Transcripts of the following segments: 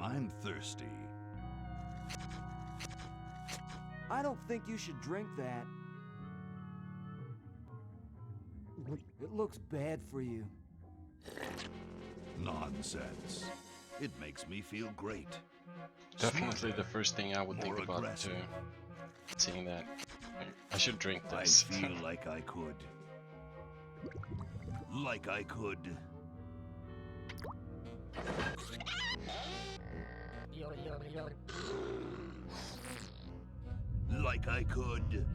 I'm thirsty. I don't think you should drink that. It looks bad for you. Nonsense. It makes me feel great. Definitely Smarter, the first thing I would think more about aggressive. seeing that. I should drink I this. feel like I could. Like I could. Like I could.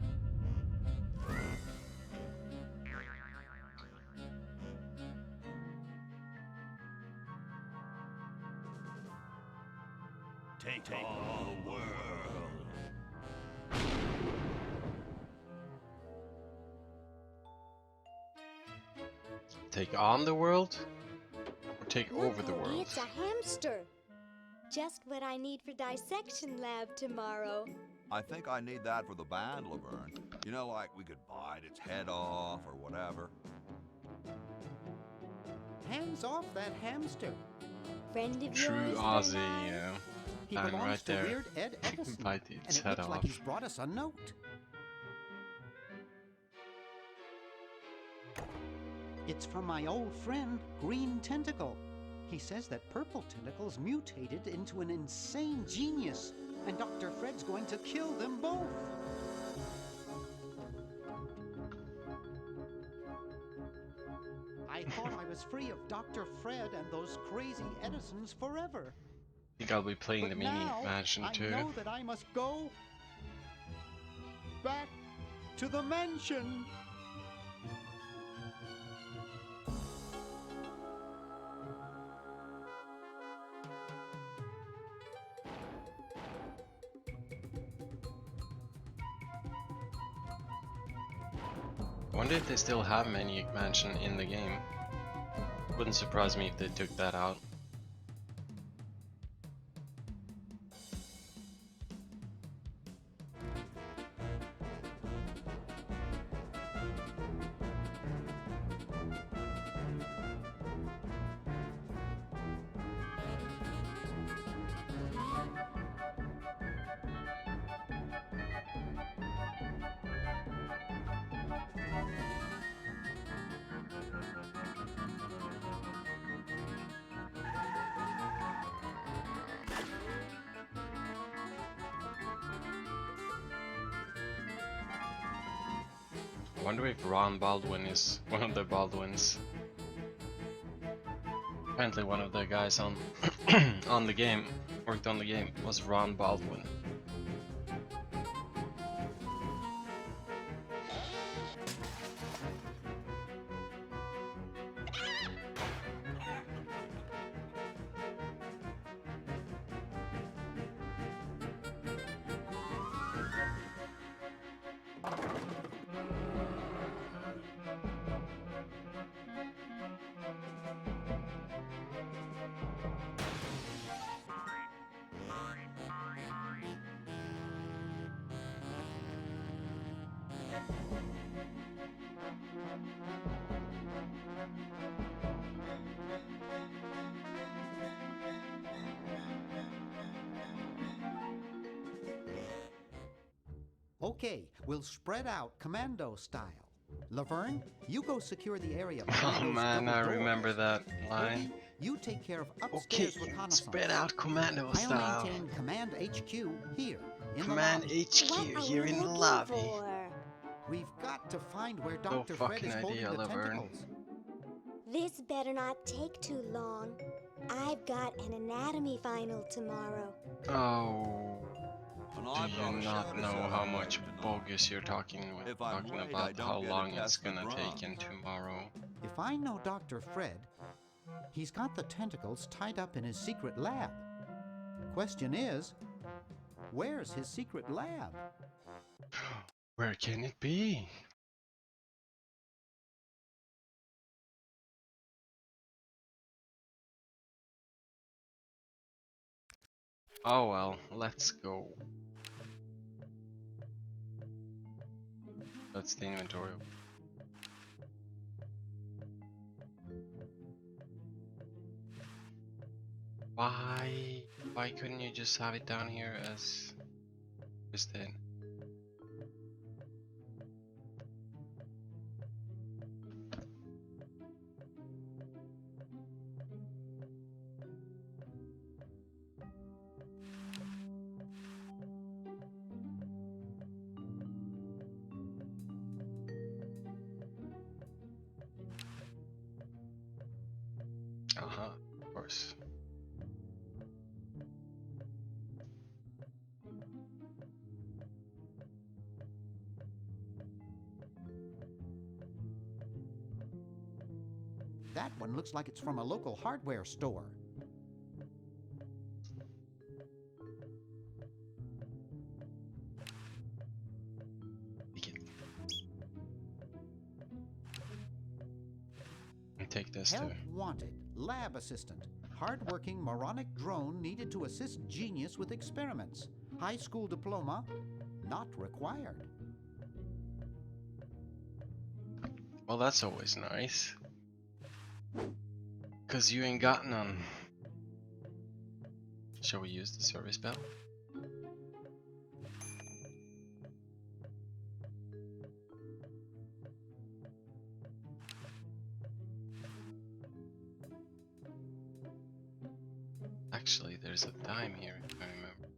Take on the world. Take on the world? Or take over the Look, world? it's a hamster. Just what I need for dissection lab tomorrow. I think I need that for the band, Laverne. You know, like we could bite its head off or whatever. Hands off that hamster. Friend of True yours, Aussie, Bernard? yeah. He And belongs right to there. Weird Ed Edison. Bite And its it head looks like off. he's brought us a note. It's from my old friend, Green Tentacle. He says that Purple Tentacle's mutated into an insane genius, and Dr. Fred's going to kill them both. I thought I was free of Dr. Fred and those crazy Edisons forever. I think I'll be playing the But Maniac now, Mansion I too. know that I must go back to the mansion. I wonder if they still have Maniac Mansion in the game. Wouldn't surprise me if they took that out. I wonder if Ron Baldwin is one of the Baldwins. Apparently one of the guys on on the game, worked on the game, was Ron Baldwin. Okay, we'll spread out commando style. Laverne, you go secure the area. Oh behind those man, double I doors. remember that line. Peggy, you take care of Okay, upstairs reconnaissance. spread out commando I'll style. maintain Command HQ here in Command the lobby. HQ What are here we in the looking lobby. for? We've got to find where No Dr. Fred fucking is holding idea, the Laverne. tentacles. This better not take too long. I've got an anatomy final tomorrow. Oh, And do I've got you a not show to know set how up much tonight. bogus you're talking If I'm talking late, I about don't how get to long it's test the gonna drum. take in tomorrow? If I know Dr. Fred, he's got the tentacles tied up in his secret lab. Question is, where's his secret lab? Where can it be? Oh well, let's go. That's the inventory. Why couldn't you just have it down here as just did? Of course. That one looks like it's from a local hardware store. Take this Help too. wanted. Lab assistant. Hardworking moronic drone needed to assist genius with experiments. High school diploma not required. Well, that's always nice. 'Cause you ain't got none. Shall we use the service bell? Actually, there's a dime here, if I remember.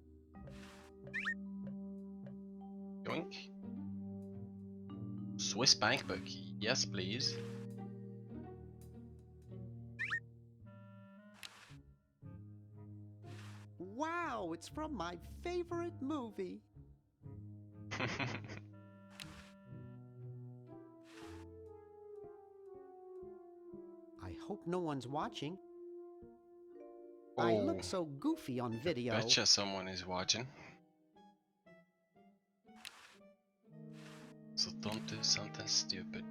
Yoink. Swiss bank book. Yes, please. Wow, it's from my favorite movie. I hope no one's watching. I look so goofy on video. Betcha someone is watching. So don't do something stupid.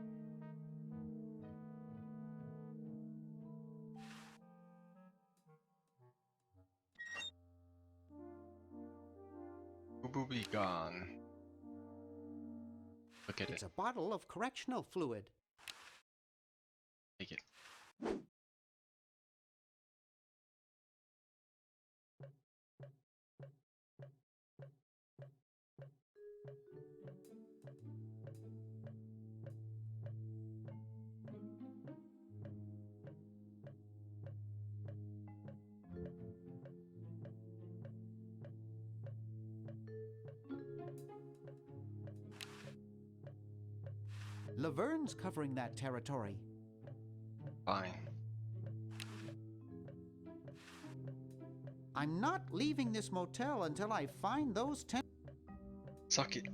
Boo be gone. Look at It's it. a bottle of correctional fluid. Take it. Laverne's covering that territory. Fine. I'm not leaving this motel until I find those Suck it.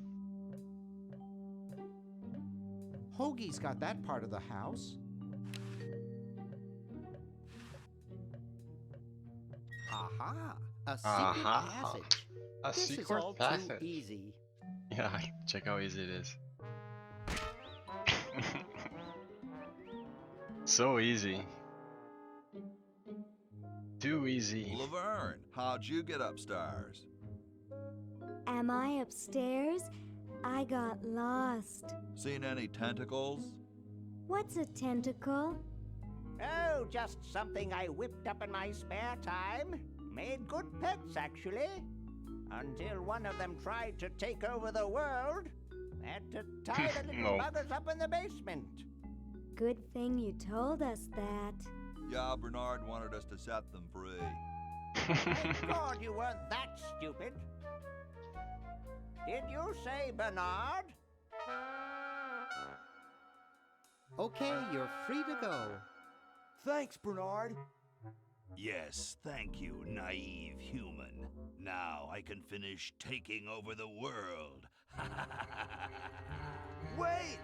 Hoagie's got that part of the house. Aha! A secret Aha. passage. A This is secret all passage. too easy. Yeah, check how easy it is. So easy. Too easy. Laverne, how'd you get upstairs? Am I upstairs? I got lost. Seen any tentacles? What's a tentacle? Oh, just something I whipped up in my spare time. Made good pets, actually. Until one of them tried to take over the world. Had to tie the little No. buggers up in the basement. Good thing you told us that. Yeah, Bernard wanted us to set them free. Thank God you weren't that stupid. Did you say Bernard? Okay, you're free to go. Thanks, Bernard. Yes, thank you, naive human. Now I can finish taking over the world. Wait!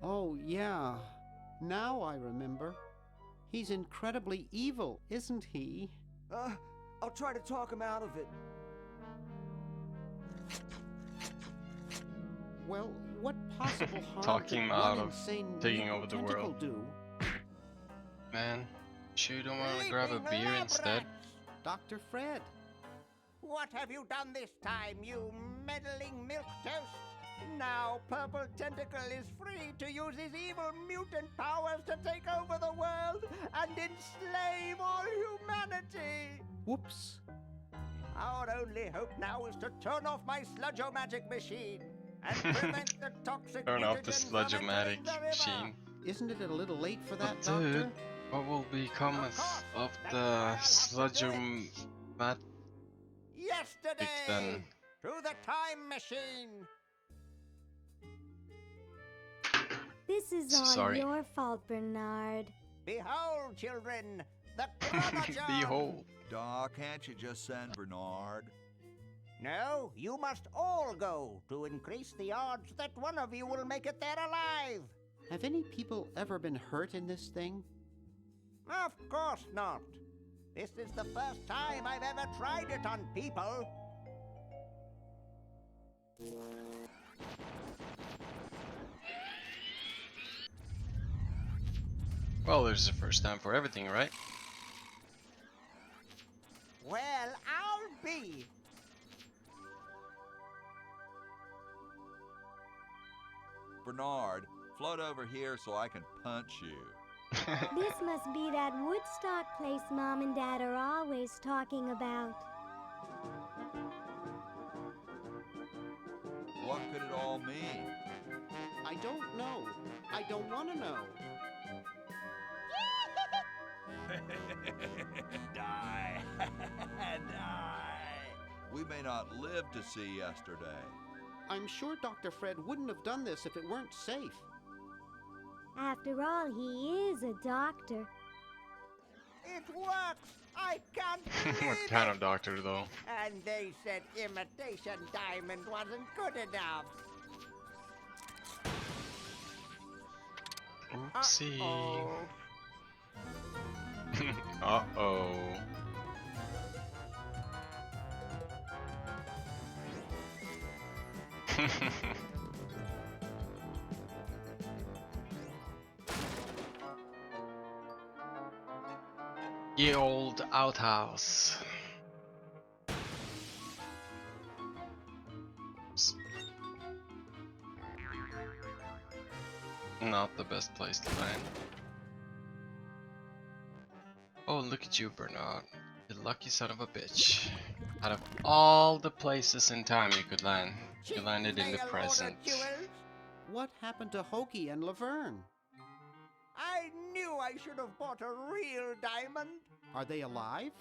Oh, yeah. Now I remember. He's incredibly evil, isn't he? I'll try to talk him out of it. Well, what possible harm Talking could him out one of insane taking mutant over the tentacle world. do? Man, sure you don't want to grab a beer instead? Dr. Fred. What have you done this time, you meddling milquetoast? Now Purple Tentacle is free to use his evil mutant powers to take over the world and enslave all humanity! Whoops. Our only hope now is to turn off my sludge-o-magic machine and prevent the toxic Turn off the mutagens from sludge-o-matic entering the river. machine. Isn't it a little late for that, But Doctor? dude, what will become of the sludge-o-mat? Yesterday, then. through the time machine. This is all Sorry. your fault, Bernard. Behold, children, the chronogon. Behold. Doc, can't you just send Bernard? No, you must all go to increase the odds that one of you will make it there alive. Have any people ever been hurt in this thing? Of course not. This is the first time I've ever tried it on people. Well, there's a first time for everything, right? Well, I'll be. Bernard, float over here so I can punch you. This must be that Woodstock place Mom and Dad are always talking about. What could it all mean? I don't know. I don't want to know. Die. Die. We may not live to see yesterday. I'm sure Dr. Fred wouldn't have done this if it weren't safe. After all, he is a doctor. It works. I can't believe What it. kind of doctor, though? And they said imitation diamond wasn't good enough. Oopsie. Uh-oh. Uh-oh. Ye old outhouse. Not the best place to land. Oh, look at you, Bernard. You lucky son of a bitch. Out of all the places in time you could land, you landed in the Mail order present. jewels. What happened to Hoagie and Laverne? I knew I should have bought a real diamond. Are they alive?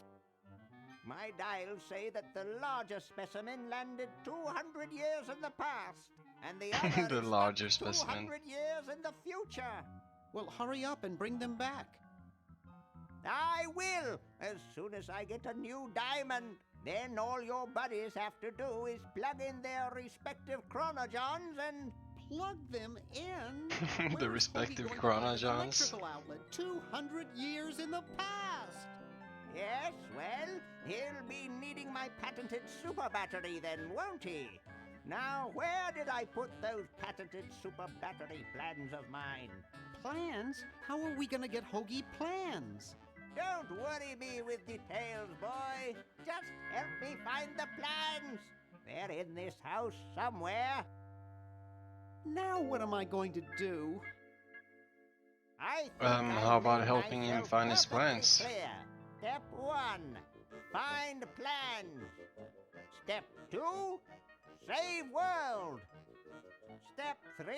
My dials say that the larger specimen landed 200 years in the past, and the other The is larger up specimen. 200 years in the future. Well, hurry up and bring them back. I will, as soon as I get a new diamond. Then all your buddies have to do is plug in their respective chronogons and... Plug them in? The Where is respective Hoagie going to find an chronogons? electrical outlet 200 years in the past. Yes, well, he'll be needing my patented super battery then, won't he? Now, where did I put those patented super battery plans of mine? Plans? How are we going to get Hoagie plans? Don't worry me with details, boy. Just help me find the plans. They're in this house somewhere. Now what am I going to do? I think How about made helping him myself find his perfectly plans? Clear. Step 1, find plans. Step 2, save world. Step 3,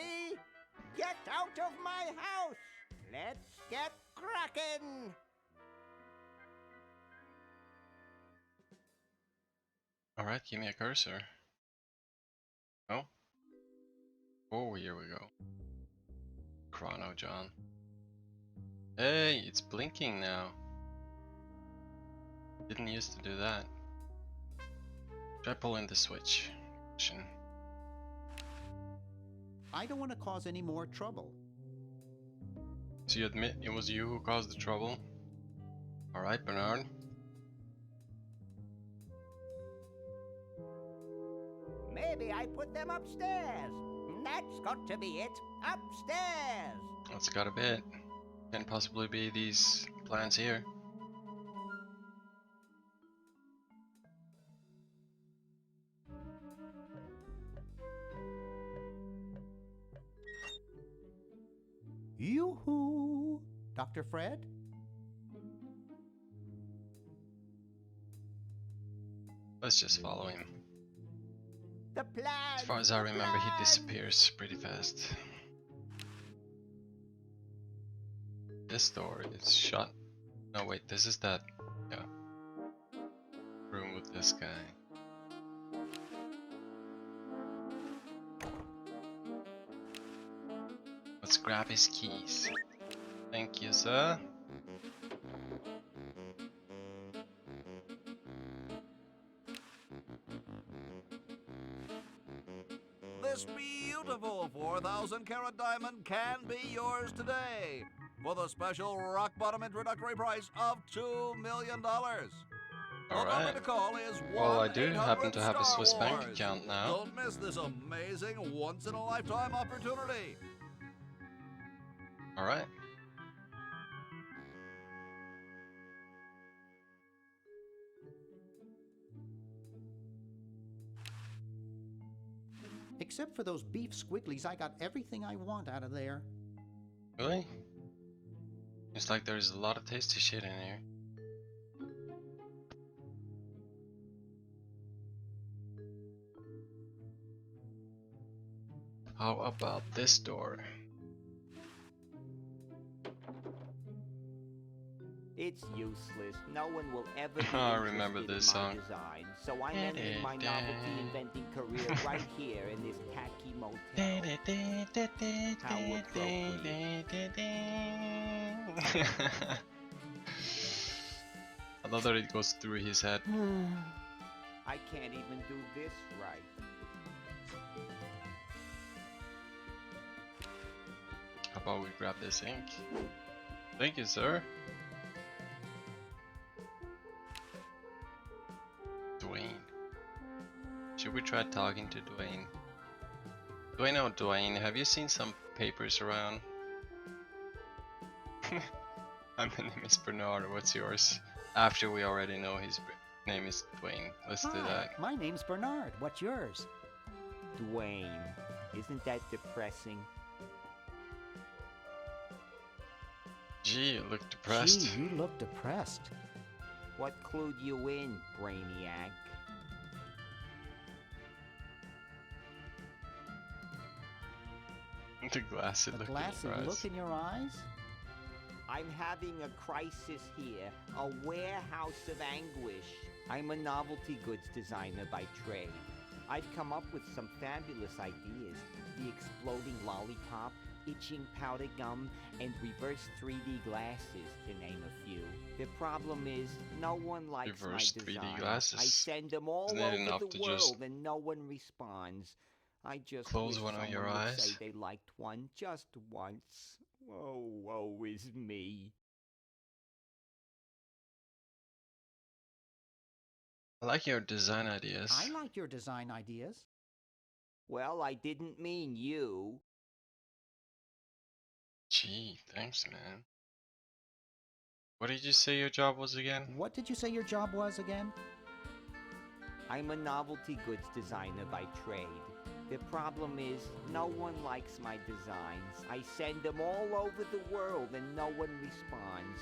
get out of my house. Let's get cracking. Alright, give me a cursor. Oh? Oh, here we go. Chrono John. Hey, it's blinking now. Didn't used to do that. Try pulling the switch. I don't want to cause any more trouble. So you admit it was you who caused the trouble? Alright, Bernard. Maybe I put them upstairs. That's got to be it. Upstairs. That's gotta be it. Can't possibly be these plants here. Dr. Fred? Let's just follow him. The plan! As far as I remember, he disappears pretty fast. This door is shut. No, wait, this is that, yeah, room with this guy. Let's grab his keys. Thank you, sir. This beautiful 4,000-carat diamond can be yours today for the special rock-bottom introductory price of $2 million. The number Alright. to call is Well, I do happen to have a Swiss Star bank Wars. account now. Don't miss this amazing once-in-a-lifetime opportunity. Alright. Except for those beef squigglies, I got everything I want out of there. Really? It's like there's a lot of tasty shit in here. How about this door? It's useless. No one will ever be I remember interested this in my song. design. So I'm ending my novelty inventing career right here in this tacky motel. How appropriate. I love that it goes through his head. I can't even do this right. How about we grab this ink? Thank you, sir. Dwayne. Should we try talking to Dwayne? Dwayne, oh Dwayne, have you seen some papers around? My name is Bernard, what's yours? After we already know his name is Dwayne. Let's do Hi, that. my name's Bernard. What's yours? Dwayne, isn't that depressing? Gee, you look depressed. Gee, you look depressed. What clued you in, Brainiac? The glasses The look glassy in your eyes. look in your eyes? I'm having a crisis here, a warehouse of anguish. I'm a novelty goods designer by trade. I've come up with some fabulous ideas. The exploding lollipop, itching powder gum, and reverse 3D glasses, to name a few. The problem is, no one likes Reverse my 3D design. glasses? I send them all Isn't it over enough the to world just and no one responds. I just close wish one of your someone would eyes? say they liked one just once. Oh, woe is me. I like your design ideas. I like your design ideas. Well, I didn't mean you. Gee, thanks, man. What did you say your job was again? What did you say your job was again? I'm a novelty goods designer by trade. The problem is, no one likes my designs. I send them all over the world and no one responds.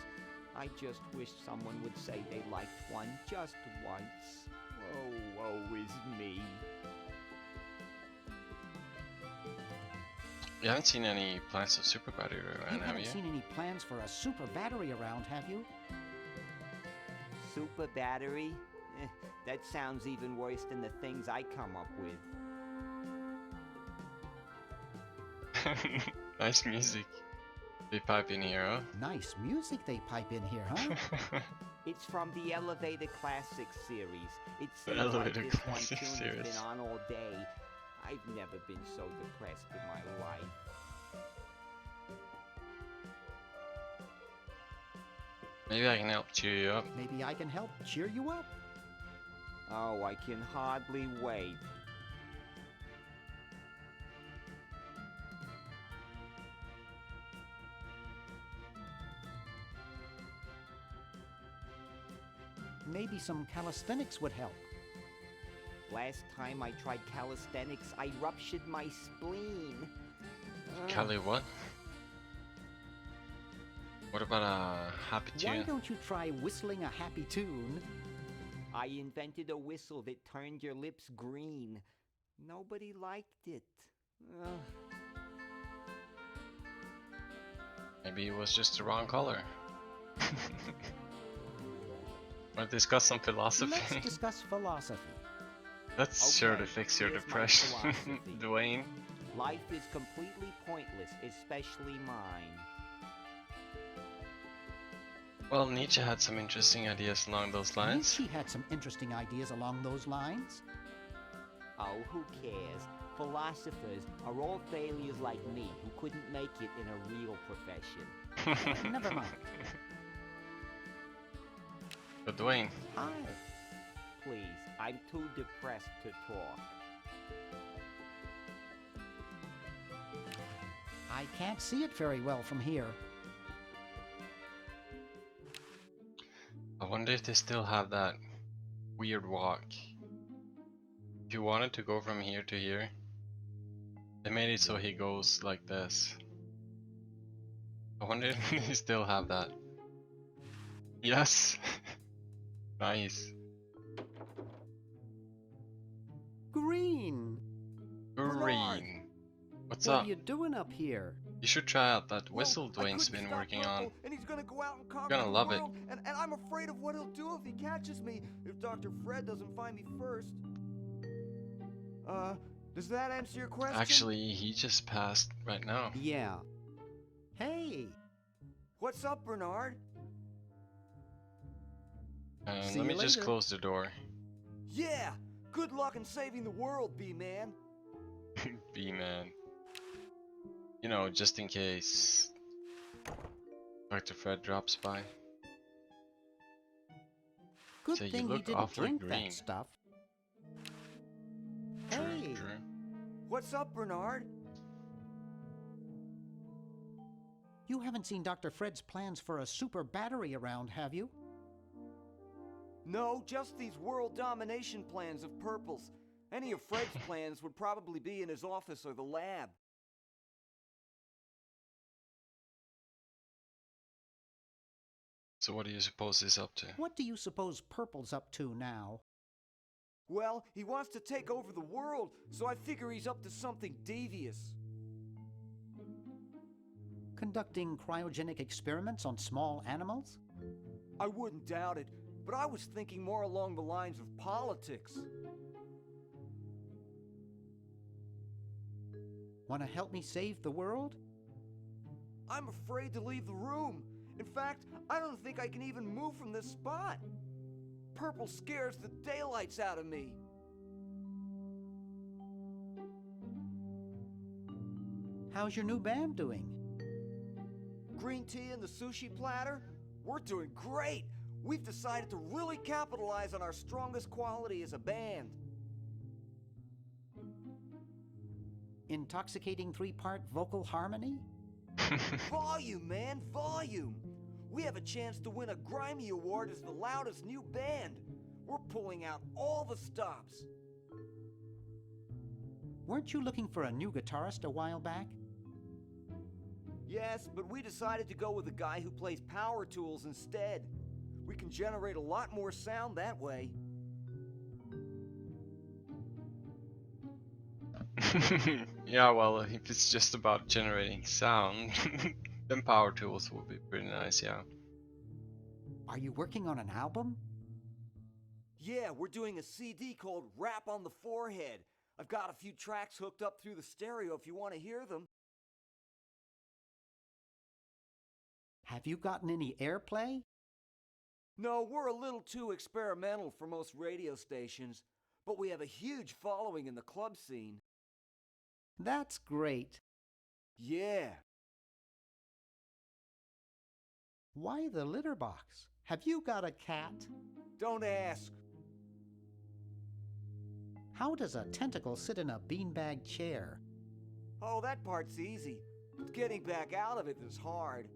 I just wish someone would say they liked one just once. Oh, woe is me. You haven't seen any plans of Super Battery around, You have haven't you? seen any plans for a super battery around, have you? Super battery? That sounds even worse than the things I come up with. Nice music. They pipe in here, huh? Nice music they pipe in here, huh? It's from the Elevator Classics series. It The seems like Elevator this one Classics tune has series. been on all day. I've never been so depressed in my life. Maybe I can help cheer you up. Maybe I can help cheer you up. Oh, I can hardly wait. Maybe some calisthenics would help. Last time I tried calisthenics, I ruptured my spleen. Callie, what? What about a happy Why tune? don't you try whistling a happy tune? I invented a whistle that turned your lips green. Nobody liked it. Maybe it was just the wrong color. Want to discuss some philosophy? Let's discuss philosophy. That's sure to Okay, fix your here's my depression, philosophy. Dwayne. Life is completely pointless, especially mine. Well, Nietzsche had some interesting ideas along those lines. Nietzsche had some interesting ideas along those lines. Oh, who cares? Philosophers are all failures like me who couldn't make it in a real profession. Never mind. But Dwayne, Hi. Please, I'm too depressed to talk. I can't see it very well from here. I wonder if they still have that weird walk. If you wanted to go from here to here, they made it so he goes like this. I wonder if they still have that. Yes! Nice. Green. Green. What's What up? are you doing up here? You should try out that Well, whistle I Dwayne's couldn't been stop working Purple, on. and he's gonna go out and conquer gonna the love it. world, and I'm afraid of what he'll do if he catches me, if Dr. Fred doesn't find me first. Does that answer your question? Actually, he just passed right now. Yeah. Hey. What's up, Bernard? And See let me you just later. close the door. Yeah! Good luck in saving the world, B-Man. B-man. You know, just in case Dr. Fred drops by. Good So you thing he look didn't awfully drink green. that stuff. True, Hey. true. What's up, Bernard? You haven't seen Dr. Fred's plans for a super battery around, have you? No, just these world domination plans of Purple's. Any of Fred's plans would probably be in his office or the lab. So what do you suppose he's up to? What do you suppose Purple's up to now? Well, he wants to take over the world, so I figure he's up to something devious. Conducting cryogenic experiments on small animals? I wouldn't doubt it, but I was thinking more along the lines of politics. Want to help me save the world? I'm afraid to leave the room. In fact, I don't think I can even move from this spot. Purple scares the daylights out of me. How's your new band doing? Green tea and the sushi platter? We're doing great. We've decided to really capitalize on our strongest quality as a band. Intoxicating three-part vocal harmony? Volume, man, volume. We have a chance to win a Grimy Award as the loudest new band. We're pulling out all the stops. Weren't you looking for a new guitarist a while back? Yes, but we decided to go with a guy who plays power tools instead. We can generate a lot more sound that way. Yeah, well, if it's just about generating sound, then power tools would be pretty nice, yeah. Are you working on an album? Yeah, we're doing a CD called Rap on the Forehead. I've got a few tracks hooked up through the stereo if you want to hear them. Have you gotten any airplay? No, we're a little too experimental for most radio stations, but we have a huge following in the club scene. That's great. Yeah. Why the litter box? Have you got a cat? Don't ask. How does a tentacle sit in a beanbag chair? Oh, that part's easy. But getting back out of it is hard.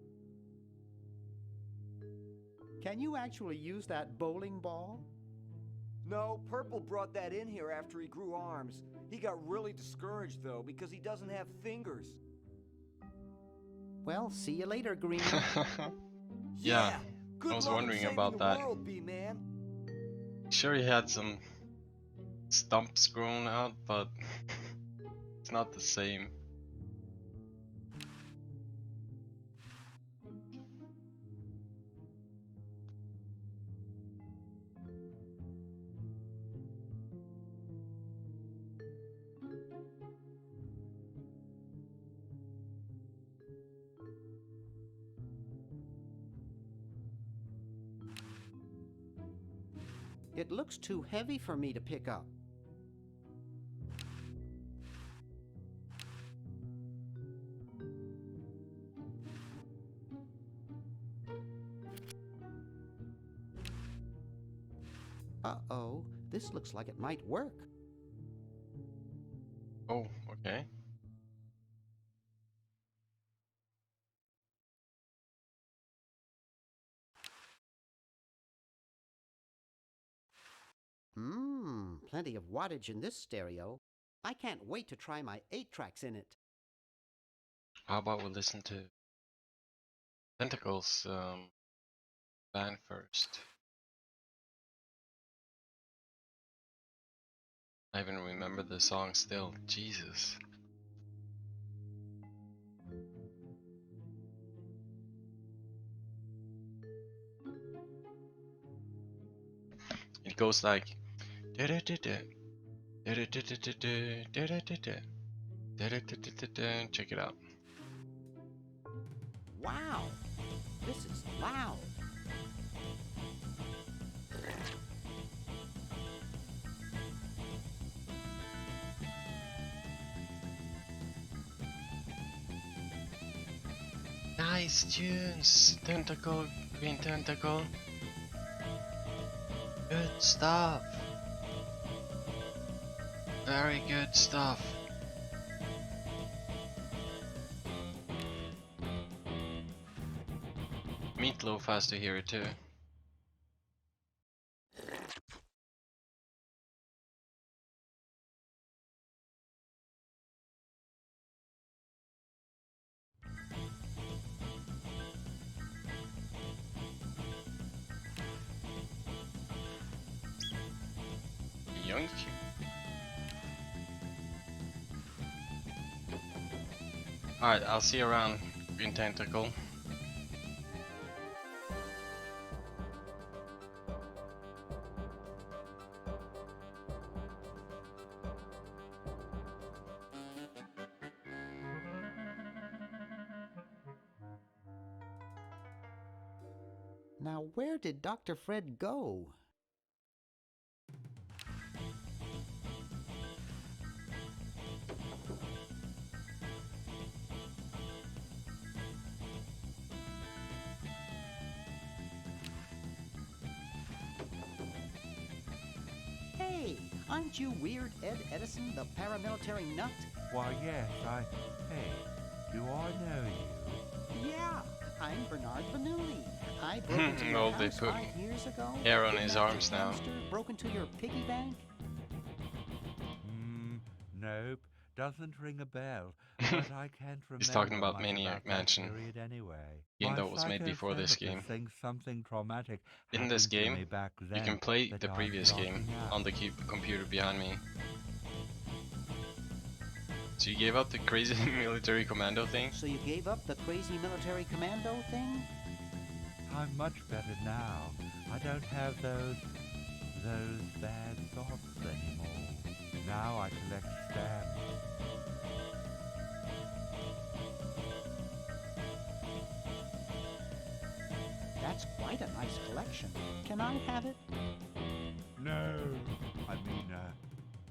Can you actually use that bowling ball? No, Purple brought that in here after he grew arms. He got really discouraged, though, because he doesn't have fingers. Well, see you later, Green. Yeah, Good I was luck in wondering saving about the that. world, B-Man. Sure, he had some stumps grown out, but it's not the same. It looks too heavy for me to pick up. Uh-oh, this looks like it might work. Oh, okay. Plenty of wattage in this stereo. I can't wait to try my 8 tracks in it. How about we listen to Tentacle's band first? I even remember the song still. Jesus. It goes like check it out. Wow, this is loud. Nice tunes, Tentacle, Green Tentacle. Good stuff. Very good stuff. Meatloaf has to hear it too. Yoink. Alright, I'll see you around, Green Tentacle. Now, where did Dr. Fred go? Hey, aren't you Weird Ed Edison, the paramilitary nut? Why, yes, Hey, do I know you? Yeah, I'm Bernard Bernoulli. I broke into your Oh, house they put 5 years ago. hair on his kidnapped arms your now. hamster, broke into your piggy bank. Nope, doesn't ring a bell. But I can't remember He's talking about much Maniac that Mansion. period anyway. Game My that was made before this game. psychotherapist thinks something traumatic In this happened to me game, back then you can play that the I'm previous game blocking out. on the computer behind me. So you gave up the crazy military commando thing? So you gave up the crazy military commando thing? I'm much better now. I don't have those bad thoughts anymore. Now I collect stamps. That's quite a nice collection. Can I have it? No.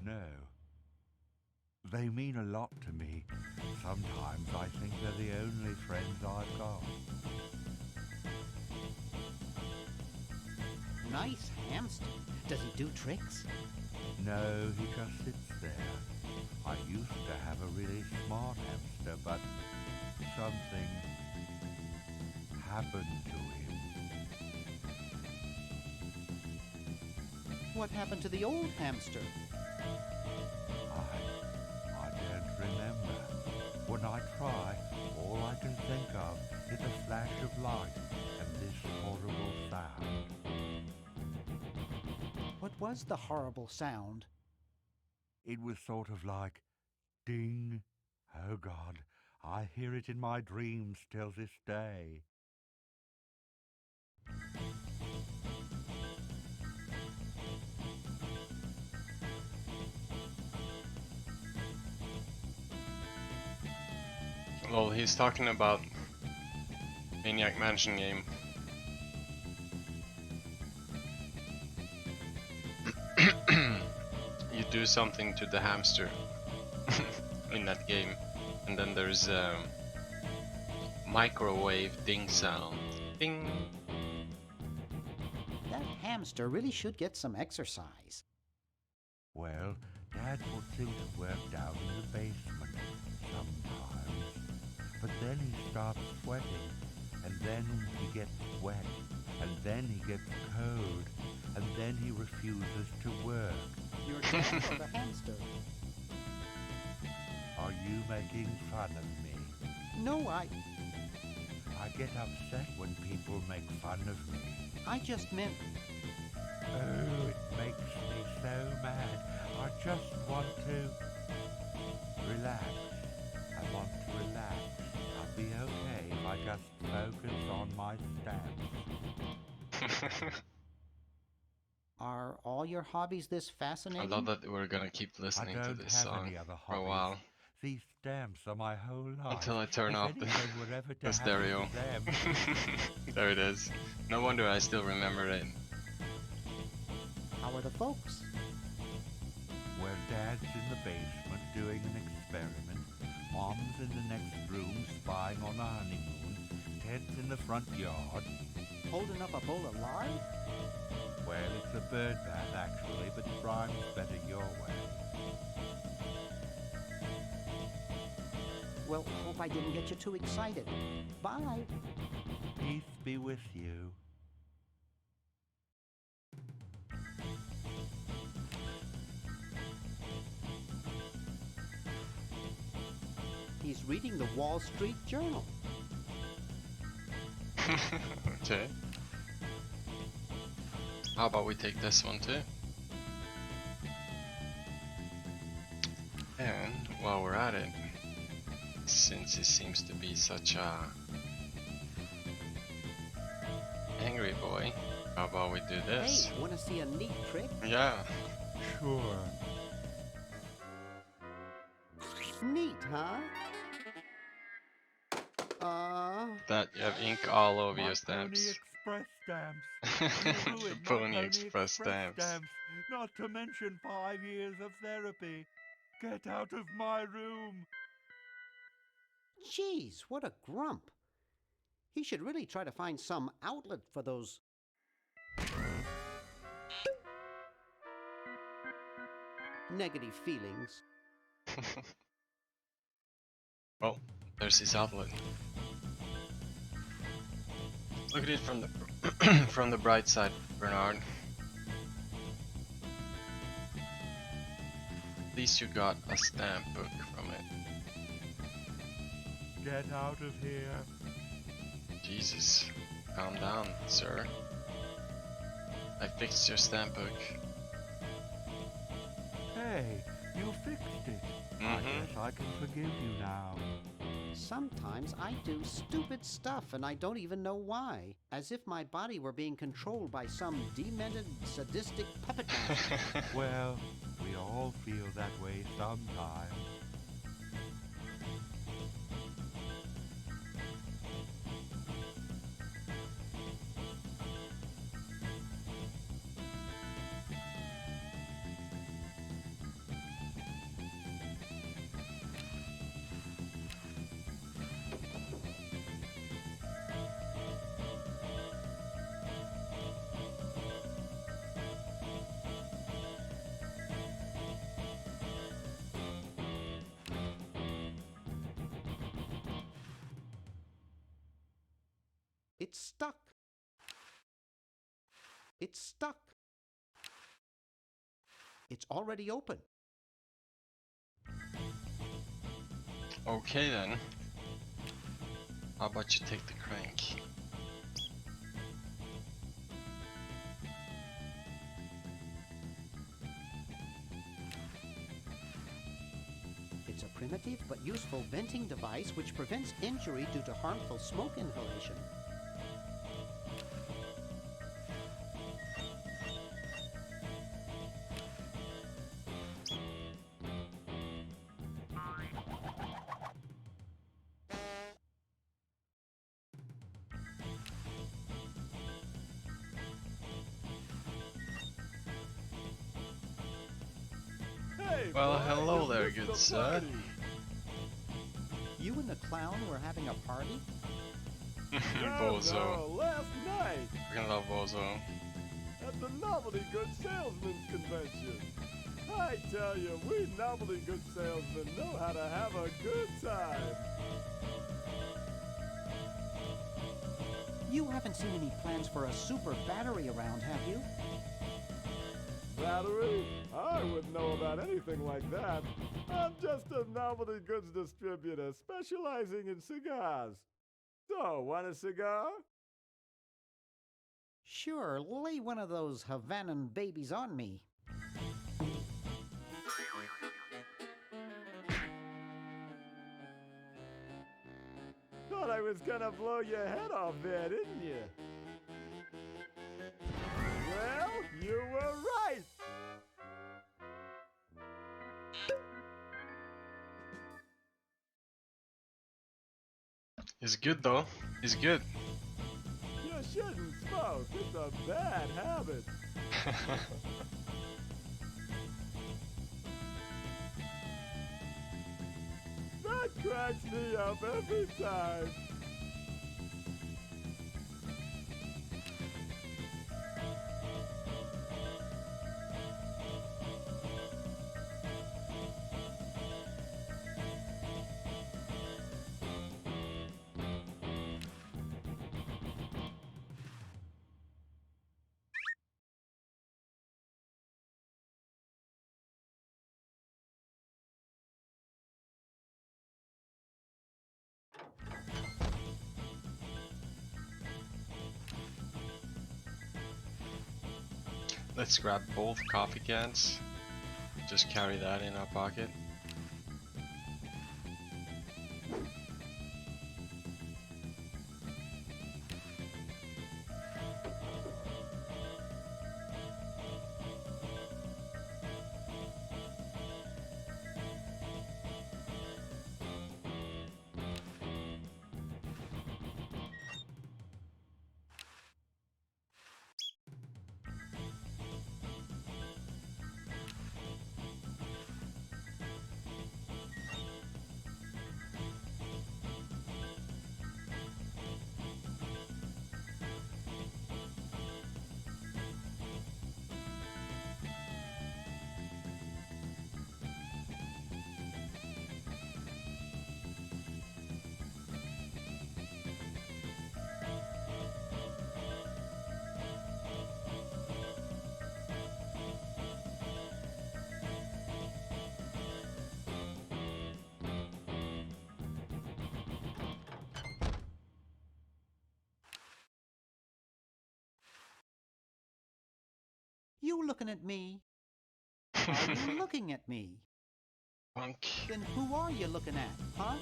No. They mean a lot to me. Sometimes I think they're the only friends I've got. Nice hamster. Does he do tricks? No, he just sits there. I used to have a really smart hamster, but something happened to him. What happened to the old hamster? I don't remember. When I try, all I can think of is a flash of light and this horrible sound. What was the horrible sound? It was sort of like ding. Oh God, I hear it in my dreams till this day. Well, he's talking about Maniac Mansion game. You do something to the hamster in that game, and then there's a microwave ding sound. Ding! That hamster really should get some exercise. Well, Dad puts him to work down in the basement sometimes. But then he starts sweating, and then he gets wet, and then he gets cold, and then he refuses to work. Your dad or the hamster? Are you making fun of me? No, I get upset when people make fun of me. I just meant... Oh, it makes me so mad. I just want to relax. I want to relax. I'll be okay if I just focus on my stamps. Are all your hobbies this I fascinating? love that we're gonna keep listening I to don't this have song any other for a hobbies. while. These stamps are my whole life. Until I turn If off anything were ever to the happen stereo. to them, There it is. No wonder I still remember it. How are the folks? where Dad's in the basement doing an experiment, Mom's in the next room spying on a honeymoon, Ted's in the front yard. Holding up a bowl of lard? Well, it's a bird bath actually, but it rhymes better your way. Well, hope I didn't get you too excited. Bye. Peace be with you. He's reading the Wall Street Journal. Okay. How about we take this one too? And while we're at it, since he seems to be such a angry boy, how about we do this? Hey, wanna see a neat trick? Yeah. Sure. Neat, huh? That you have ink all over My your stamps. Pony Express stamps. You ruined my Pony Express stamps. Not to mention 5 years of therapy. Get out of my room. Jeez, what a grump. He should really try to find some outlet for those... negative feelings. Well, there's his outlet. Look at it from the from the bright side, Bernard. At least you got a stamp book from it. Get out of here. Jesus, calm down, sir. I fixed your stamp book. Hey, you fixed it. I Mhm. guess I can forgive you now. Sometimes I do stupid stuff and I don't even know why. As if my body were being controlled by some demented, sadistic puppet master. Well, we all feel that way sometimes. It's stuck. It's stuck. It's already open. Okay then. How about you take the crank? It's a primitive but useful venting device which prevents injury due to harmful smoke inhalation. Well, hello there, good sir. You and the clown were having a party? Bozo. Last night Freaking love Bozo. at the Novelty Good Salesmen's Convention. I tell you, we novelty good salesmen know how to have a good time. You haven't seen any plans for a super battery around, have you? Battery? I wouldn't know about anything like that. I'm just a novelty goods distributor specializing in cigars. So, want a cigar? Sure, lay one of those Havanan babies on me. Thought I was gonna blow your head off there, didn't you? Well, you were right. He's good though. He's good. You shouldn't smoke. It's a bad habit. That cracks me up every time. Let's grab both coffee cans. Just carry that in our pocket. You looking at me? Are you looking at me? Punk. Then who are you looking at, huh?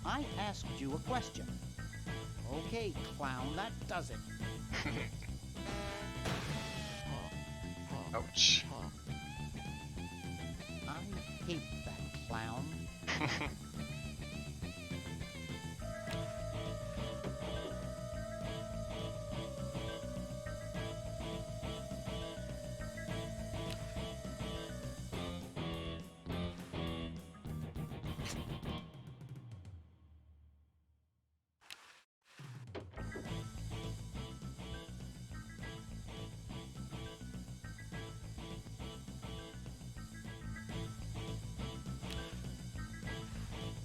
I asked you a question. Okay, clown, that does it. Ouch. I hate that clown.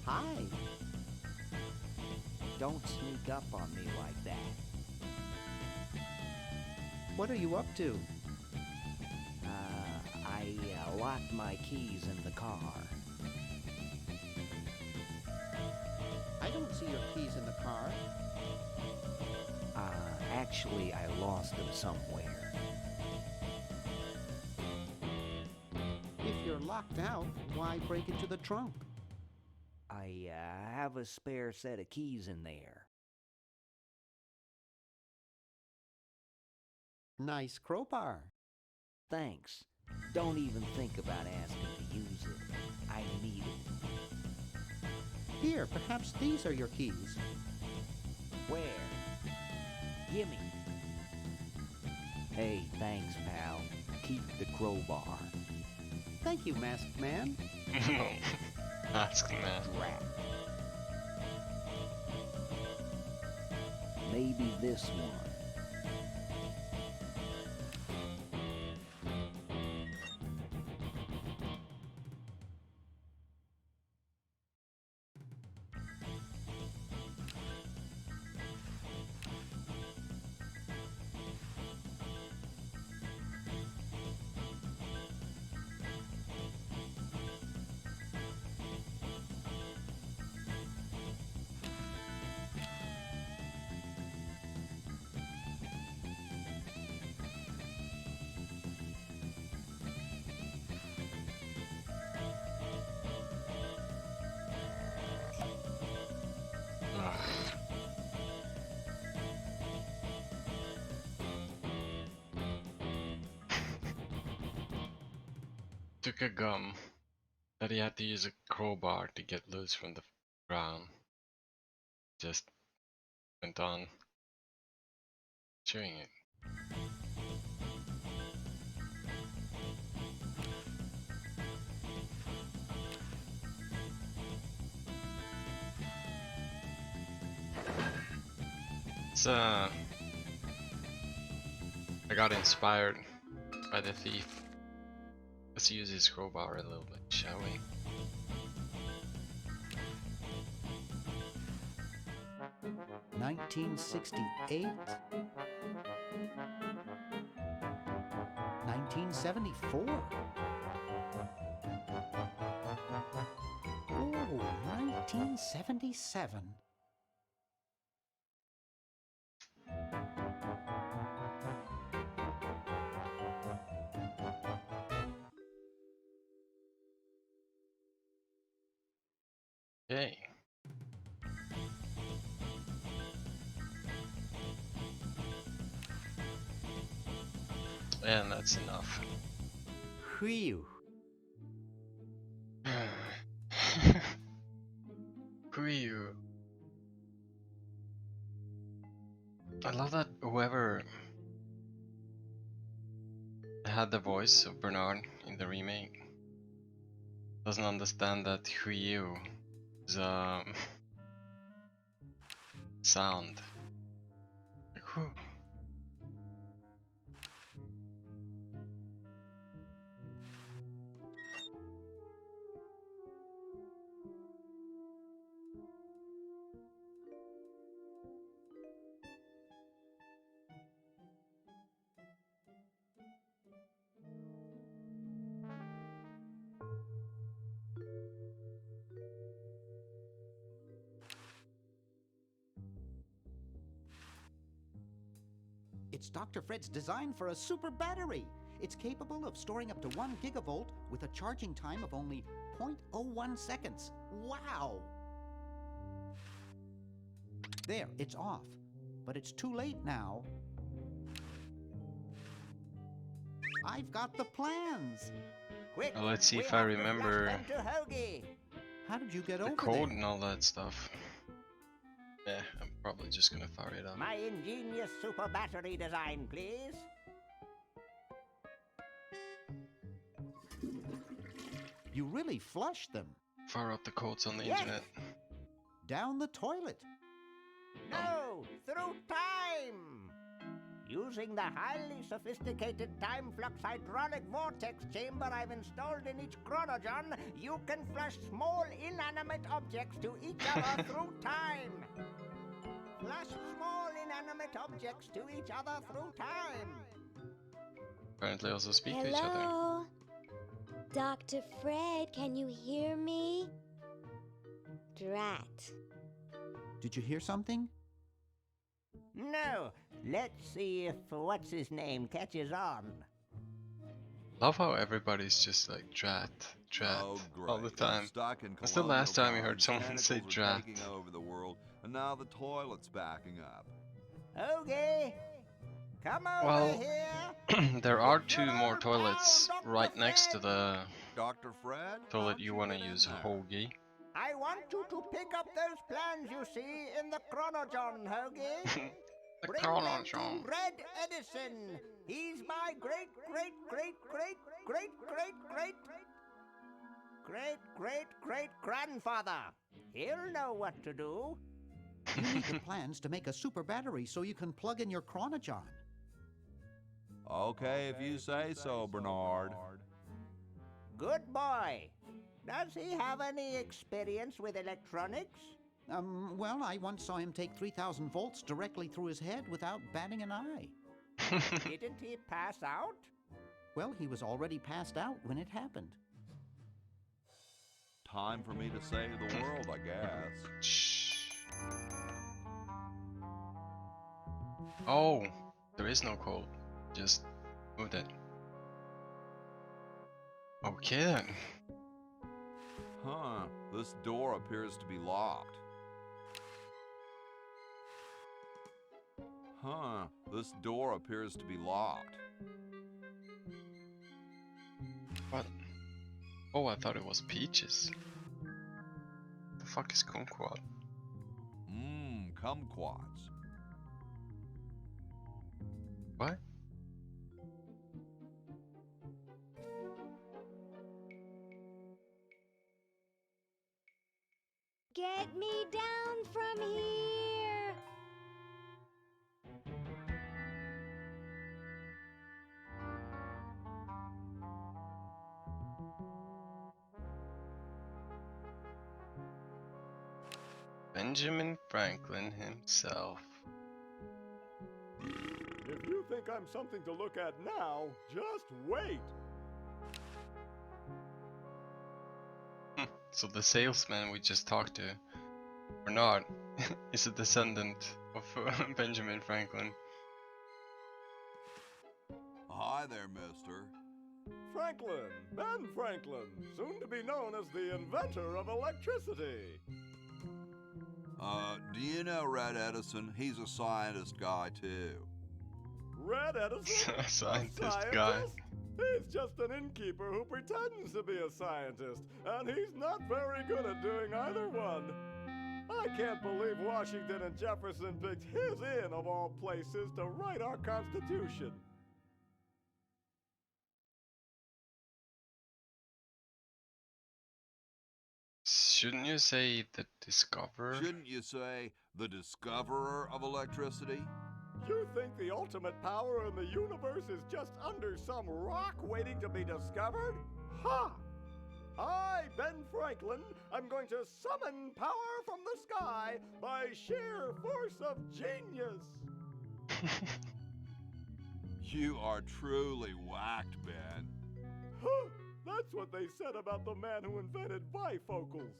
Hi. Don't sneak up on me like that. What are you up to? I locked my keys in the car. I don't see your keys in the car. Actually, I lost them somewhere. If you're locked out, why break into the trunk? I have a spare set of keys in there. Nice crowbar. Thanks. Don't even think about asking to use it. I need it. Here, perhaps these are your keys. Where? Gimme. Hey, thanks, pal. Keep the crowbar. Thank you, Masked Man. No. Masked Man. Rat. Maybe this one. Took a gum that he had to use a crowbar to get loose from the ground. Just went on chewing it. So I got inspired by the thief. Let's use his crowbar a little bit, shall we? $1968? 1974? Oh, 1977. Okay. And that's enough. Whew. Who are you? I love that whoever had the voice of Bernard in the remake doesn't understand that Huiyu is a sound. Like, who? It's Dr. Fred's design for a super battery. It's capable of storing up to 1 gigavolt with a charging time of only 0.01 seconds. Wow! There, it's off. But it's too late now. I've got the plans. Quick, Well, let's see we if I have to flash remember them to Hoagie. How did you get the over code there? and all that stuff. Yeah, I'm probably just gonna fire it up. My ingenious super battery design, please. You really flushed them. Fire up the codes on the Yes. internet. Down the toilet. No, through time. Using the highly sophisticated time flux hydraulic vortex chamber I've installed in each chronogen, you can flush small inanimate objects to each other through time. Flush small inanimate objects to each other through time. Apparently also speak to each other. Hello? Dr. Fred, can you hear me? Drat. Did you hear something? No, let's see if what's-his-name catches on. Love how everybody's just like drat Oh, great. all the time. Stuck in What's the colonial last time you heard times, someone say tentacles are drat? taking over the world, and now the toilet's backing up. Okay, come over Well, here. there are Good 2 more old toilets pal, Dr. right next to Fred. the Dr. Fred? toilet how'd you want to get in use, there? Hoagie. I want you to pick up those plans you see in the Chronojon, Hoagie. The Bring them Chronojon. to Red Edison. He's my great, great, great, great, great, great, great, great, great, great grandfather. He'll know what to do. You need the plans to make a super battery so you can plug in your Chronojon. Okay, if you say so, Bernard. Good boy. Does he have any experience with electronics? Well, I once saw him take 3,000 volts directly through his head without batting an eye. Didn't he pass out? Well, he was already passed out when it happened. Time for me to save the world, I guess. Shh. Oh, there is no code. Just move it. Okay then. Huh, this door appears to be locked. Huh, this door appears to be locked. What? Oh, I thought it was peaches. The fuck is kumquat? Kumquats. What? Get me down from here! Benjamin Franklin himself. If you think I'm something to look at now, just wait. So the salesman we just talked to, or not, is a descendant of Benjamin Franklin. Hi there, mister. Franklin, Ben Franklin, soon to be known as the inventor of electricity. Do you know Red Edison? He's a scientist guy, too. Red Edison? A scientist guy. He's just an innkeeper who pretends to be a scientist, and he's not very good at doing either one. I can't believe Washington and Jefferson picked his inn, of all places, to write our Constitution. Shouldn't you say the discoverer? Shouldn't you say the discoverer of electricity? You think the ultimate power in the universe is just under some rock waiting to be discovered? Ha! I, Ben Franklin, am going to summon power from the sky by sheer force of genius. You are truly whacked, Ben. Huh, that's what they said about the man who invented bifocals.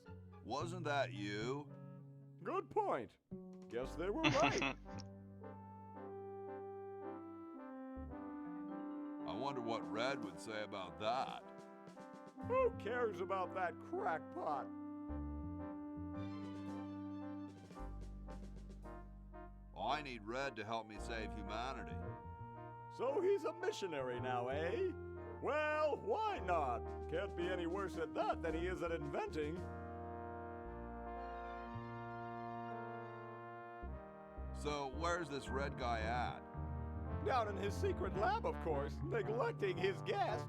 Wasn't that you? Good point. Guess they were right. I wonder what Red would say about that. Who cares about that crackpot? I need Red to help me save humanity. So he's a missionary now, eh? Well, why not? Can't be any worse at that than he is at inventing. So where's this Red guy at? Down in his secret lab, of course, neglecting his guests.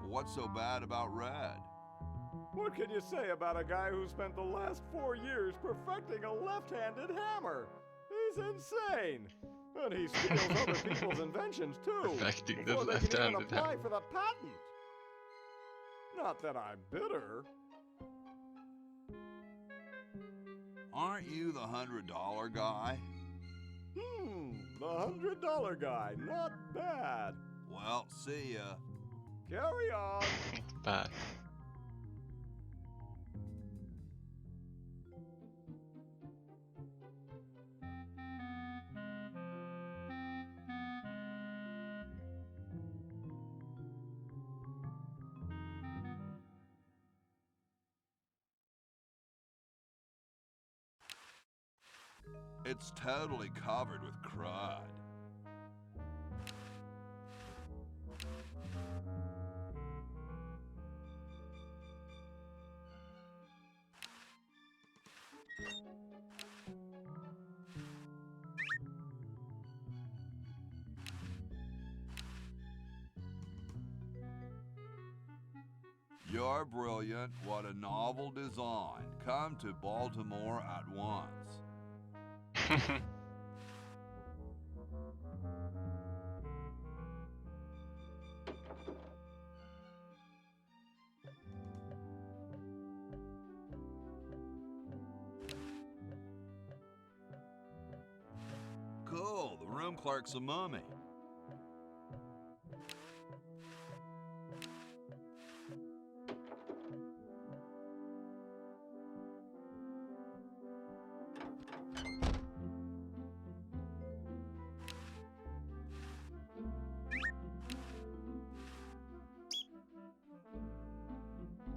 What's so bad about Red? What can you say about a guy who spent the last 4 years perfecting a left-handed hammer? He's insane! And he steals other people's inventions, too, Perfecting the before they can even left-handed apply hammer. for the patent. Not that I'm bitter. Aren't you the $100 guy? The $100 guy, not bad. Well, see ya. Carry on. Bad. It's totally covered with crud. You're brilliant. What a novel design. Come to Baltimore at once. Cool, the room clerk's a mummy.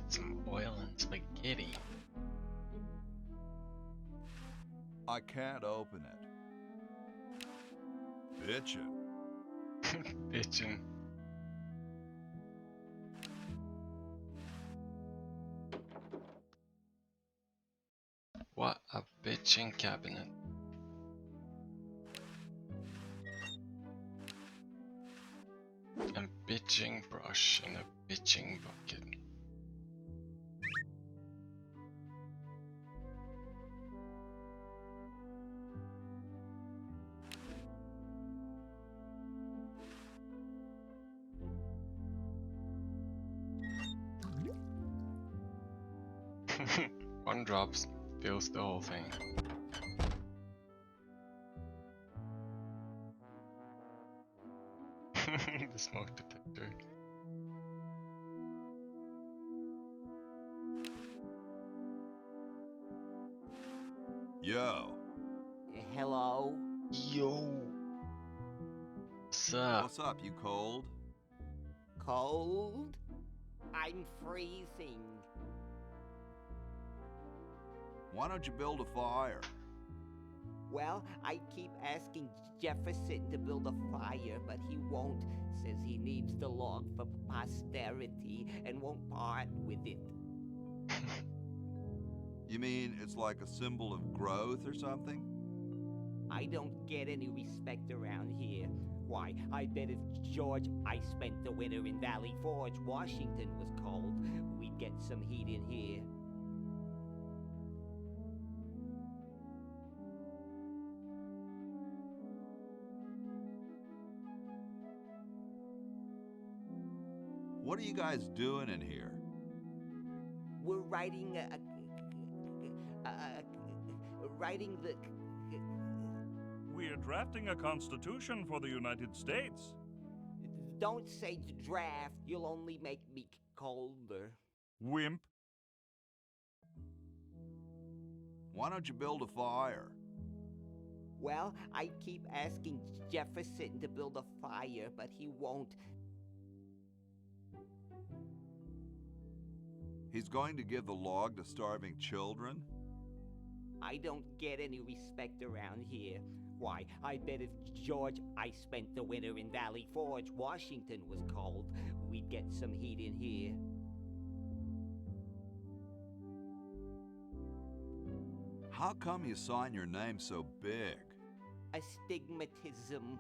Some oil and spaghetti. I can't open it. Bitchin'. Bitchin'. What a bitchin' cabinet. A bitching brush and a bitching bucket. One drop fills the whole thing. The smoke detector. Yo. Hello? Yo! What's up? What's up, you cold? Cold? I'm freezing. Why don't you build a fire? Well, I keep asking Jefferson to build a fire, but he won't. Says he needs the log for posterity and won't part with it. You mean it's like a symbol of growth or something? I don't get any respect around here. Why, I bet if George I spent the winter in Valley Forge, Washington was cold, we'd get some heat in here. What are you guys doing in here? We're writing writing the... We're drafting a constitution for the United States. Don't say draft, you'll only make me colder. Wimp. Why don't you build a fire? Well, I keep asking Jefferson to build a fire, but he won't. He's going to give the log to starving children? I don't get any respect around here. Why, I bet if George I spent the winter in Valley Forge, Washington was cold, we'd get some heat in here. How come you sign your name so big? Astigmatism.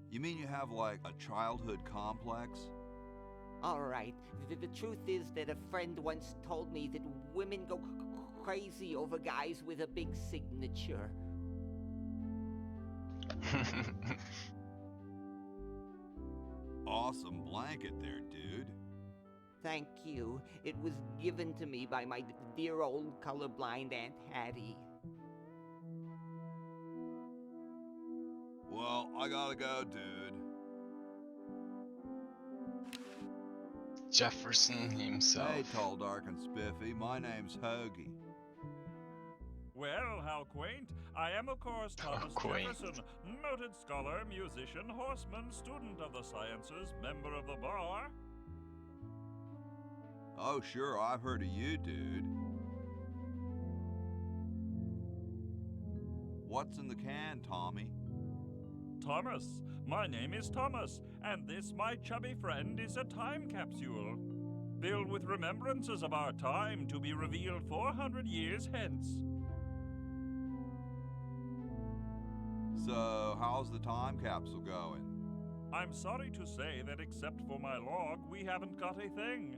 You mean you have like a childhood complex? All right, the truth is that a friend once told me that women go crazy over guys with a big signature. Awesome blanket there, dude. Thank you. It was given to me by my dear old colorblind Aunt Hattie. Well, I gotta go, dude. Jefferson himself. Hey, tall, dark, and spiffy. My name's Hoagie. Well, how quaint. I am, of course, Thomas Jefferson, noted scholar, musician, horseman, student of the sciences, member of the bar. Oh, sure, I've heard of you, dude. What's in the can, Tommy? Thomas. My name is Thomas, and this, my chubby friend, is a time capsule. Filled with remembrances of our time to be revealed 400 years hence. So, how's the time capsule going? I'm sorry to say that except for my log, we haven't got a thing.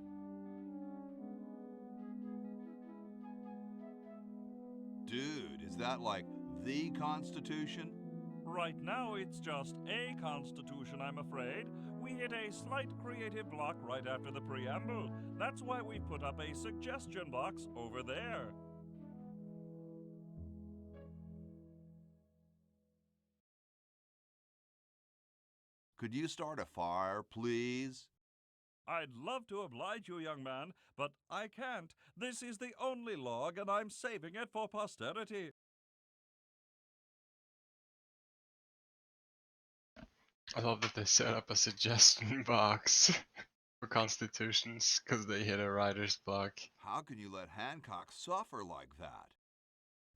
Dude, is that like the Constitution? Right now, it's just a constitution, I'm afraid. We hit a slight creative block right after the preamble. That's why we put up a suggestion box over there. Could you start a fire, please? I'd love to oblige you, young man, but I can't. This is the only log, and I'm saving it for posterity. I love that they set up a suggestion box for constitutions because they hit a writer's block. How can you let Hancock suffer like that?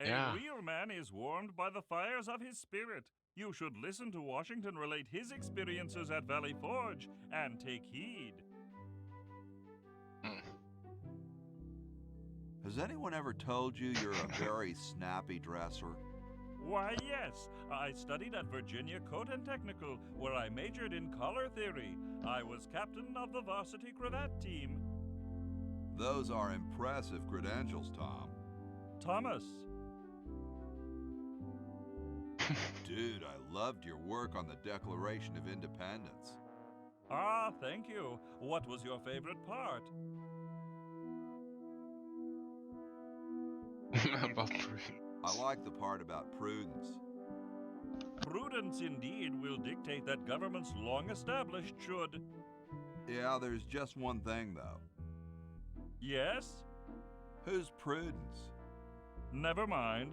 A real man is warmed by the fires of his spirit. You should listen to Washington relate his experiences at Valley Forge and take heed. Has anyone ever told you you're a very snappy dresser? Why, yes. I studied at Virginia Coat and Technical, where I majored in color theory. I was captain of the varsity cravat team. Those are impressive credentials, Tom. Thomas. Dude, I loved your work on the Declaration of Independence. Ah, thank you. What was your favorite part? About prudence. I like the part about prudence. Prudence indeed will dictate that governments long established should. Yeah, there's just one thing, though. Yes? Who's Prudence? Never mind.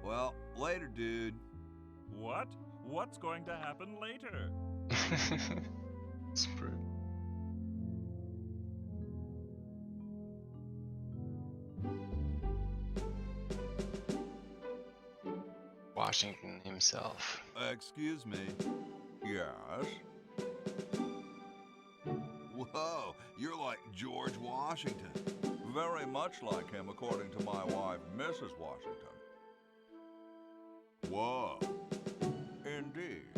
Well, later, dude. What? What's going to happen later? It's prudent. Washington himself. Excuse me. Yes? Whoa, you're like George Washington. Very much like him, according to my wife, Mrs. Washington. Whoa. Indeed.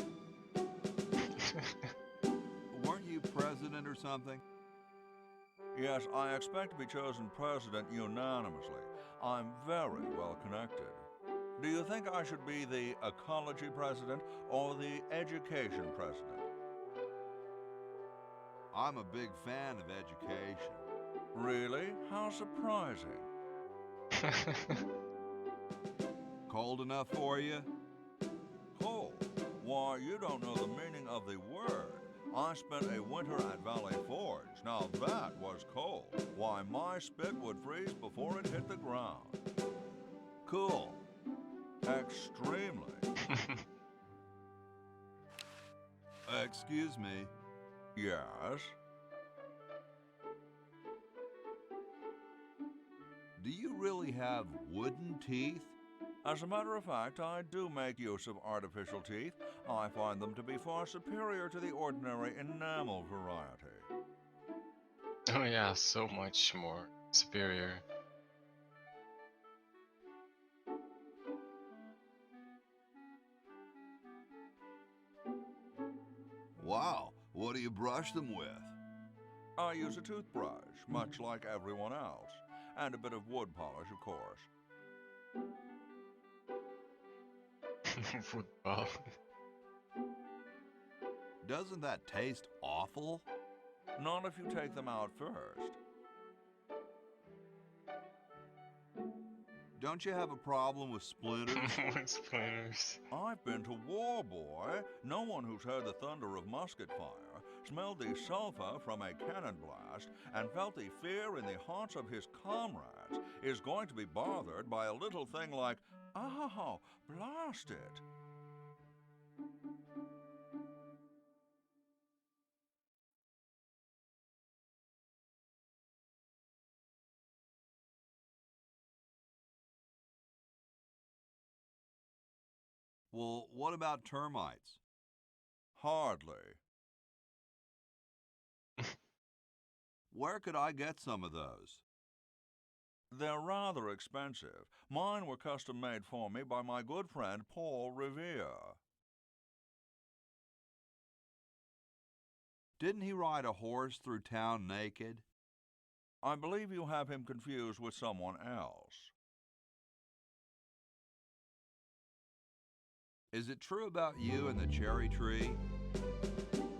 Weren't you president or something? Yes, I expect to be chosen president unanimously. I'm very well connected. Do you think I should be the ecology president or the education president? I'm a big fan of education. Really? How surprising. Cold enough for you? Cold? Why, you don't know the meaning of the word. I spent a winter at Valley Forge. Now that was cold. Why, my spit would freeze before it hit the ground. Cool. Extremely. Excuse me. Yes? Do you really have wooden teeth? As a matter of fact, I do make use of artificial teeth. I find them to be far superior to the ordinary enamel variety. Oh yeah, so much more superior. Wow, what do you brush them with? I use a toothbrush, much like everyone else, and a bit of wood polish, of course. Football. Doesn't that taste awful? Not if you take them out first. Don't you have a problem with splinters? Splinters. I've been to war, boy. No one who's heard the thunder of musket fire, smelled the sulfur from a cannon blast, and felt the fear in the hearts of his comrades is going to be bothered by a little thing like, oh, blast it. Well, what about termites? Hardly. Where could I get some of those? They're rather expensive. Mine were custom made for me by my good friend Paul Revere. Didn't he ride a horse through town naked? I believe you have him confused with someone else. Is it true about you and the cherry tree?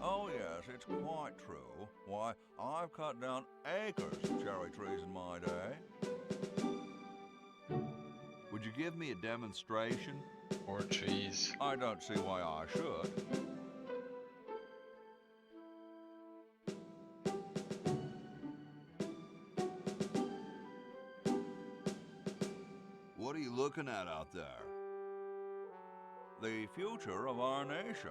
Oh yes, it's quite true. Why, I've cut down acres of cherry trees in my day. Would you give me a demonstration? Or trees. I don't see why I should. What are you looking at out there? The future of our nation.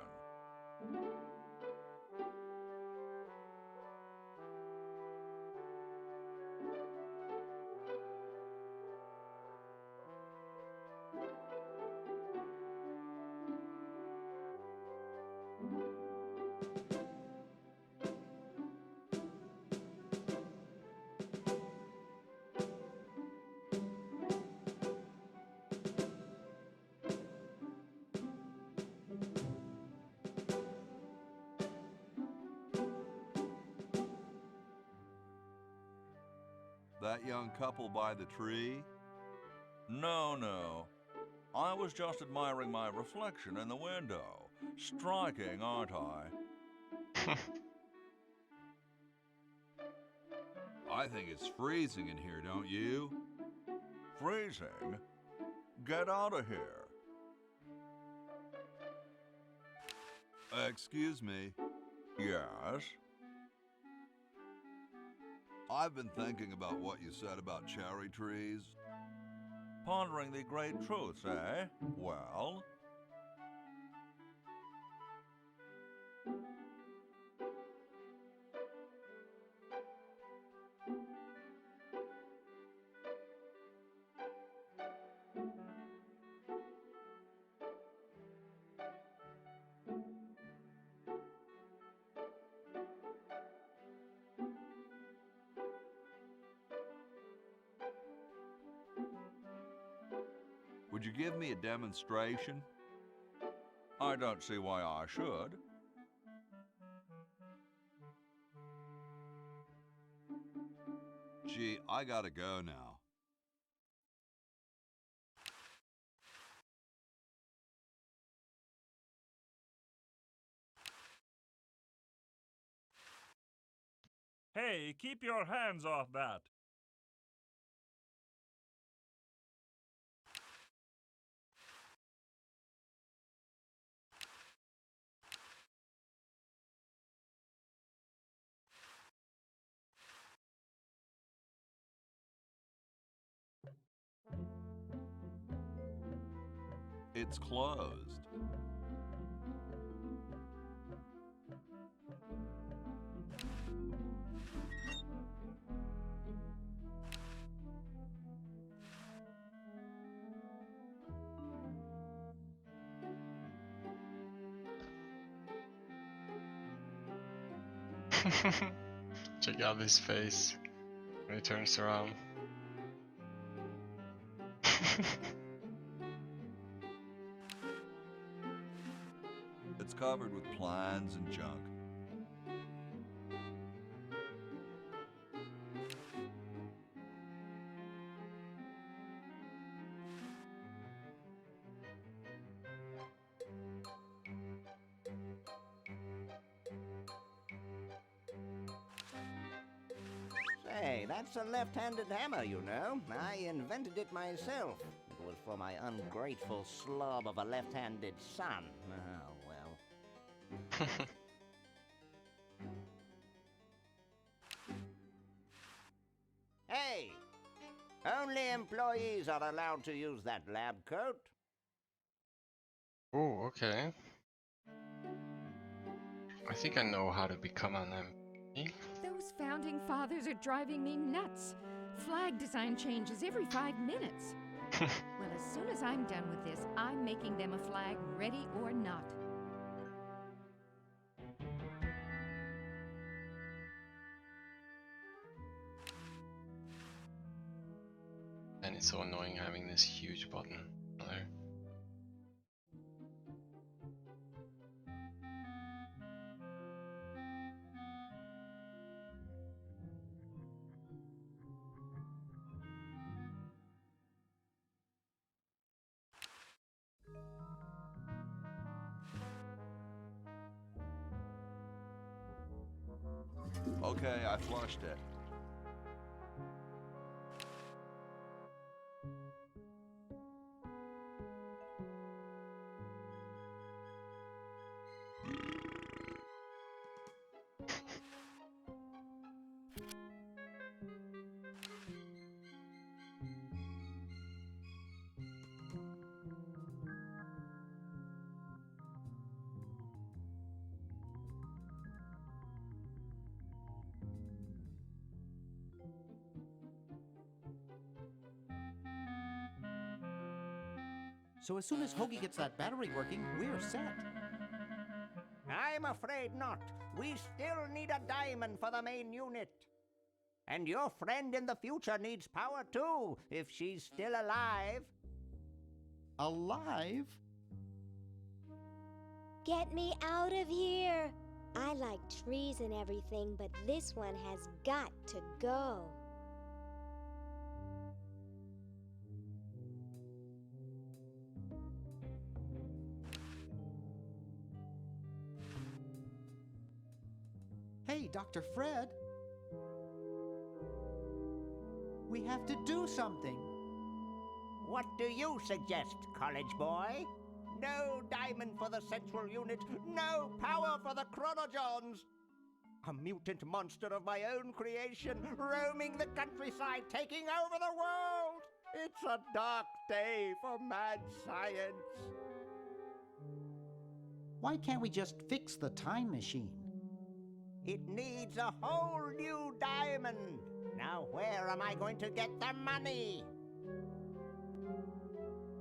That young couple by the tree? No, no. I was just admiring my reflection in the window. Striking, aren't I? I think it's freezing in here, don't you? Freezing? Get out of here. Excuse me. Yes? I've been thinking about what you said about cherry trees. Pondering the great truths, eh? Well? Would you give me a demonstration? I don't see why I should. Gee, I gotta go now. Hey, keep your hands off that. It's closed. Check out his face when he turns around. It's covered with plans and junk. Say, that's a left-handed hammer, you know. I invented it myself. It was for my ungrateful slob of a left-handed son. Oh, well. Hey! Only employees are allowed to use that lab coat. Oh, okay. I think I know how to become an MP. Those founding fathers are driving me nuts. Flag design changes every 5 minutes. Well, as soon as I'm done with this, I'm making them a flag, ready or not. And it's so annoying having this huge button there. Okay, I flushed it. So as soon as Hoagie gets that battery working, we're set. I'm afraid not. We still need a diamond for the main unit. And your friend in the future needs power too, if she's still alive. Alive? Get me out of here! I like trees and everything, but this one has got to go. Hey, Dr. Fred. We have to do something. What do you suggest, college boy? No diamond for the central unit, no power for the chronojons. A mutant monster of my own creation, roaming the countryside, taking over the world. It's a dark day for mad science. Why can't we just fix the time machine? It needs a whole new diamond. Now where am I going to get the money?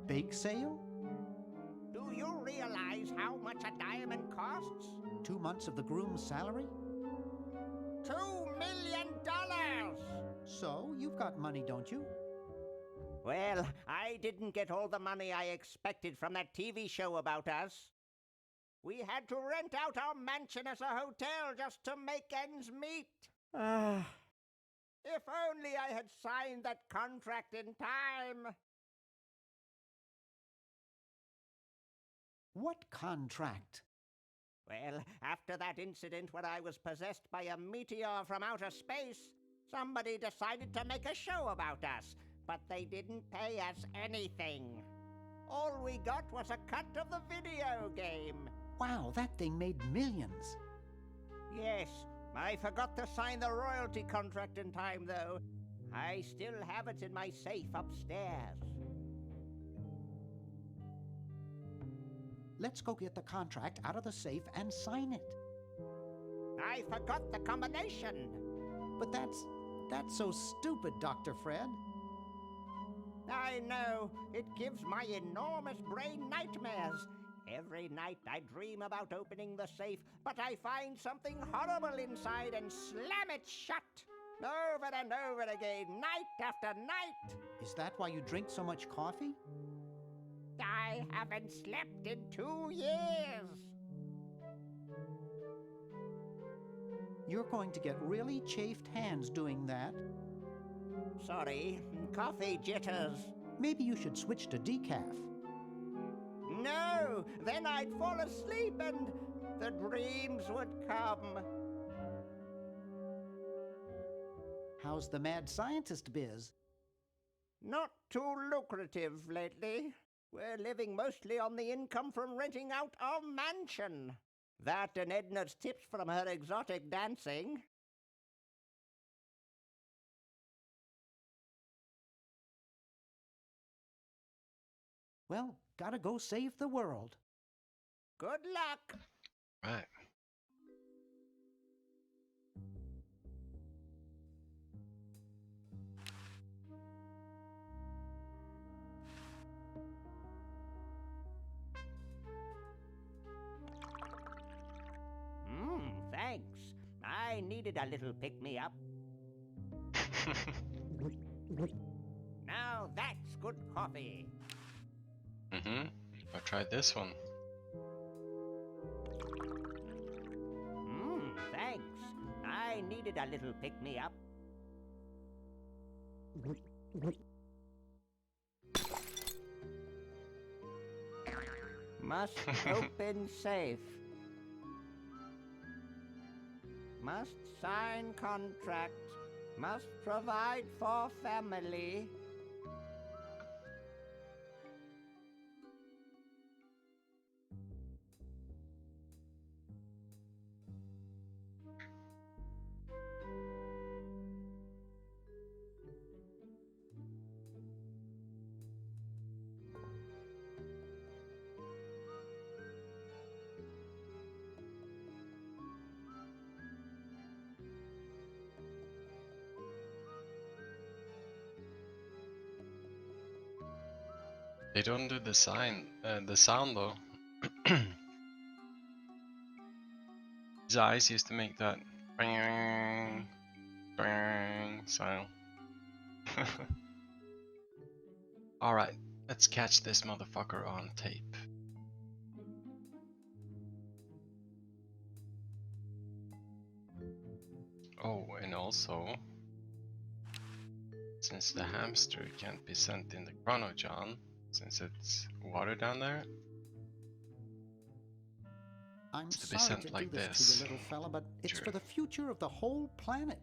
Bake sale? Do you realize how much a diamond costs? 2 months of the groom's salary? $2 million! So, you've got money, don't you? Well, I didn't get all the money I expected from that TV show about us. We had to rent out our mansion as a hotel just to make ends meet. If only I had signed that contract in time. What contract? Well, after that incident when I was possessed by a meteor from outer space, somebody decided to make a show about us, but they didn't pay us anything. All we got was a cut of the video game. Wow, that thing made millions. Yes, I forgot to sign the royalty contract in time, though. I still have it in my safe upstairs. Let's go get the contract out of the safe and sign it. I forgot the combination. But that's so stupid, Dr. Fred. I know. It gives my enormous brain nightmares. Every night I dream about opening the safe, but I find something horrible inside and slam it shut. Over and over again, night after night. Is that why you drink so much coffee? I haven't slept in 2 years. You're going to get really chafed hands doing that. Sorry, coffee jitters. Maybe you should switch to decaf. No, then I'd fall asleep and the dreams would come. How's the mad scientist biz? Not too lucrative lately. We're living mostly on the income from renting out our mansion. That and Edna's tips from her exotic dancing. Well, gotta go save the world. Good luck. Right. I needed a little pick-me-up. Now that's good coffee. Mm-hmm. I tried this one. Thanks. I needed a little pick-me-up. Must open safe. Must sign contract. Must provide for family. They don't do the sound though. His eyes used to make that bang, bang sound. Alright, let's catch this motherfucker on tape. Oh, and also, since the hamster can't be sent in the chronogen, since it's water down there, I'm it's to be sorry sent to like do this this. to you, little fella, but it's Sure. for the future of the whole planet.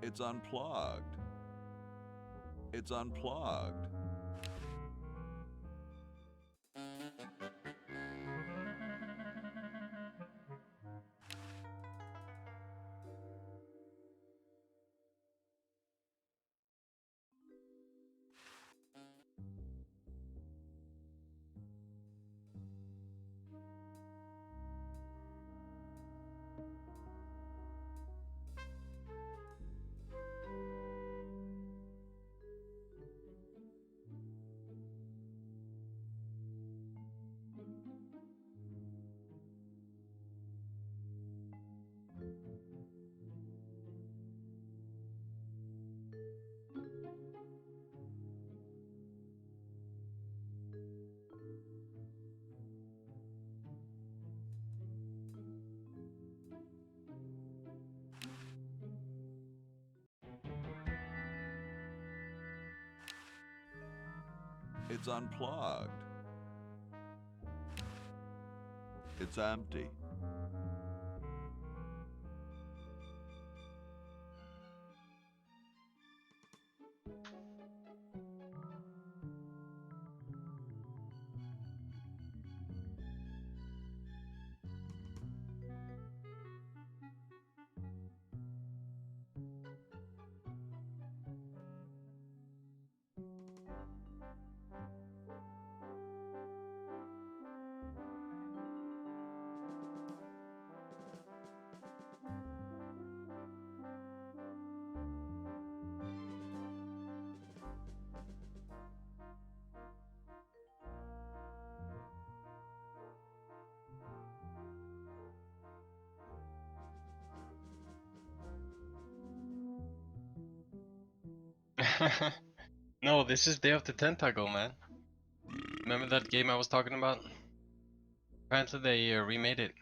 It's unplugged. It's unplugged. It's unplugged. It's empty. No, this is Day of the Tentacle, man. Remember that game I was talking about? Apparently they remade it.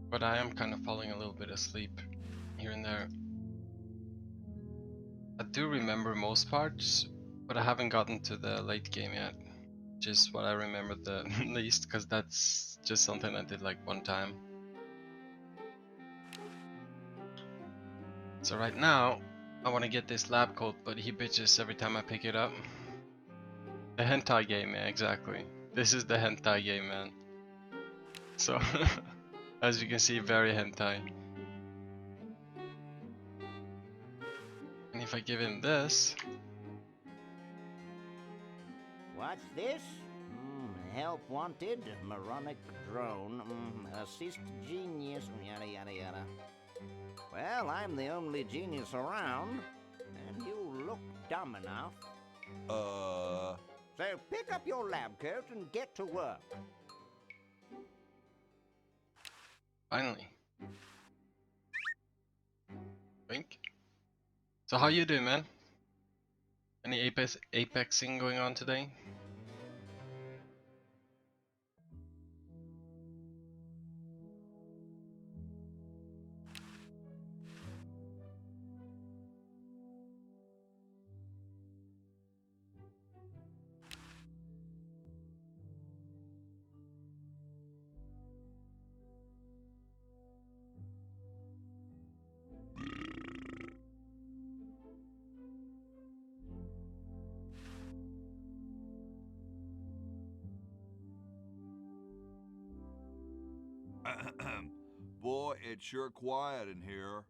But I am kind of falling a little bit asleep here and there. I do remember most parts, but I haven't gotten to the late game yet. Just what I remember the least, because that's just something I did like one time. So right now, I want to get this lab coat, but he bitches every time I pick it up. The hentai game, yeah, exactly. This is the hentai game, man. So, as you can see, very hentai. And if I give him this... What's this? Help wanted, moronic drone, assist genius, yada yada yada. Well, I'm the only genius around, and you look dumb enough. So pick up your lab coat and get to work. Finally. Wink. So how you doing, man? Any apexing going on today? Boy, it's sure quiet in here.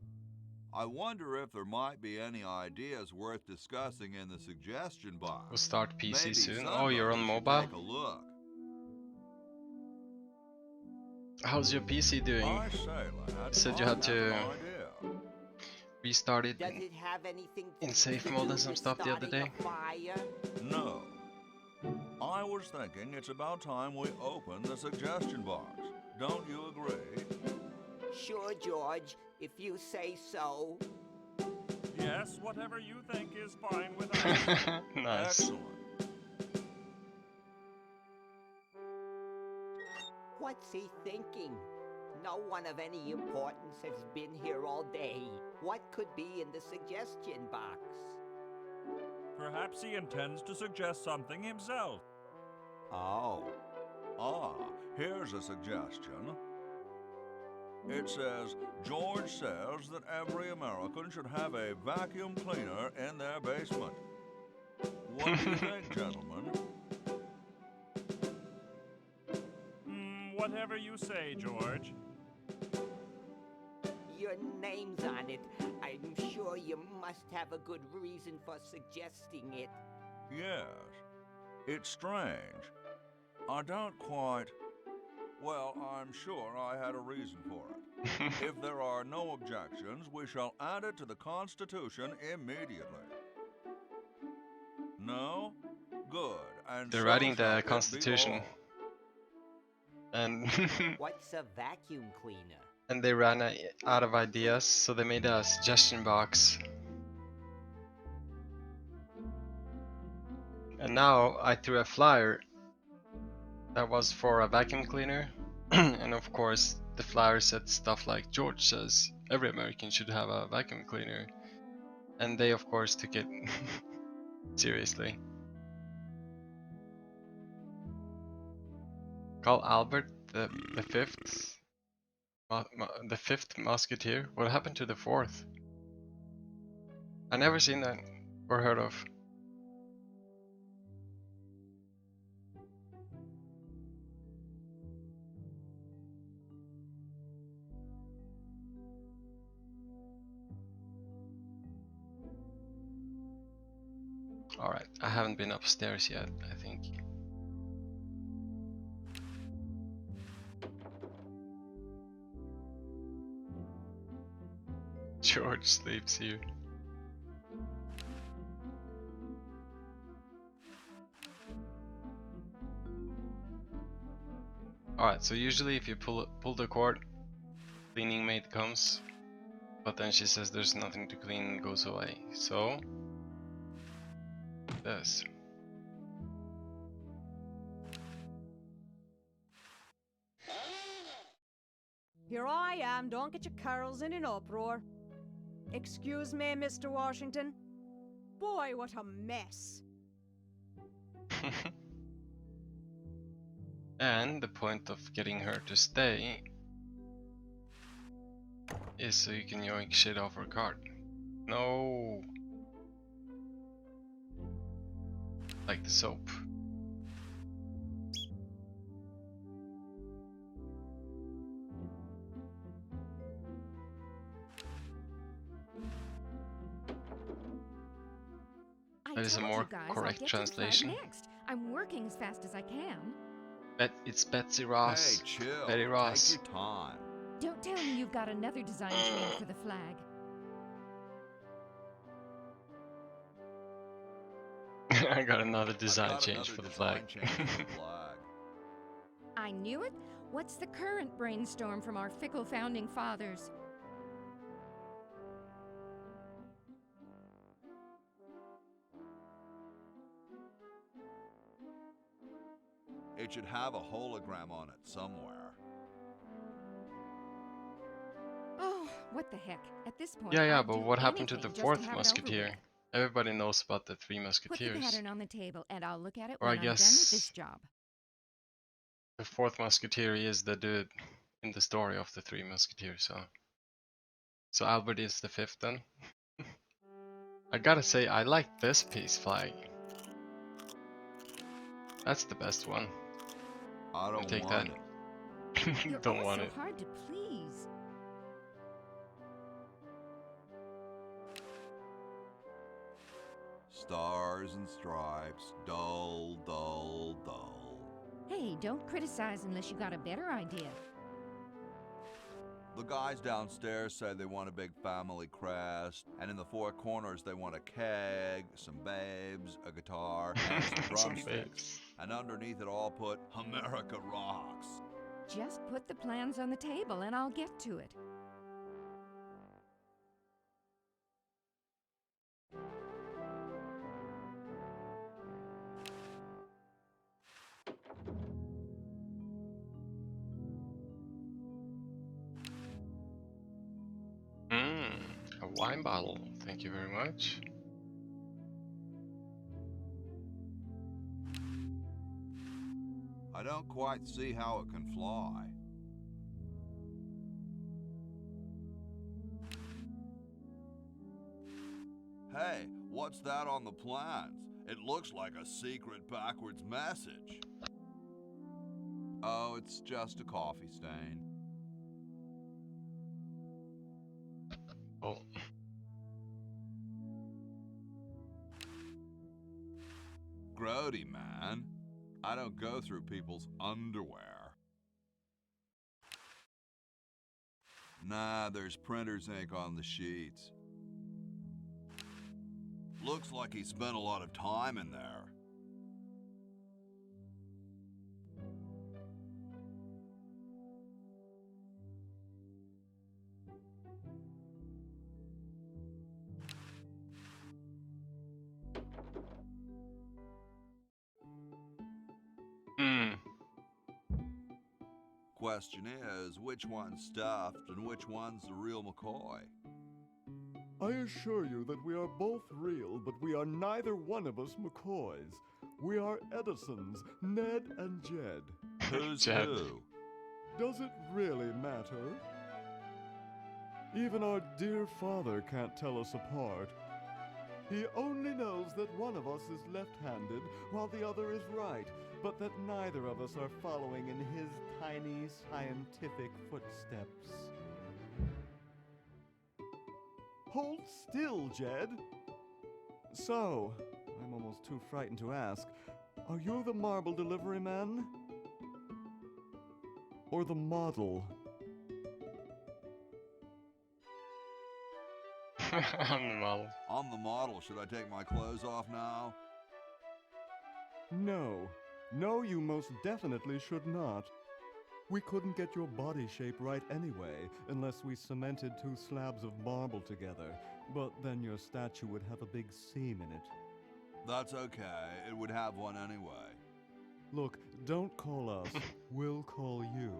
I wonder if there might be any ideas worth discussing in the suggestion box. We'll start PC Maybe soon. Oh, you're on somebody should mobile? Take a look. How's your PC doing? I say, lad, You said you I had have to an idea. restart it Does it have anything in safe mode and some stuff the other day. No. I was thinking it's about time we open the suggestion box. Don't you agree? Sure, George, if you say so. Yes, whatever you think is fine with us. Nice. Excellent. What's he thinking? No one of any importance has been here all day. What could be in the suggestion box? Perhaps he intends to suggest something himself. Oh. Here's a suggestion. It says, George says that every American should have a vacuum cleaner in their basement. What do you think, gentlemen? Whatever you say, George. Your name's on it. I'm sure you must have a good reason for suggesting it. Yes. It's strange. I don't quite... Well, I'm sure I had a reason for it. If there are no objections, we shall add it to the Constitution immediately. No? Good. And They're so writing shall the it be Constitution. law. And What's a vacuum cleaner? and they ran out of ideas, so they made a suggestion box. And now I threw a flyer that was for a vacuum cleaner, and of course the flyer said stuff like George says every American should have a vacuum cleaner. And they of course took it seriously. Call Albert the fifth, the fifth musketeer. What happened to the fourth? I never seen that or heard of. Alright, I haven't been upstairs yet, I think. George sleeps here. Alright, so usually if you pull the cord, cleaning maid comes, but then she says there's nothing to clean and goes away. So this. Here I am, don't get your curls in an uproar. Excuse me, Mr. Washington. Boy, what a mess. And the point of getting her to stay is so you can yoink shit off her cart. No. Like the soap. That is a more correct translation. Next. I'm working as fast as I can. It's Betsy Ross. Hey, chill. Betty Ross. Take your time. Don't tell me you've got another design change for the flag. I got another design change for the flag. I knew it. What's the current brainstorm from our fickle founding fathers? It should have a hologram on it somewhere. Oh, what the heck? At this point, Yeah, I'd but do what happened to the anything just fourth have it over musketeer? with. Everybody knows about the three Put the musketeers. pattern on the table, and I'll look at it Or when I I'm done with guess this job. the fourth musketeer is the dude in the story of the three musketeers, so Albert is the fifth then. I gotta say, I like this peace flag. That's the best one. I don't take want that. it. You're Don't all want so it. hard to please. Stars and stripes, dull, dull, dull. Hey, don't criticize unless you got a better idea. The guys downstairs say they want a big family crest, and in the four corners they want a keg, some babes, a guitar, and some drumsticks. babes. And underneath it all put America Rocks. Just put the plans on the table and I'll get to it. A wine bottle. Thank you very much. I don't quite see how it can fly. Hey, what's that on the plans? It looks like a secret backwards message. Oh, it's just a coffee stain. Oh. Grody, man. I don't go through people's underwear. Nah, there's printer's ink on the sheets. Looks like he spent a lot of time in there. Question is, which one's stuffed and which one's the real McCoy? I assure you that we are both real, but we are neither one of us McCoys. We are Edisons, Ned and Jed. Who's Jed. who? Does it really matter? Even our dear father can't tell us apart. He only knows that one of us is left-handed while the other is right, but that neither of us are following in his tiny scientific footsteps. Hold still, Jed. So, I'm almost too frightened to ask, are you the marble delivery man? Or the model? I'm the model. I'm the model. Should I take my clothes off now? No. No, you most definitely should not. We couldn't get your body shape right anyway, unless we cemented 2 slabs of marble together. But then your statue would have a big seam in it. That's okay. It would have one anyway. Look, don't call us. We'll call you.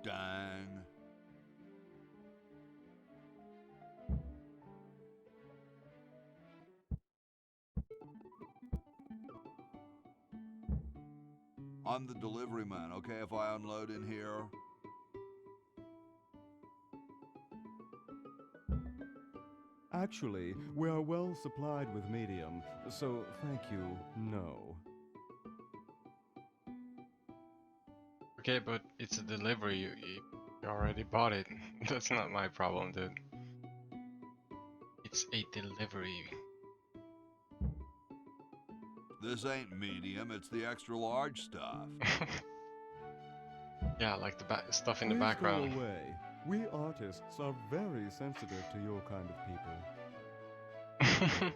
Dang. I'm the delivery man, okay, if I unload in here? Actually, we are well supplied with medium, so thank you, no. Okay, but it's a delivery. You already bought it. That's not my problem, dude. It's a delivery. This ain't medium, it's the extra large stuff. Yeah, like the stuff in the Please background. go away. We artists are very sensitive to your kind of people.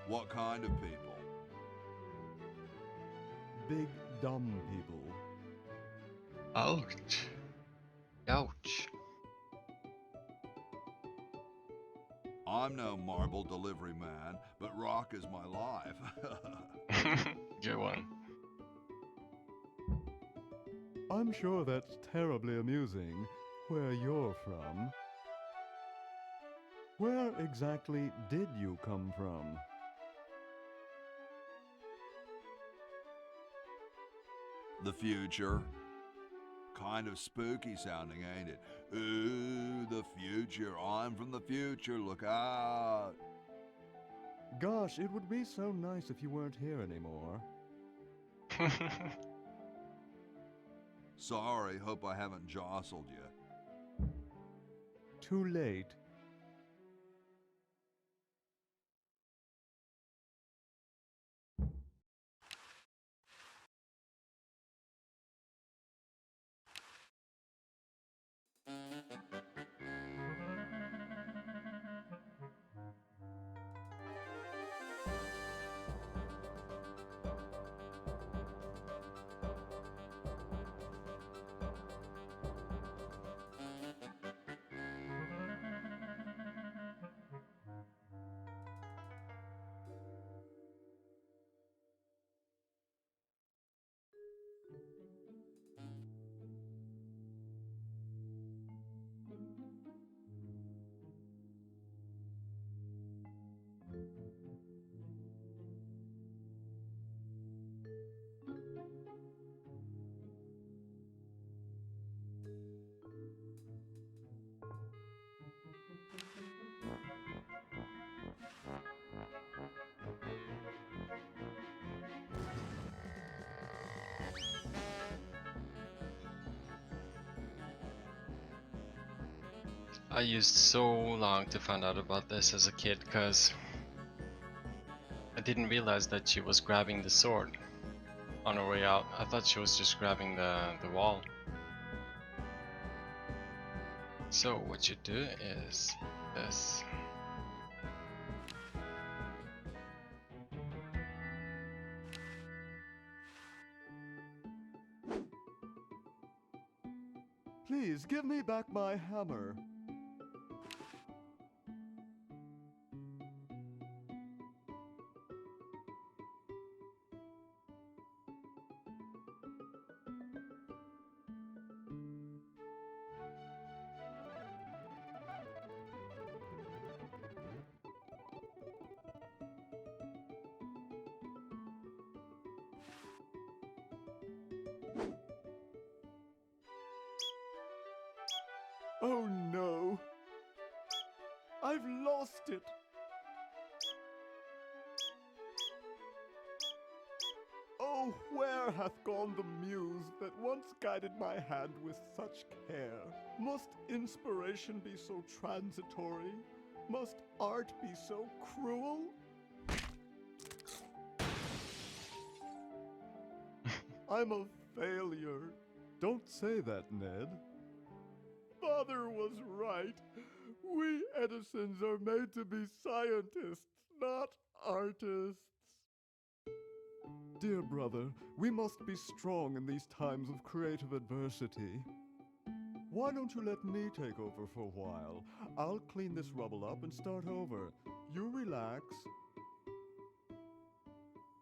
What kind of people? Big, dumb people. Ouch. Ouch. I'm no marble delivery man, but rock is my life. Good one. I'm sure that's terribly amusing, where you're from. Where exactly did you come from? The future. Kind of spooky sounding, ain't it? Ooh, the future. I'm from the future. Look out. Gosh, it would be so nice if you weren't here anymore. Sorry, hope I haven't jostled you. Too late. I used so long to find out about this as a kid because I didn't realize that she was grabbing the sword on her way out. I thought she was just grabbing the wall. So what you do is this. Please give me back my hammer. Oh no! I've lost it! Oh, where hath gone the muse that once guided my hand with such care? Must inspiration be so transitory? Must art be so cruel? I'm a failure. Don't say that, Ned. Father was right. We Edisons are made to be scientists, not artists. Dear brother, we must be strong in these times of creative adversity. Why don't you let me take over for a while? I'll clean this rubble up and start over. You relax.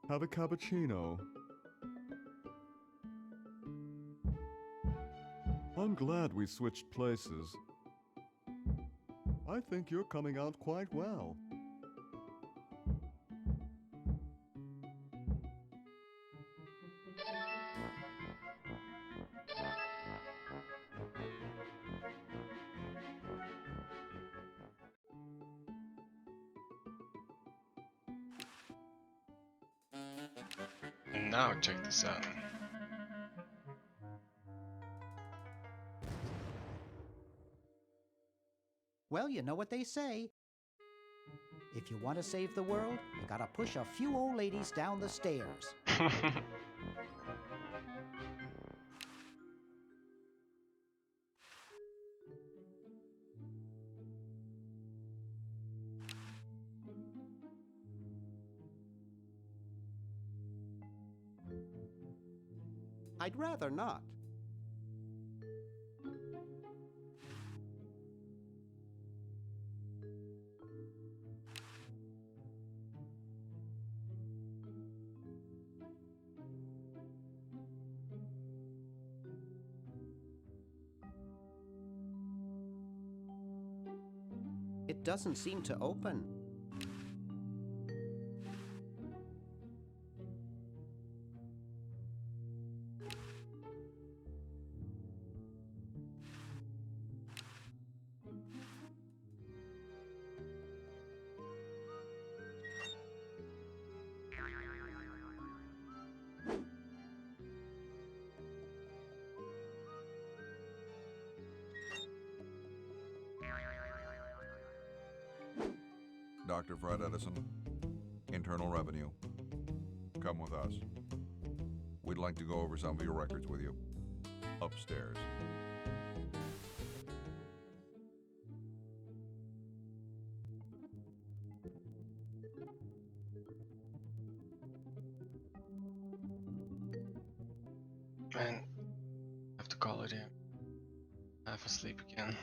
Have a cappuccino. I'm glad we switched places. I think you're coming out quite well. Now check this out. Well, you know what they say. If you want to save the world, you gotta push a few old ladies down the stairs. I'd rather not. It doesn't seem to open. Dr. Fred Edison, Internal Revenue. Come with us. We'd like to go over some of your records with you. Upstairs. Man, I have to call it in. Half asleep again.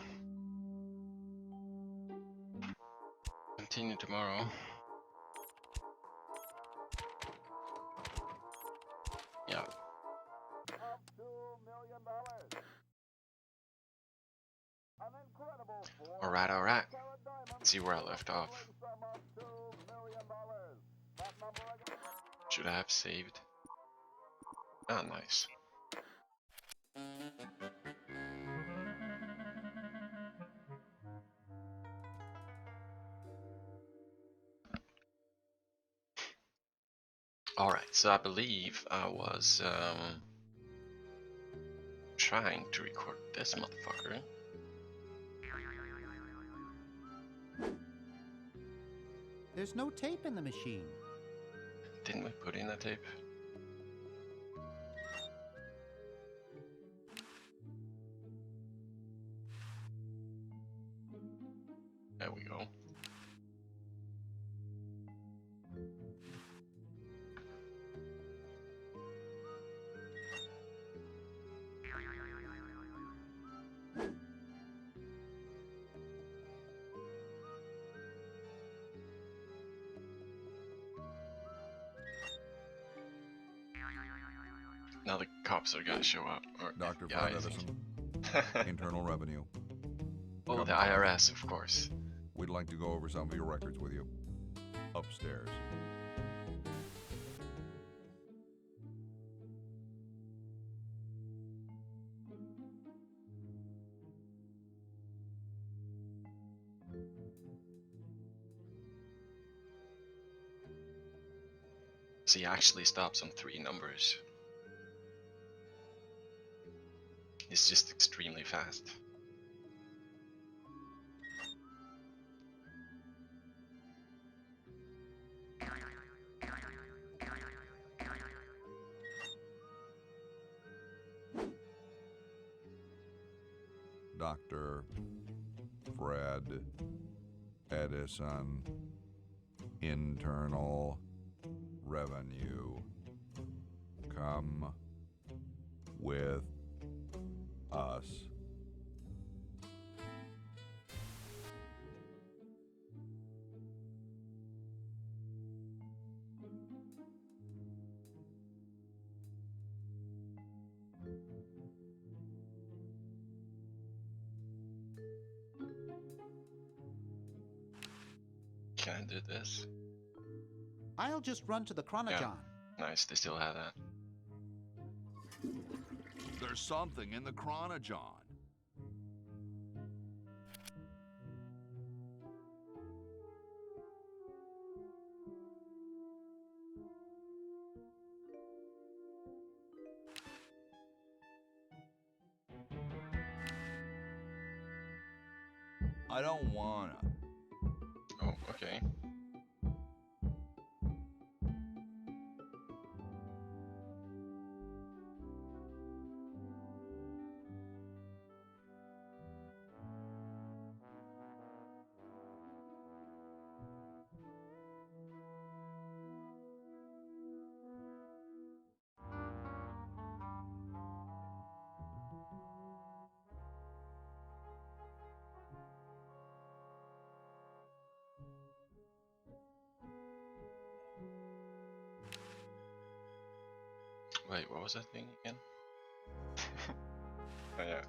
Continue tomorrow. Yeah. Alright. Let's see where I left off. Should I have saved? Ah, nice. Alright, so I believe I was trying to record this motherfucker. There's no tape in the machine. Didn't we put in a tape? There we go. Now the cops are gonna show up. Or Dr. yeah, Fred Edison, Internal Revenue. Oh, Come the with us. IRS, of course. We'd like to go over some of your records with you. Upstairs. So he actually stops on 3 numbers. It's just extremely fast. Dr. Fred Edison, internal revenue. Come with us. Can I do this? I'll just run to the Chronogon. Nice, they still have that. There's something in the Chronogon. I don't wanna. Oh, okay. Wait, what was that thing again? Oh yeah.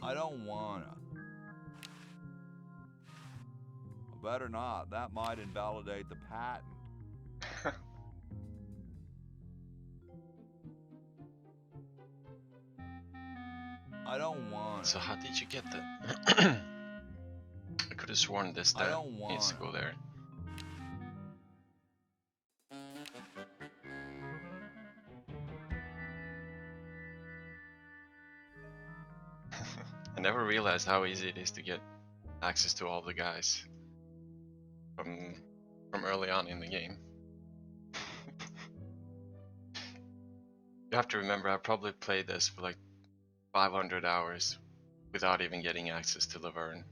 I don't wanna. Better not. That might invalidate the patent. I don't want. So how did you get that? I could have sworn this I that don't needs to want. go there. I never realized how easy it is to get access to all the guys from early on in the game. You have to remember, I probably played this for like 500 hours without even getting access to Laverne.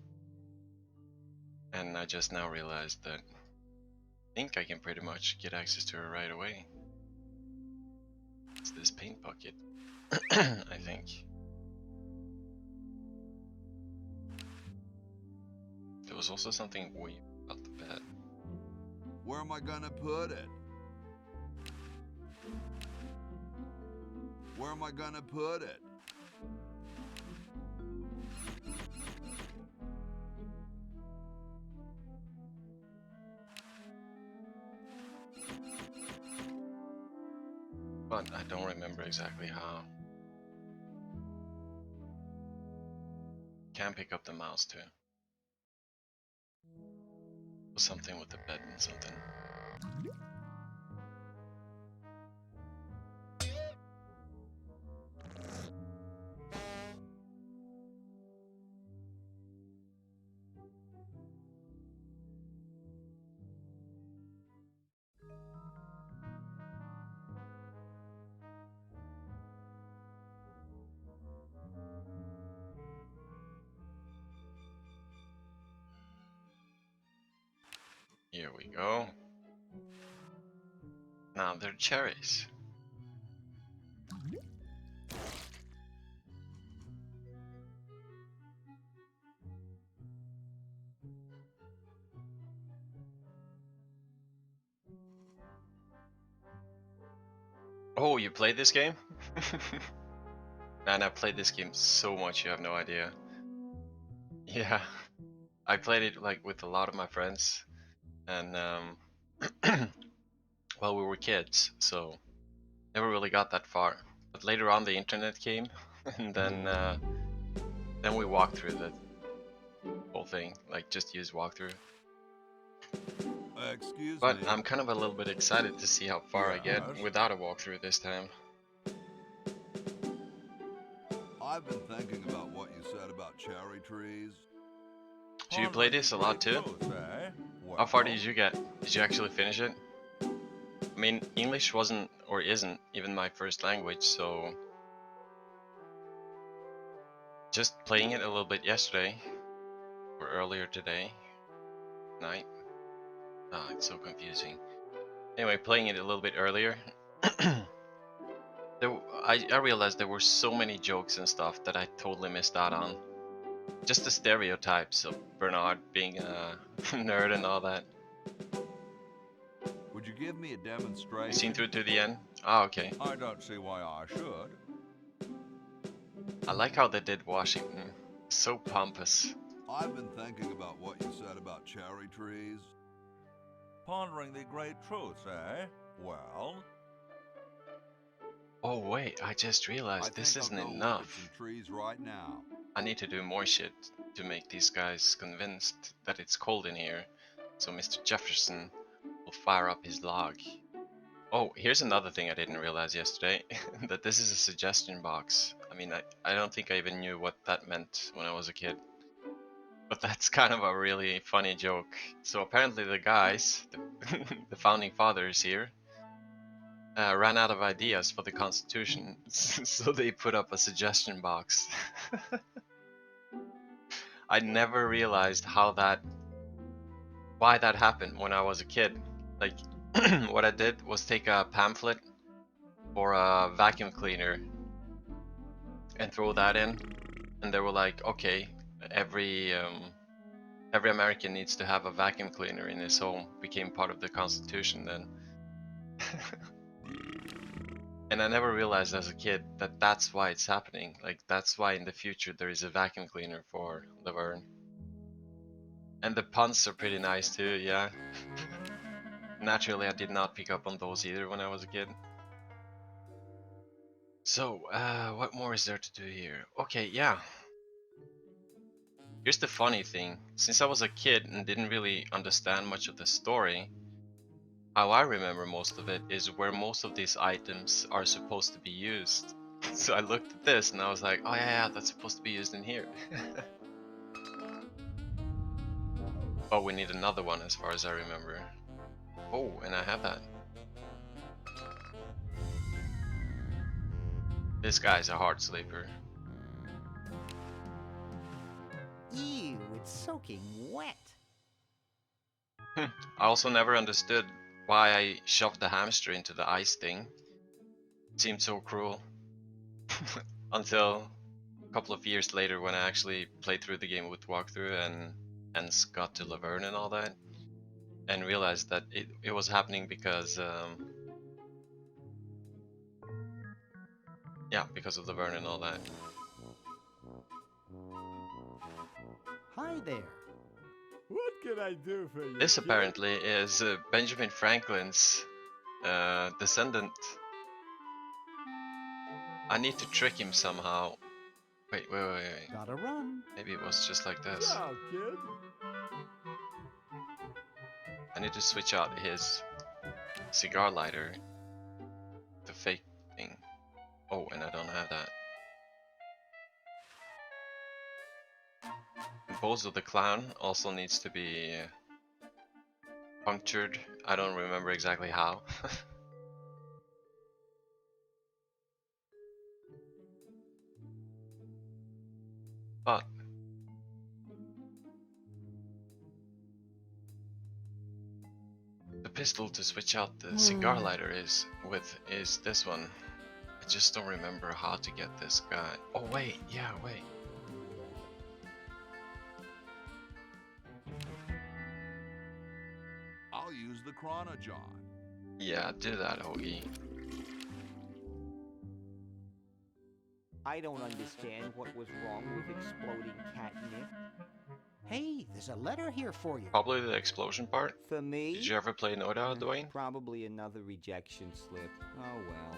And I just now realized that I think I can pretty much get access to her right away. It's this paint bucket, I think. There was also something weird about the bed. Where am I gonna put it? Where am I gonna put it? But I don't remember exactly how. Can't pick up the mouse too. Something with the bed and something. Here we go. Now they're cherries. Oh, you played this game? Man, I've played this game so much, you have no idea. Yeah, I played it like with a lot of my friends. and well, we were kids, so never really got that far. But later on, the internet came, and then we walked through the whole thing, like just use walkthrough. Excuse But me. I'm kind of a little bit excited to see how far I get Yes? without a walkthrough this time. I've been thinking about what you said about cherry trees. Do you play this a lot too? How far did you get? Did you actually finish it? I mean, English wasn't or isn't even my first language, so just playing it a little bit yesterday or earlier today night. Ah, it's so confusing. Anyway, playing it a little bit earlier, I realized there were so many jokes and stuff that I totally missed out on. Just the stereotypes of Bernard being a nerd and all that. Would you give me a demonstration? You seen through to the end? Ah, okay. I don't see why I should. I like how they did Washington. So pompous. I've been thinking about what you said about cherry trees. Pondering the great truths, eh? Well... Oh wait, I just realized this isn't enough. Trees right now. I need to do more shit to make these guys convinced that it's cold in here, so Mr. Jefferson will fire up his log. Oh, here's another thing I didn't realize yesterday, that this is a suggestion box. I mean, I don't think I even knew what that meant when I was a kid. But that's kind of a really funny joke. So apparently the guys, the founding fathers here, ran out of ideas for the Constitution, so they put up a suggestion box. I never realized why that happened when I was a kid. Like, what I did was take a pamphlet for a vacuum cleaner and throw that in, and they were like, okay, every American needs to have a vacuum cleaner in his home. Became part of the Constitution then. And I never realized as a kid that that's why it's happening. Like, that's why in the future there is a vacuum cleaner for Laverne. And the puns are pretty nice too, yeah. Naturally, I did not pick up on those either when I was a kid. So, what more is there to do here? Okay, yeah. Here's the funny thing. Since I was a kid and didn't really understand much of the story, how I remember most of it is where most of these items are supposed to be used. So I looked at this and I was like, oh yeah, that's supposed to be used in here. But we need another one as far as I remember. Oh, and I have that. This guy's a hard sleeper. Ew, it's soaking wet. I also never understood why I shoved the hamster into the ice thing. It seemed so cruel. Until a couple of years later when I actually played through the game with walkthrough and hence got to Laverne and all that. And realized that it was happening because, yeah, because of Laverne and all that. Hi there. What can I do for you? This apparently is Benjamin Franklin's descendant. I need to trick him somehow. Wait. Gotta run. Maybe it was just like this. Ciao, kid. I need to switch out his cigar lighter. The fake thing. Oh, and I don't have that. And Bozo the Clown also needs to be punctured. I don't remember exactly how. But the pistol to switch out the cigar lighter is this one. I just don't remember how to get this guy. Oh wait, yeah, wait. I'll use the Chronojon. Yeah, do that, Hoagie. I don't understand what was wrong with exploding catnip. Hey, there's a letter here for you. Probably the explosion part. For me? Did you ever play Noda, Dwayne? Probably another rejection slip. Oh well.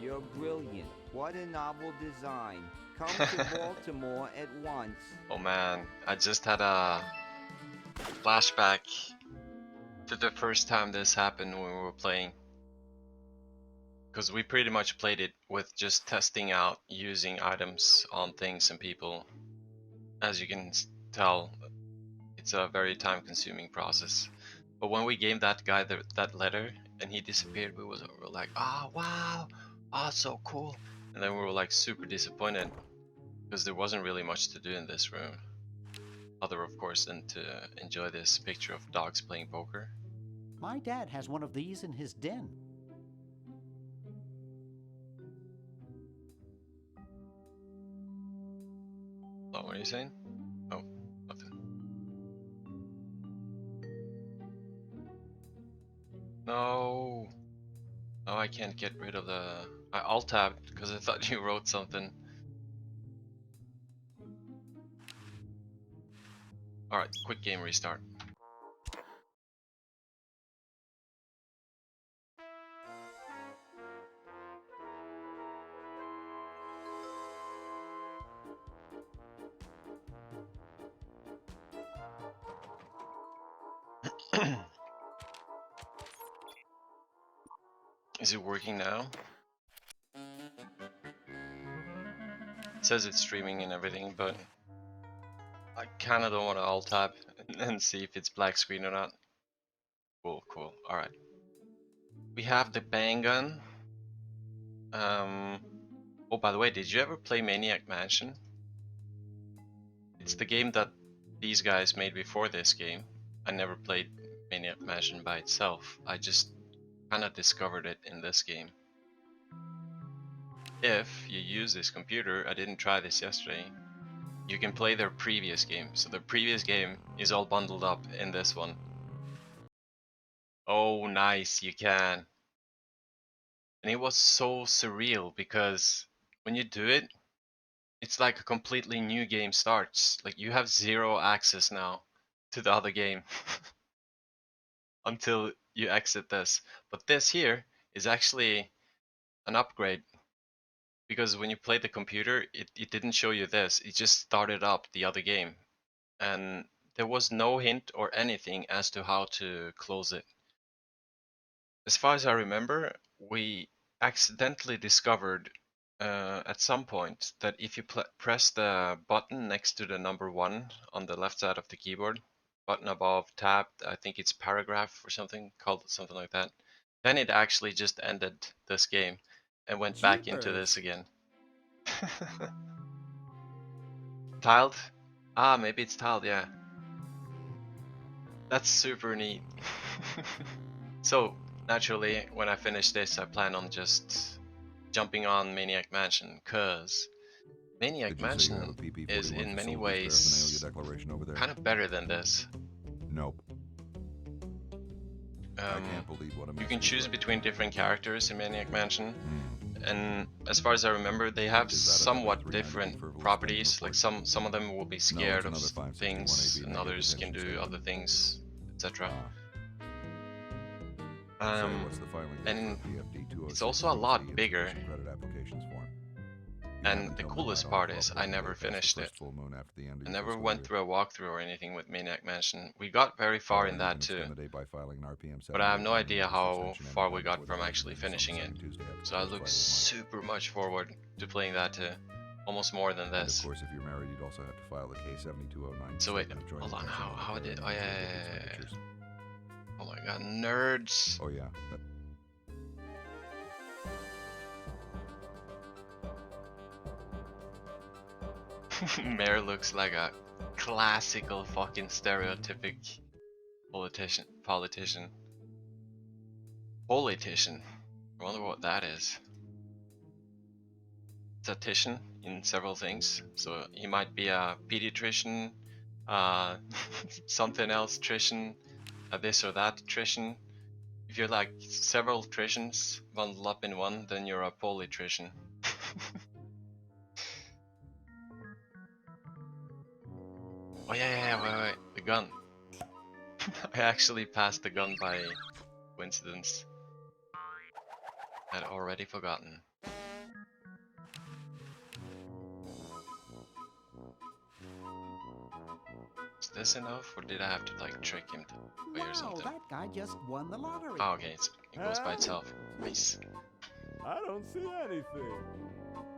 You're brilliant. What a novel design. Come to Baltimore at once. Oh man, I just had a flashback to the first time this happened when we were playing. Because we pretty much played it with just testing out using items on things and people. As you can tell, it's a very time consuming process. But when we gave that guy that letter and he disappeared, we were like, oh wow, oh so cool. And then we were like super disappointed because there wasn't really much to do in this room. Other of course than to enjoy this picture of dogs playing poker. My dad has one of these in his den. Oh, what are you saying? Oh, nothing. No. Oh, I can't get rid of the... I alt-tabbed because I thought you wrote something. Alright, quick game restart. Is it working now? It says it's streaming and everything, but I kinda don't want to alt-tab and see if it's black screen or not. Cool, cool. Alright. We have the bang gun. Oh, by the way, did you ever play Maniac Mansion? It's the game that these guys made before this game. I never played Maniac Mansion by itself. I just kinda discovered it in this game. If you use this computer, I didn't try this yesterday, you can play their previous game. So the previous game is all bundled up in this one. Oh nice, you can. And it was so surreal because when you do it, it's like a completely new game starts. Like you have zero access now to the other game until you exit this. But this here is actually an upgrade because when you played the computer, it didn't show you this. It just started up the other game. And there was no hint or anything as to how to close it. As far as I remember, we accidentally discovered at some point that if you press the button next to the number 1 on the left side of the keyboard, button above tab, I think it's paragraph or something, called something like that, then it actually just ended this game and went back into this again. Tiled? Ah, maybe it's tiled, yeah. That's super neat. So, naturally, when I finish this, I plan on just jumping on Maniac Mansion, cause Maniac Mansion is in many ways kind of better than this. Nope. I can't believe what I'm You can choose between different characters in Maniac Mansion, Hmm. and as far as I remember, they have somewhat different properties. Like some of them will be scared of things, and others can do other things, etc. And it's also a lot bigger. And the coolest part is I never finished it. I never went through a walkthrough or anything with Maniac Mansion. We got very far in that too, but I have no idea how far we got from actually finishing it. So I look super much forward to playing that too. Almost more than this. Of course, if you're married, you'd also have to file the K-7209. So wait, hold on, how did... Oh yeah. Oh my god, nerds! Oh yeah. Mayor looks like a classical fucking stereotypic politician. I wonder what that is. It's a titian in several things. So he might be a pediatrician, something else trician, a this or that trician. If you're like several tricians bundled up in one, then you're a polytrician. Oh yeah, wait, the gun. I actually passed the gun by coincidence. I'd already forgotten. Is this enough, or did I have to like trick him to play or Wow, something? that guy just won the lottery. Oh, okay, it goes by itself. Nice. I don't see anything.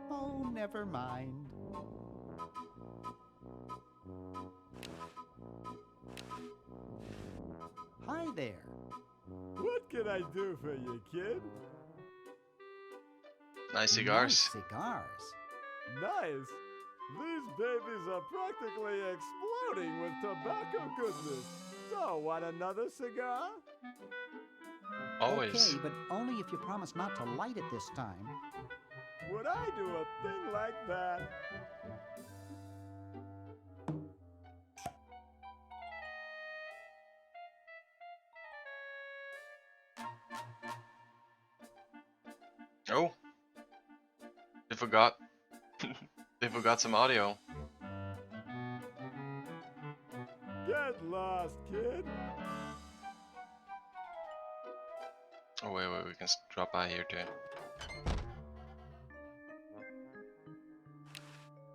Oh, never mind. Hi there. What can I do for you, kid? Nice cigars. Nice cigars. Nice. These babies are practically exploding with tobacco goodness. So, want another cigar? Always. Okay, but only if you promise not to light it this time. Would I do a thing like that? Oh, they forgot. They forgot some audio. Get lost, kid. Oh wait, we can drop by here too.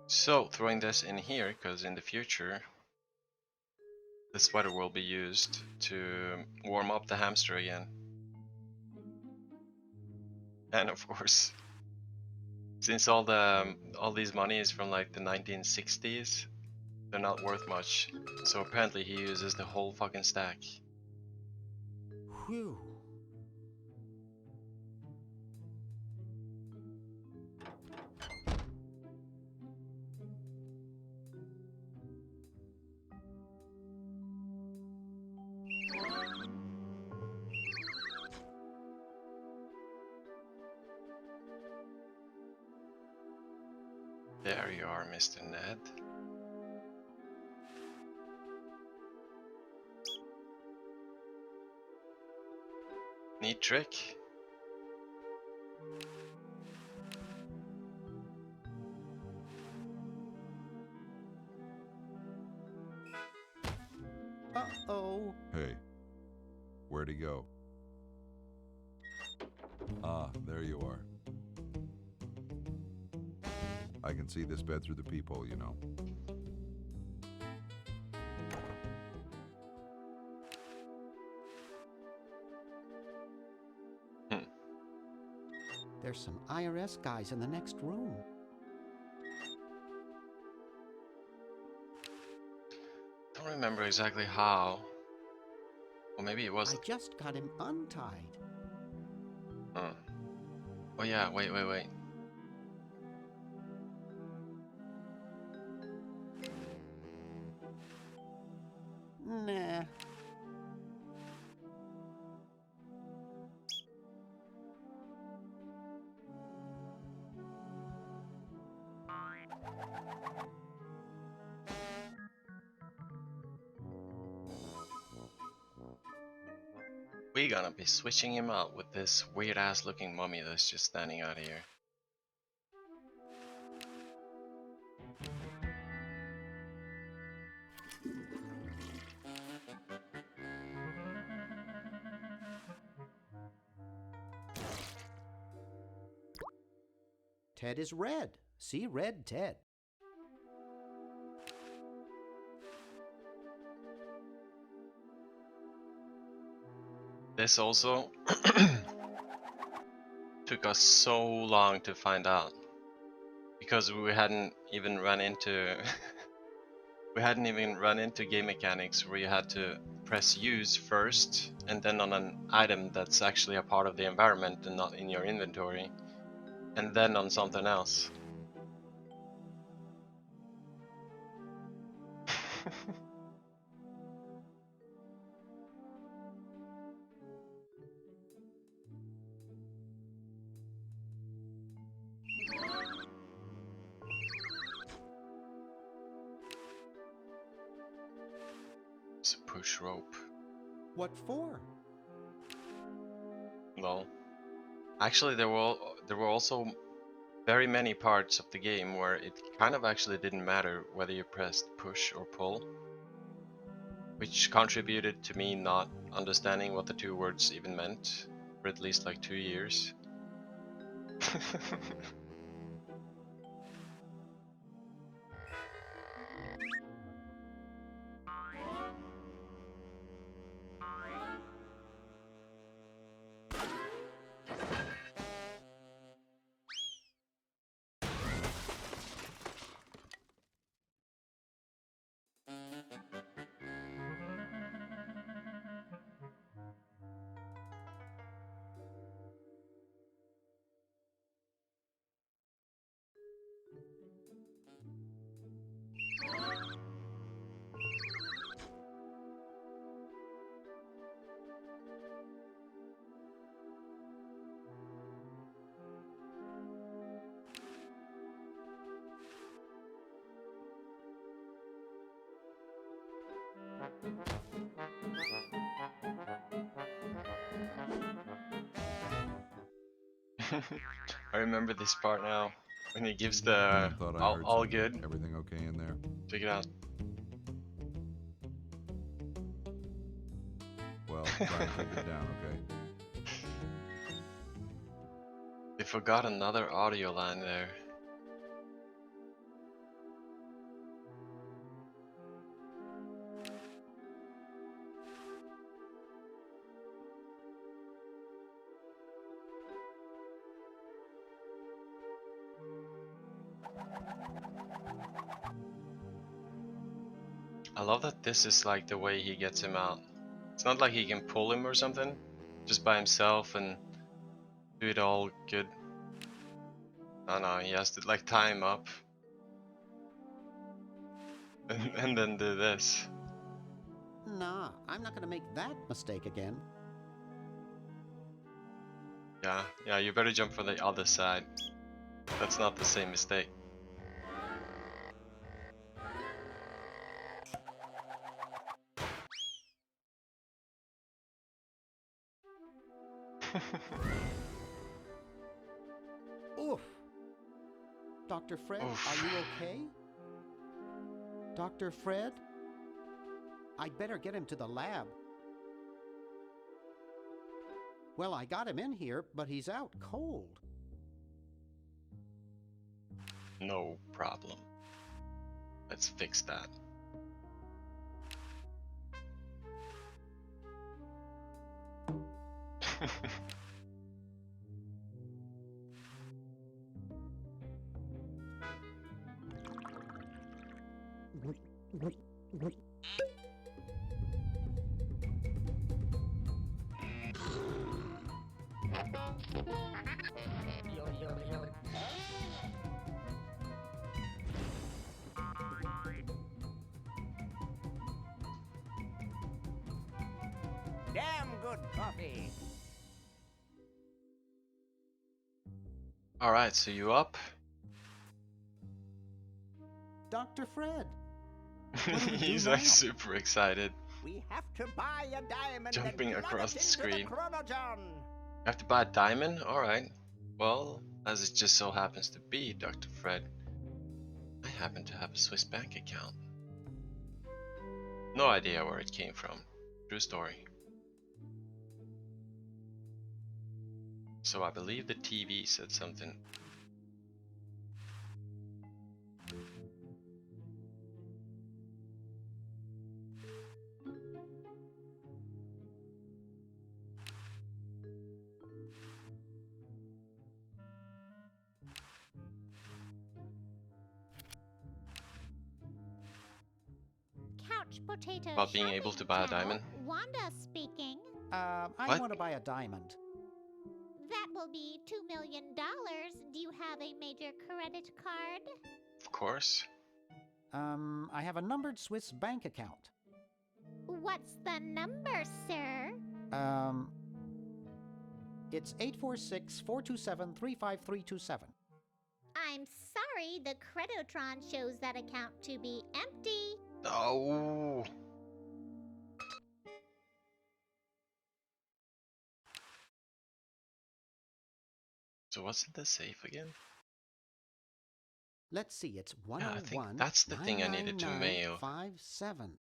So throwing this in here, because in the future the sweater will be used to warm up the hamster again. And of course, since all these money is from like the 1960s, they're not worth much. So apparently he uses the whole fucking stack. Whew. There you are, Mr. Ned. Neat trick. Uh-oh. Hey, where'd he go? Ah, there you are. I can see this bed through the peephole, you know. There's some IRS guys in the next room. Don't remember exactly how. Or maybe it was. I just got him untied. Oh yeah, wait. Nah. We're gonna be switching him out with this weird ass looking mummy that's just standing out here. Ted is red. See red Ted. This also took us so long to find out because we hadn't even run into game mechanics where you had to press use first and then on an item that's actually a part of the environment and not in your inventory, and then on something else. It's a push rope. What for? Well, actually there were also very many parts of the game where it kind of actually didn't matter whether you pressed push or pull, which contributed to me not understanding what the two words even meant for at least like 2 years. I remember this part now when he gives the Thought I heard all something. good. Everything okay in there? Check it out. Well, try and keep it down, okay? They forgot another audio line there. I love that this is like the way he gets him out. It's not like he can pull him or something, just by himself and do it all good. No, he has to like tie him up and then do this. Nah, I'm not gonna make that mistake again. Yeah, you better jump for the other side. That's not the same mistake. Oof. Dr. Fred, Oof. are you okay? Dr. Fred? I'd better get him to the lab. Well, I got him in here, but he's out cold. No problem. Let's fix that. Damn good coffee. Alright, so you up? Dr. Fred! He's like super excited. We have to buy a diamond Jumping and plug across it the into screen. chronogen. You have to buy a diamond? Alright. Well, as it just so happens to be, Dr. Fred, I happen to have a Swiss bank account. No idea where it came from. True story. So I believe the TV said something. Couch potato. About being able to buy a diamond. Wanda speaking. I What? want to buy a diamond. That will be $2 million. Do you have a major credit card? Of course. I have a numbered Swiss bank account. What's the number, sir? It's 846-427-35327. I'm sorry, the Credotron shows that account to be empty. Oh. So what's in the safe again? Let's see, it's Yeah, I think 101 that's the thing I needed to mail. 99957.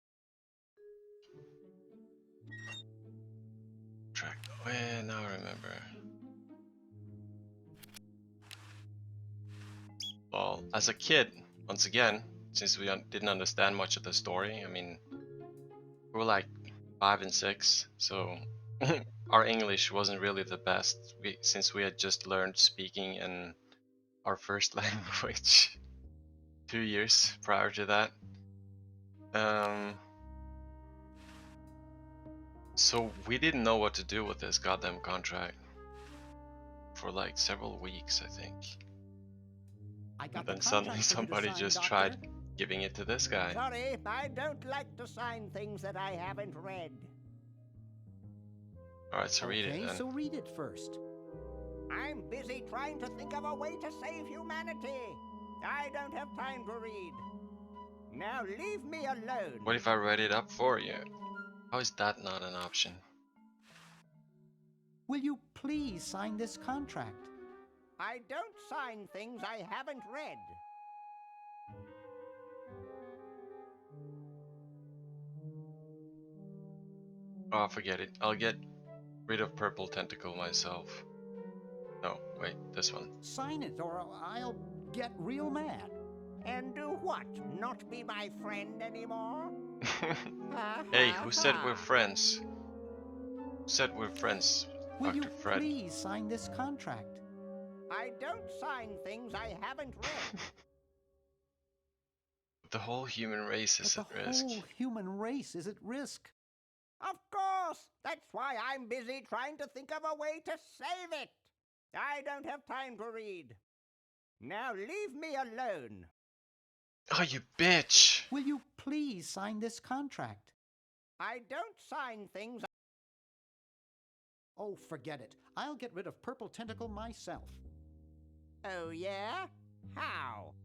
Track. Well, now I remember. Well, as a kid, once again, since we didn't understand much of the story, I mean, we were like 5 and 6, so our English wasn't really the best since we had just learned speaking in our first language 2 years prior to that. So we didn't know what to do with this goddamn contract for like several weeks, I think. And then suddenly somebody just tried giving it to this guy. Sorry, I don't like to sign things that I haven't read. Alright, so read it then. So read it first. I'm busy trying to think of a way to save humanity. I don't have time to read. Now leave me alone. What if I read it up for you? How is that not an option? Will you please sign this contract? I don't sign things I haven't read. Oh, forget it. I'll get rid of Purple Tentacle myself. No, wait, this one. Sign it or I'll get real mad. And do what? Not be my friend anymore? Hey, who said we're friends? Who said we're friends, Will Dr. you Fred? please sign this contract? I don't sign things I haven't read. The whole human race is But at the risk. whole human race is at risk. Of course! That's why I'm busy trying to think of a way to save it. I don't have time to read. Now leave me alone. Oh, you bitch! Will you please sign this contract? I don't sign things. Oh, forget it. I'll get rid of Purple Tentacle myself. Oh, yeah? How?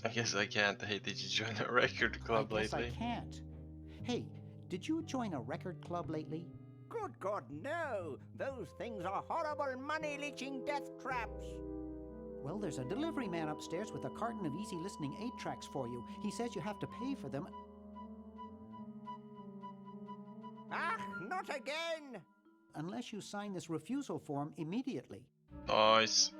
I guess I can't. Hey, did you join a record club I guess lately? I can't. Hey, did you join a record club lately? Good God, no! Those things are horrible money-leeching death traps. Well, there's a delivery man upstairs with a carton of easy listening 8-tracks for you. He says you have to pay for them. Ah, not again! Unless you sign this refusal form immediately. Nice.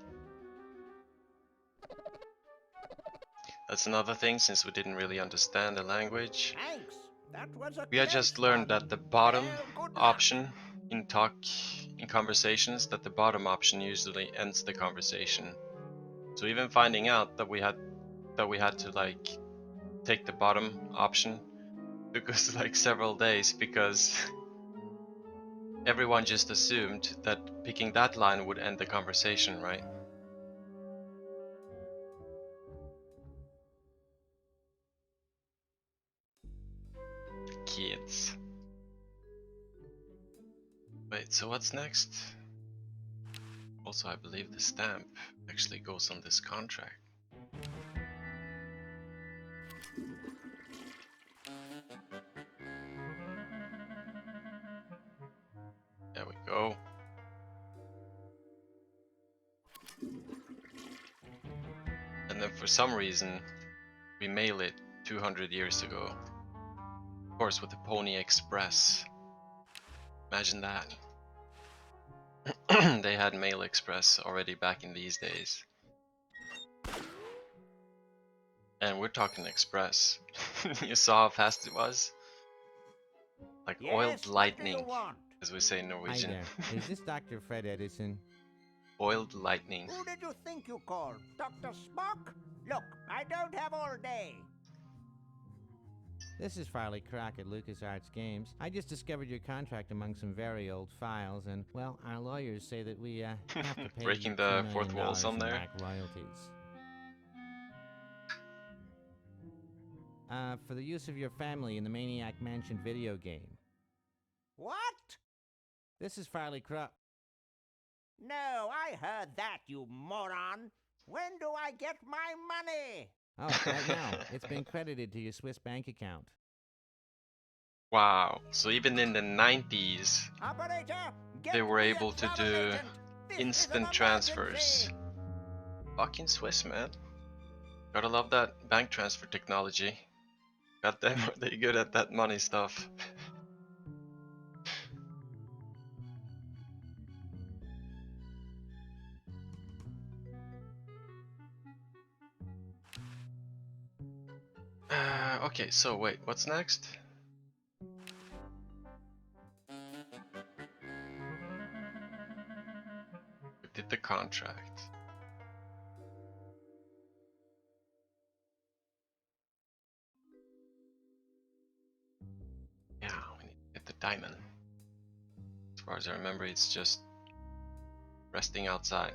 That's another thing, since we didn't really understand the language. Thanks. That was a We had just learned that the bottom option in conversations, that the bottom option usually ends the conversation. So even finding out that we had to like take the bottom option took us like several days, because everyone just assumed that picking that line would end the conversation, right? Kids. Wait, so what's next? Also, I believe the stamp actually goes on this contract. There we go. And then for some reason, we mail it 200 years ago. Of course, with the Pony Express. Imagine that. They had Mail Express already back in these days. And we're talking express. You saw how fast it was? Like Yes, oiled what do lightning, you want? as we say in Norwegian. Hi there. Is this Dr. Fred Edison? Oiled lightning. Who did you think you called? Dr. Spock? Look, I don't have all day. This is Farley Crock at LucasArts Games. I just discovered your contract among some very old files, and, well, our lawyers say that we have to pay Breaking you the $2 fourth million wall some in there. back royalties. For the use of your family in the Maniac Mansion video game. What? This is Farley Crock. No, I heard that, you moron. When do I get my money? Oh, right now. It's been credited to your Swiss bank account. Wow. So even in the 90s, Operator, they were me a able to travel do agent. This is an instant transfers. emergency. Fucking Swiss, man. Gotta love that bank transfer technology. God damn, are they good at that money stuff. Okay, so wait, what's next? We did the contract. Yeah, we need to get the diamond. As far as I remember, it's just resting outside.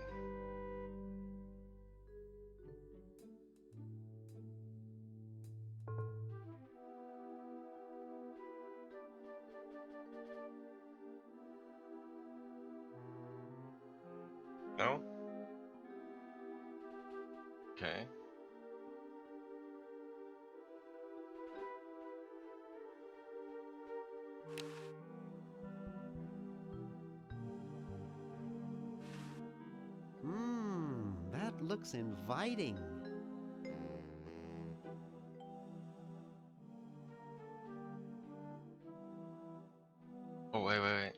No? Okay. That looks inviting. Oh, wait.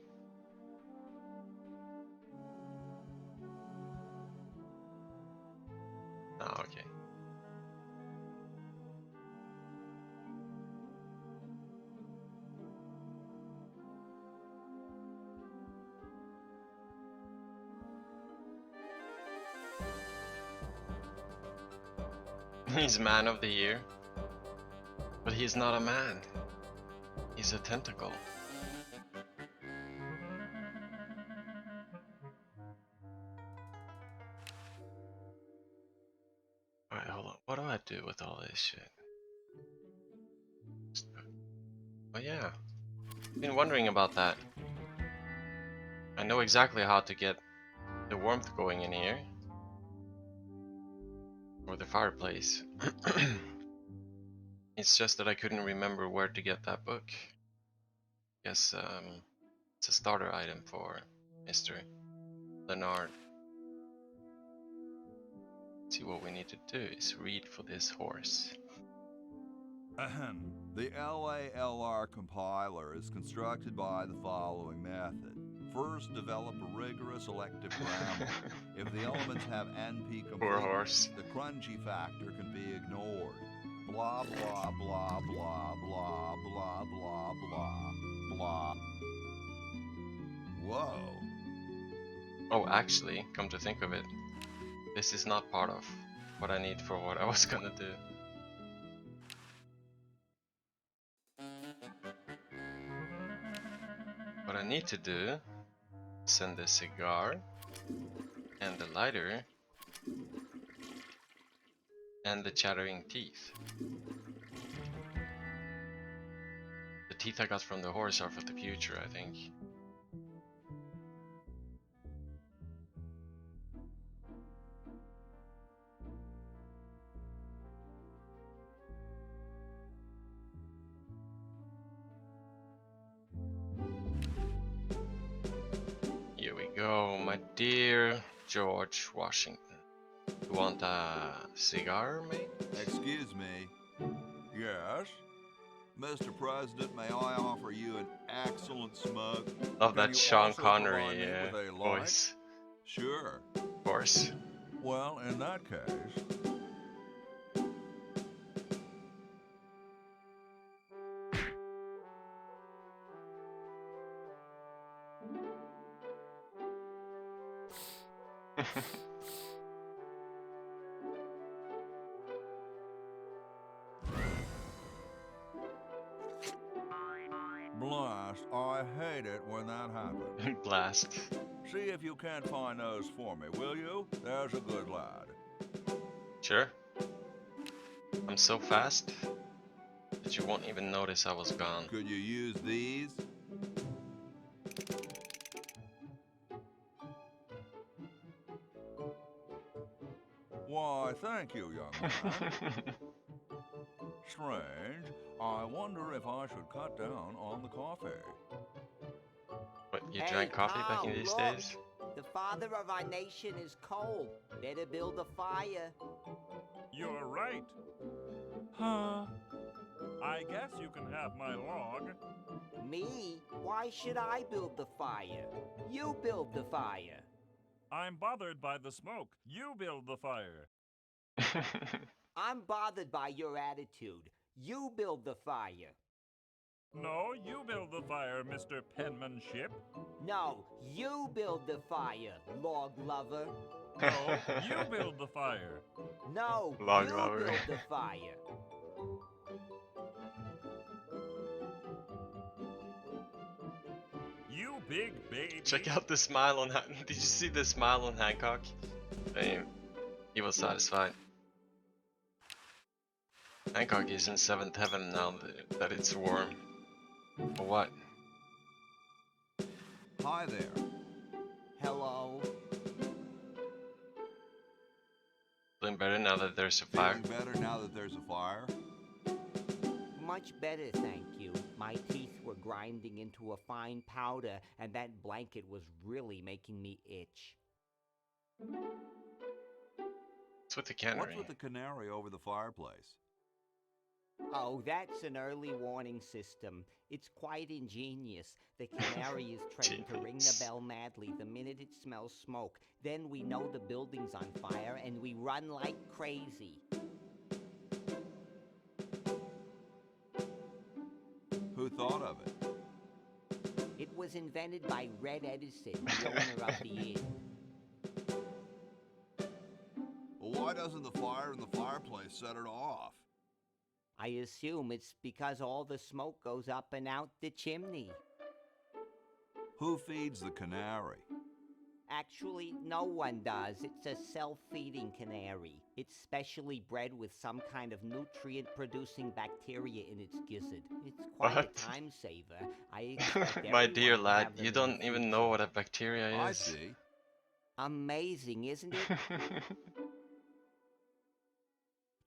Oh, okay. He's man of the year. But he's not a man. He's a tentacle. Alright, hold on. What do I do with all this shit? Oh yeah. Been wondering about that. I know exactly how to get the warmth going in here. Or the fireplace. It's just that I couldn't remember where to get that book. Guess it's a starter item for Mr. Leonard. See, what we need to do is read for this horse. Ahem. The LALR compiler is constructed by the following method. First, develop a rigorous elective grammar. If the elements have NP Poor horse. completeness, the crunchy factor can be ignored. Blah, blah, blah, blah, blah, blah, blah, blah, blah. Whoa. Oh, actually, come to think of it, this is not part of what I need for what I was gonna do. What I need to do is send the cigar and the lighter and the chattering teeth. The teeth I got from the horse are for the future, I think. Here we go, my dear George Washington. You want a cigar, mate? Excuse me. Yes? Mr. President, may I offer you an excellent smoke? Love Can that you Sean also Connery provide me with a light? voice. Sure. Of course. Well, in that case... Blast, I hate it when that happens. Blast. See if you can't find those for me, will you? There's a good lad. Sure. I'm so fast that you won't even notice I was gone. Could you use these? Why, thank you, young man. Strange. I wonder if I should cut down on the coffee. What, you Hey, drank coffee back in Carl, these look. days? The father of our nation is cold. Better build a fire. You're right. Huh. I guess you can have my log. Me? Why should I build the fire? You build the fire. I'm bothered by the smoke. You build the fire. I'm bothered by your attitude. You build the fire. No, you build the fire, Mr. Penmanship. No, you build the fire, log lover. No, you build the fire. No, Log you lover. build the fire. You big baby. Check out the smile on Did you see the smile on Hancock? Damn. He was satisfied. Hancock is in 7th heaven now that it's warm. For what? Hi there. Hello. Feeling better now that there's a fire? Feeling better now that there's a fire? Much better, thank you. My teeth were grinding into a fine powder, and that blanket was really making me itch. What's with the canary? What's with the canary over the fireplace? Oh, that's an early warning system. It's quite ingenious. The canary is trained to ring the bell madly the minute it smells smoke. Then we know the building's on fire, and we run like crazy. Who thought of it? It was invented by Red Edison, the owner of the inn. Well, why doesn't the fire in the fireplace set it off? I assume it's because all the smoke goes up and out the chimney. Who feeds the canary? Actually, no one does. It's a self-feeding canary. It's specially bred with some kind of nutrient-producing bacteria in its gizzard. It's quite What? a time saver. I expect My dear everyone to lad, have them you in don't the even future. know what a bacteria is. I see. Amazing, isn't it?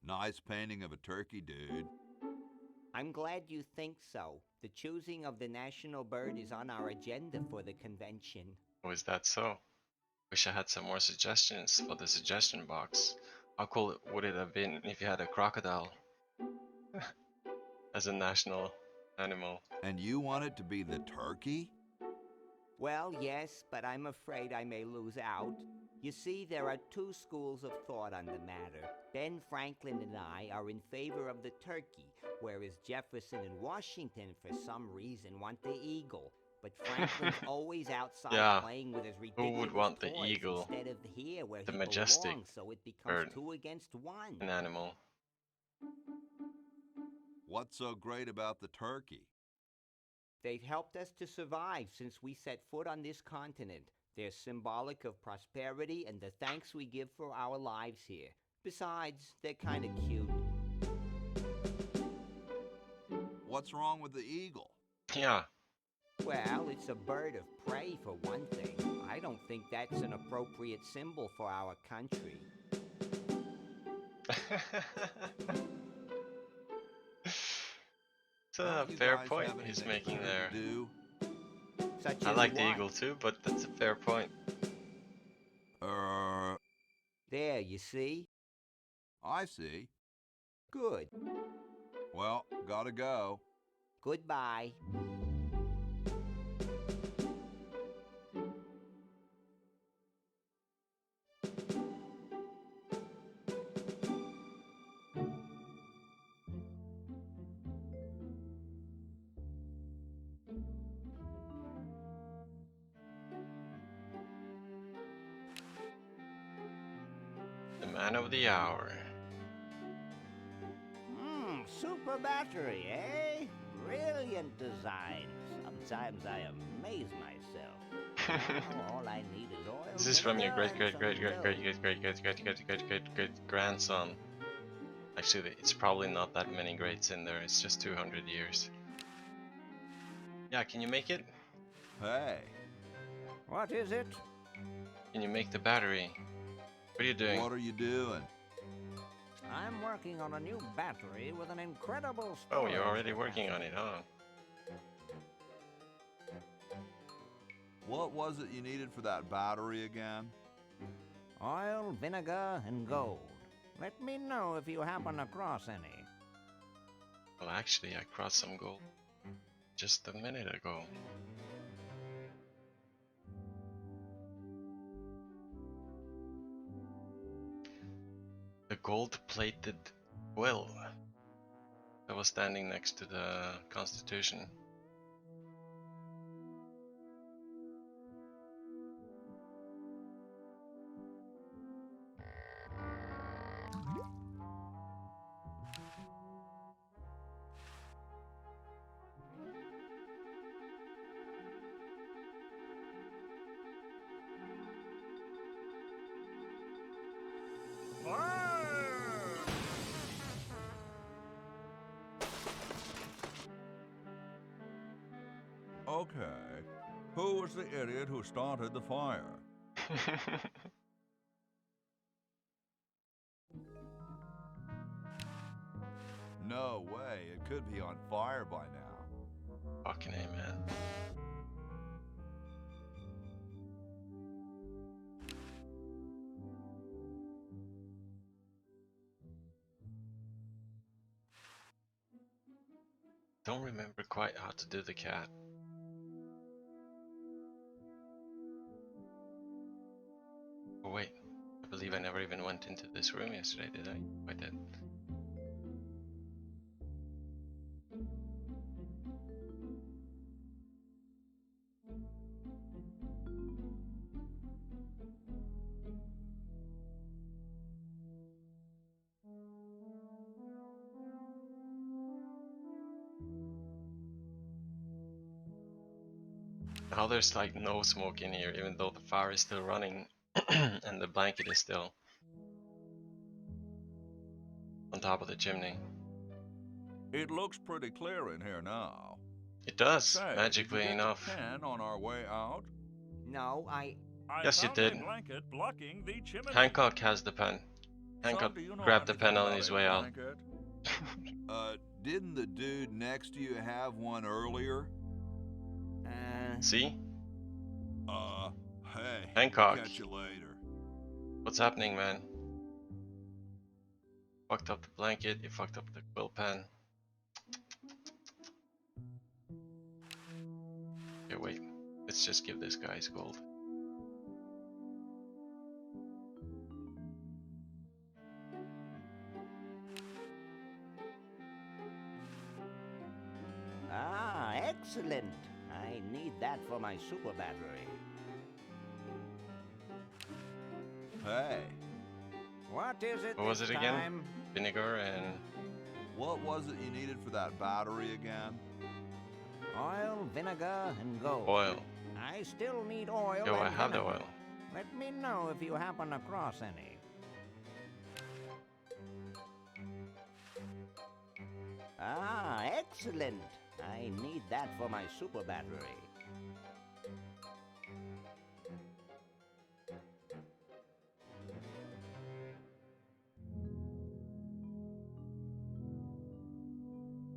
Nice painting of a turkey, dude. I'm glad you think so. The choosing of the national bird is on our agenda for the convention. Oh, is that so? Wish I had some more suggestions for the suggestion box. How cool would it have been if you had a crocodile as a national animal? And you want it to be the turkey? Well, yes, but I'm afraid I may lose out. You see, there are two schools of thought on the matter. Ben Franklin and I are in favor of the turkey, whereas Jefferson and Washington, for some reason, want the eagle. But Franklin's always outside Yeah, playing with his who ridiculous would want the toys eagle? instead of here where The he majestic belongs, so it becomes bird. 2 against 1. An animal. What's so great about the turkey? They've helped us to survive since we set foot on this continent. They're symbolic of prosperity and the thanks we give for our lives here. Besides, they're kind of cute. What's wrong with the eagle? Yeah. Well, it's a bird of prey for one thing. I don't think that's an appropriate symbol for our country. It's a Don't you fair guys point have he's anything making better there. to do? Such I as like the what? eagle too, but that's a fair point. There, you see? I see. Good. Well, gotta go. Goodbye. The man of the hour. Super battery, eh? Brilliant design. Sometimes I amaze myself. Now all I need is oil. This is from your vinegar, and some milk. grandson. Actually, it's probably not that many greats in there. It's just 200 years. Yeah, can you make it? Hey. What is it? Can you make the battery? What are you doing? What are you doing? I'm working on a new battery with an incredible Oh, storage you're already capacity. working on it, huh? What was it you needed for that battery again? Oil, vinegar, and gold. Let me know if you happen across any. Well, actually, I crossed some gold just a minute ago. The gold-plated well that was standing next to the Constitution. Okay. Who was the idiot who started the fire? No way, it could be on fire by now. Fucking A, man. Don't remember quite how to do the cat. Oh wait, I believe I never even went into this room yesterday, did I? I did. Now there's like no smoke in here, even though the fire is still running and the blanket is still on top of the chimney. It looks pretty clear in here now. It does, Say, magically did you get enough. the pen on our way out? No, I Yes, you found did. a blanket blocking the chimney. Hancock has the pen. Hancock Son, do you know grabbed the anything pen on about his a way out. blanket? Didn't the dude next to you have one earlier? See? Hey. Hancock. Catch you later. What's happening, man? Fucked up the blanket, you fucked up the quill pen. Okay, wait. Let's just give this guy his gold. Ah, excellent. I need that for my super battery. Hey. What is it What was this it again? time? Vinegar and... What was it you needed for that battery again? Oil, vinegar, and gold. Oil. I still need oil. Yo, I and have the vinegar. oil. Let me know if you happen across any. Ah, excellent. I need that for my super battery.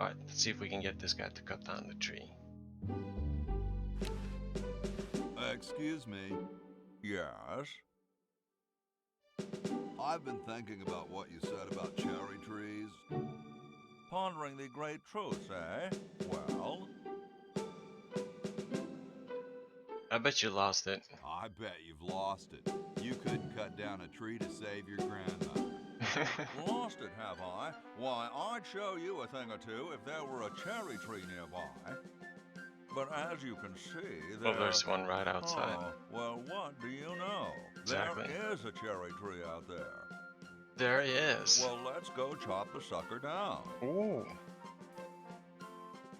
Alright, let's see if we can get this guy to cut down the tree. Excuse me. Yes? I've been thinking about what you said about cherry trees. Pondering the great truths, eh? Well? I bet you lost it. I bet you've lost it. You couldn't cut down a tree to save your grandmother. Lost it, have I? Why, I'd show you a thing or two if there were a cherry tree nearby. But as you can see, there... Well, there's one right outside. Oh, well, what do you know? Exactly. There is a cherry tree out there. There he is. Well, let's go chop the sucker down. Ooh.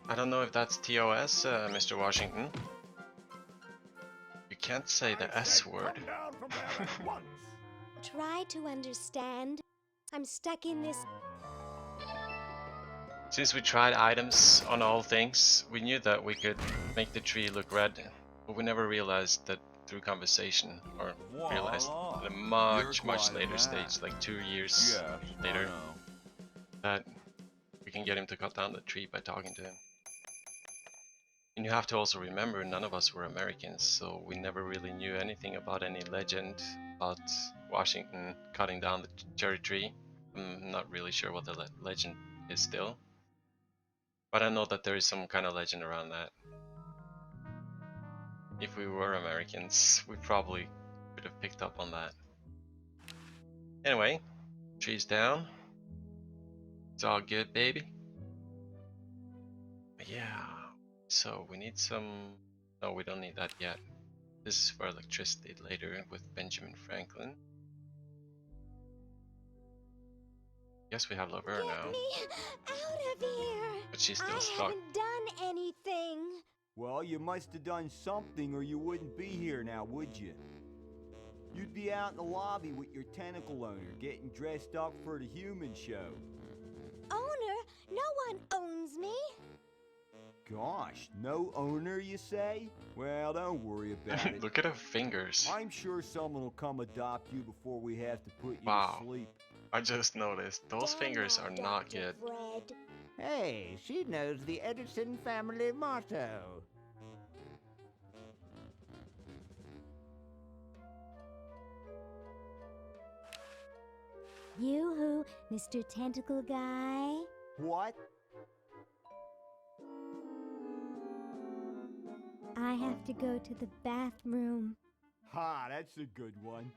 I don't know if that's TOS, Mr. Washington. You can't say the S word. Try to understand. I'm stuck in this. Since we tried items on all things, we knew that we could make the tree look red, but we never realized that through conversation, or realized Voila. at a You're much quite a later man. stage, like 2 years Yes, later, I know. that we can get him to cut down the tree by talking to him. And you have to also remember, none of us were Americans, so we never really knew anything about any legend about Washington cutting down the cherry tree. I'm not really sure what the legend is still, but I know that there is some kind of legend around that. If we were Americans, we probably would have picked up on that. Anyway, tree's down. It's all good, baby. Yeah, so we need some... No, we don't need that yet. This is for electricity later with Benjamin Franklin. Guess we have Laverne now, Get me out of here! but she's still I stuck. haven't done anything. Well, you must have done something or you wouldn't be here now, would you? You'd be out in the lobby with your tentacle owner, getting dressed up for the human show. Owner? No one owns me. Gosh, no owner, you say? Well, don't worry about it. Look at her fingers. I'm sure someone will come adopt you before we have to put you Wow. to sleep. I just noticed, those fingers are not good. Fred. Hey, she knows the Edison family motto. Yoo-hoo, Mr. Tentacle Guy. What? I have to go to the bathroom. Ha, that's a good one.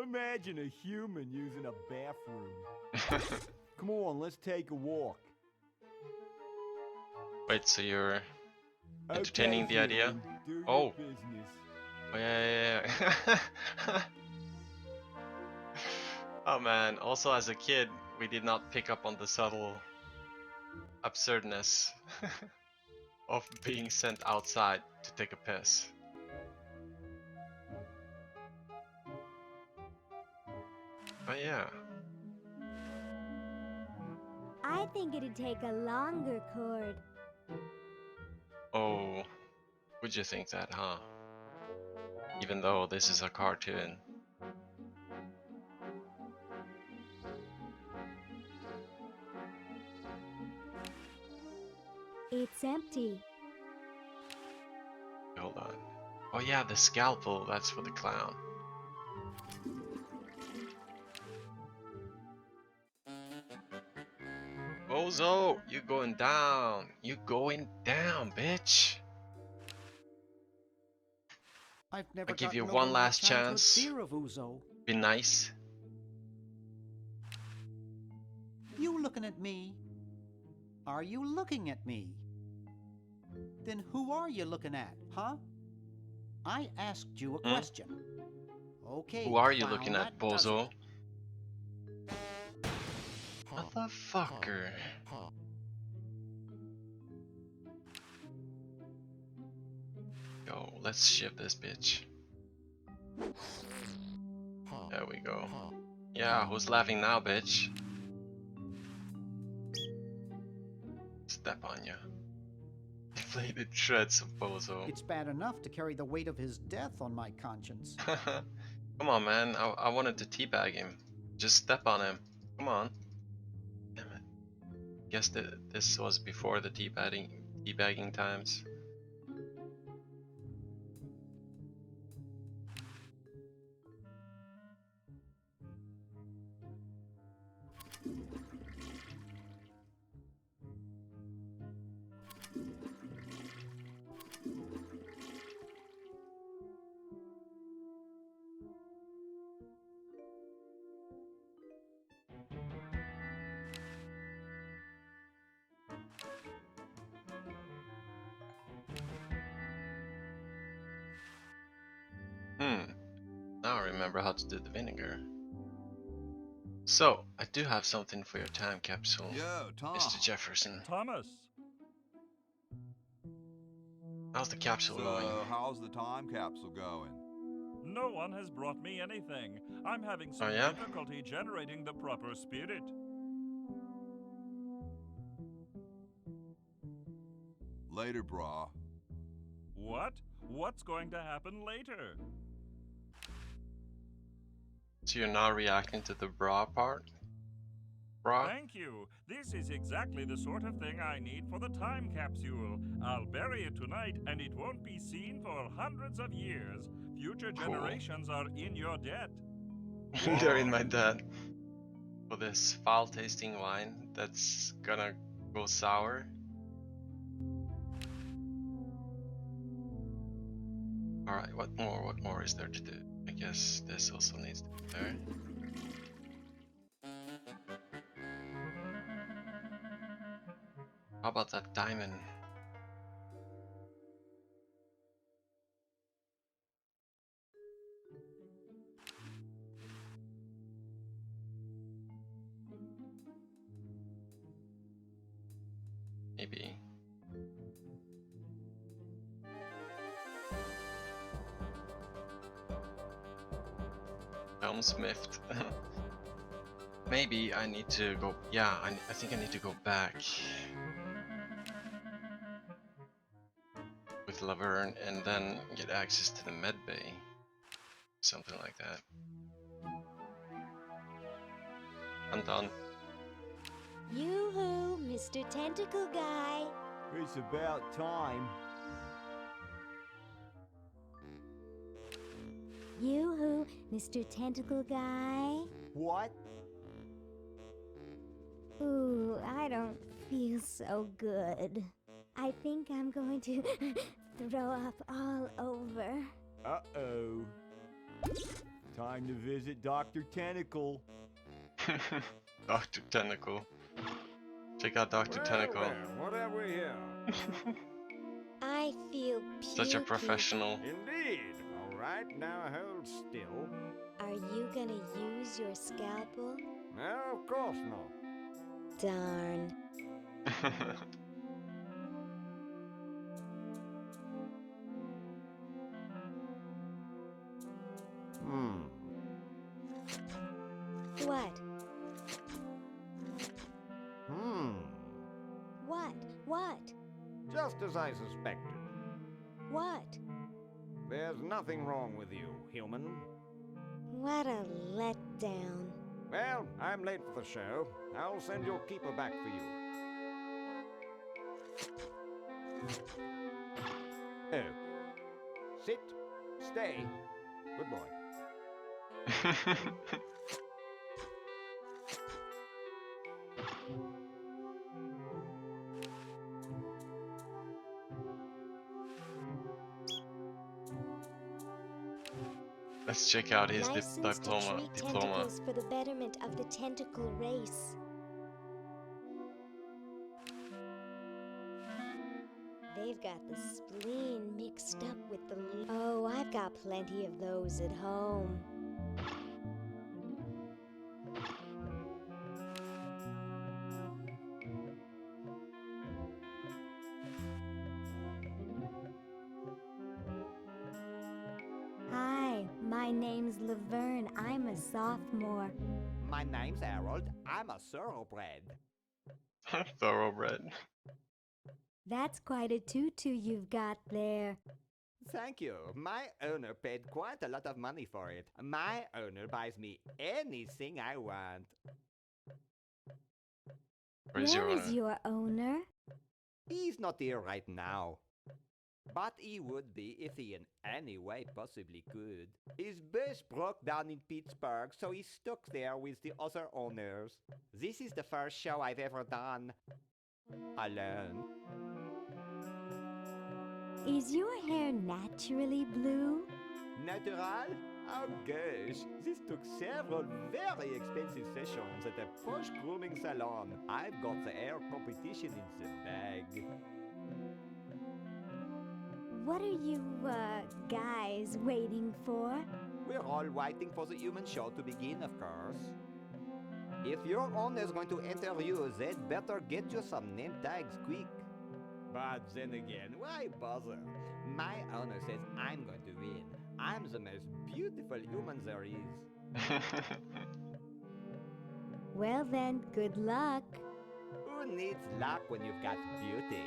Imagine a human using a bathroom. Come on, let's take a walk. Wait, so you're entertaining Okay, the idea? human, do your Oh. business. Oh, yeah. Oh man, also as a kid, we did not pick up on the subtle absurdness of being sent outside to take a piss. But yeah. I think it'd take a longer cord. Oh, would you think that, huh? Even though this is a cartoon. It's empty. Hold on. Oh yeah, the scalpel, that's for the clown. Bozo, you going down. You going down, bitch. I've never I give you gotten one over my last childhood chance. fear of Uzo. Be nice. You looking at me? Are you looking at me? Then who are you looking at, huh? I asked you a question. Okay, Who are you clown, looking at, that does it. bozo? Motherfucker. Yo, let's ship this bitch. There we go. Yeah, who's laughing now, bitch? Step on ya. Deflated shreds of bozo. It's bad enough to carry the weight of his death on my conscience. Come on, man. I wanted to teabag him. Just step on him. Come on. Damn it. Guess that this was before the teabagging times. Now I remember how to do the vinegar. So, I do have something for your time capsule, Yo, Tom. Mr. Jefferson. Thomas. How's the capsule So, going? how's the time capsule going? No one has brought me anything. I'm having some Oh, yeah? difficulty generating the proper spirit. Later, brah. What? What's going to happen later? So you're not reacting to the bra part? Bra? Thank you. This is exactly the sort of thing I need for the time capsule. I'll bury it tonight, and it won't be seen for hundreds of years. Future generations are in your debt. They're in my debt. For this foul-tasting wine that's gonna go sour. Alright, what more is there to do? I guess this also needs to be there. How about that diamond? Maybe. Helmsmith. Maybe I need to go. Yeah, I think I need to go back with Laverne and then get access to the med bay. Something like that. I'm done. Yoo-hoo, Mr. Tentacle Guy. It's about time. Yoo-hoo, Mr. Tentacle Guy. What? Ooh, I don't feel so good. I think I'm going to throw up all over. Uh-oh. Time to visit Dr. Tentacle. Dr. Tentacle. Check out Dr. Tentacle. Well, what have we here? I feel puky. Such a professional. Indeed. All right, now hold still. Are you gonna use your scalpel? No, of course not. Darn. What? What? Just as I suspected. What? There's nothing wrong with you, human. What a letdown. Well, I'm late for the show. I'll send your keeper back for you. Oh. Sit. Stay. Good boy. Let's check out his Licensed to diploma. treat tentacles for the betterment of the tentacle race. They've got the spleen mixed up with the... Oh, I've got plenty of those at home. Hi, my name's Laverne. I'm a sophomore. My name's Harold. I'm a thoroughbred. Thoroughbred. That's quite a tutu you've got there. Thank you. My owner paid quite a lot of money for it. My owner buys me anything I want. Where is your owner? He's not here right now. But he would be if he in any way possibly could. His bus broke down in Pittsburgh, so he's stuck there with the other owners. This is the first show I've ever done alone. Is your hair naturally blue? Natural? Oh gosh, this took several very expensive sessions at a posh grooming salon. I've got the hair competition in the bag. What are you, guys waiting for? We're all waiting for the human show to begin, of course. If your owner's going to enter you, they'd better get you some name tags quick. But then again, why bother? My owner says I'm going to win. I'm the most beautiful human there is. Well then, good luck. Who needs luck when you've got beauty?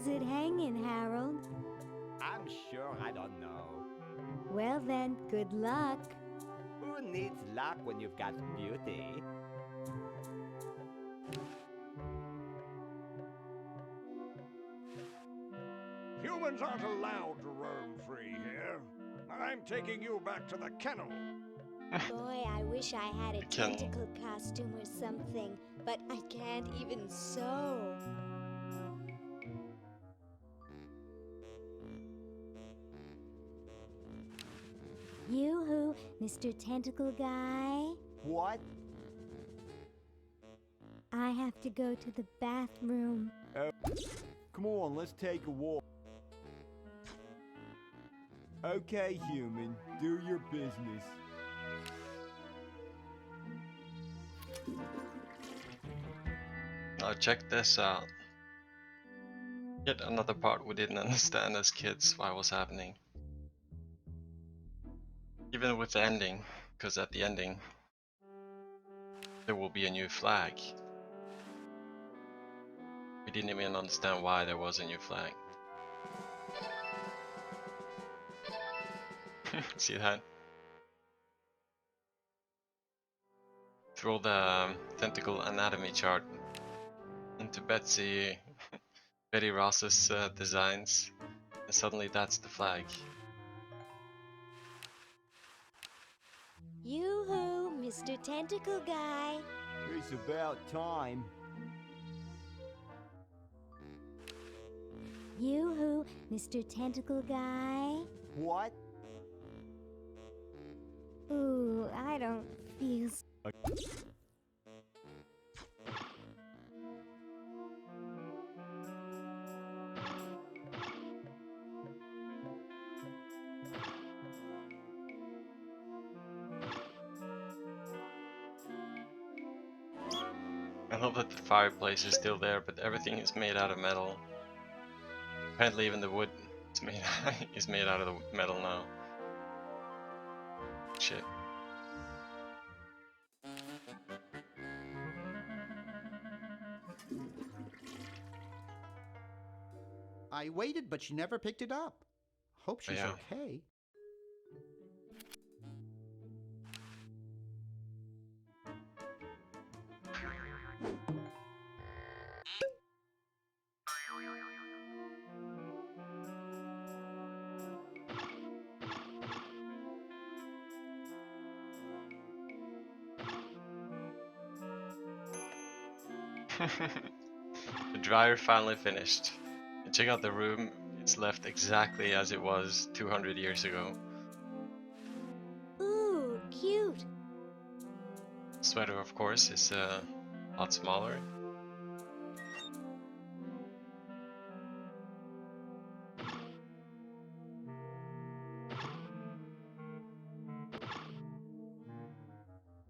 How's it hanging, Harold? I'm sure I don't know. Well then, good luck. Who needs luck when you've got beauty? Humans aren't allowed to roam free here. I'm taking you back to the kennel. Boy, I wish I had a Kennel. tentacle costume or something, but I can't even sew. Yoo-hoo, Mr. Tentacle Guy. What? I have to go to the bathroom. Come on, let's take a walk. Okay, human, do your business. Now check this out. Yet another part we didn't understand as kids what was happening. Even with the ending, because at the ending there will be a new flag. We didn't even understand why there was a new flag. See that? Throw the tentacle anatomy chart into Betty Ross's designs, and suddenly that's the flag. Yoo-hoo, Mr. Tentacle Guy. It's about time. Yoo-hoo, Mr. Tentacle Guy. What? Ooh, I don't feel... I love that the fireplace is still there, but everything is made out of metal. Apparently even the wood is made is made out of the metal now. Shit. I waited, but she never picked it up. Hope she's Yeah. okay. The dryer finally finished. And check out the room, it's left exactly as it was 200 years ago. Ooh, cute. Sweater, of course, is a lot smaller.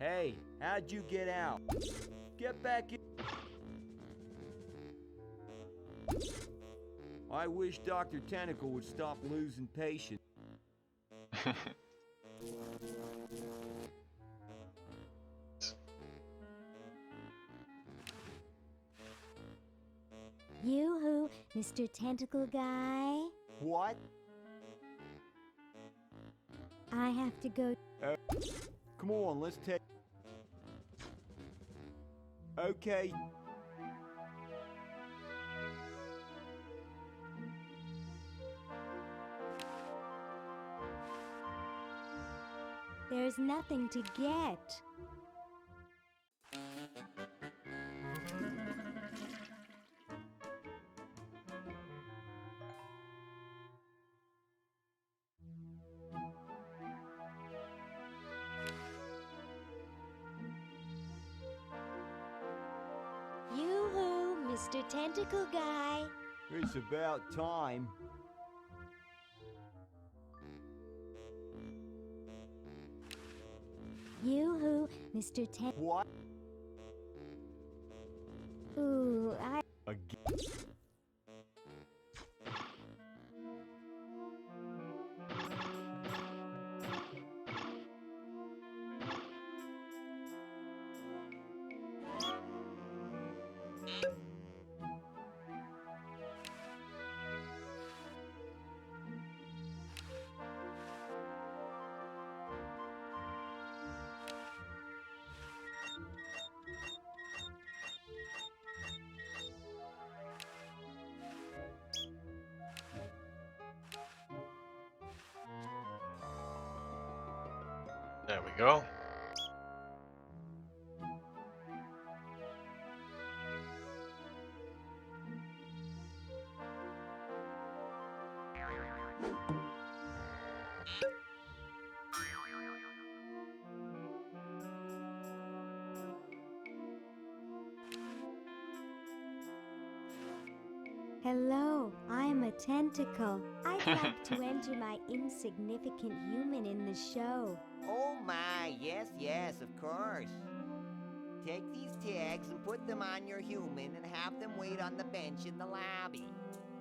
Hey, how'd you get out? Get back in. I wish Dr. Tentacle would stop losing patience. Yoo-hoo, Mr. Tentacle Guy. What? I have to go... Come on, let's take... Okay. There's nothing to get. Yoo-hoo, Mr. Tentacle Guy. It's about time. Yoo-hoo, Mr. What? Ooh, I... Again? There we go. Hello, I'm a Tentacle. I'd like to enter my insignificant human in the show. Oh my, yes, of course. Take these tags and put them on your human and have them wait on the bench in the lobby.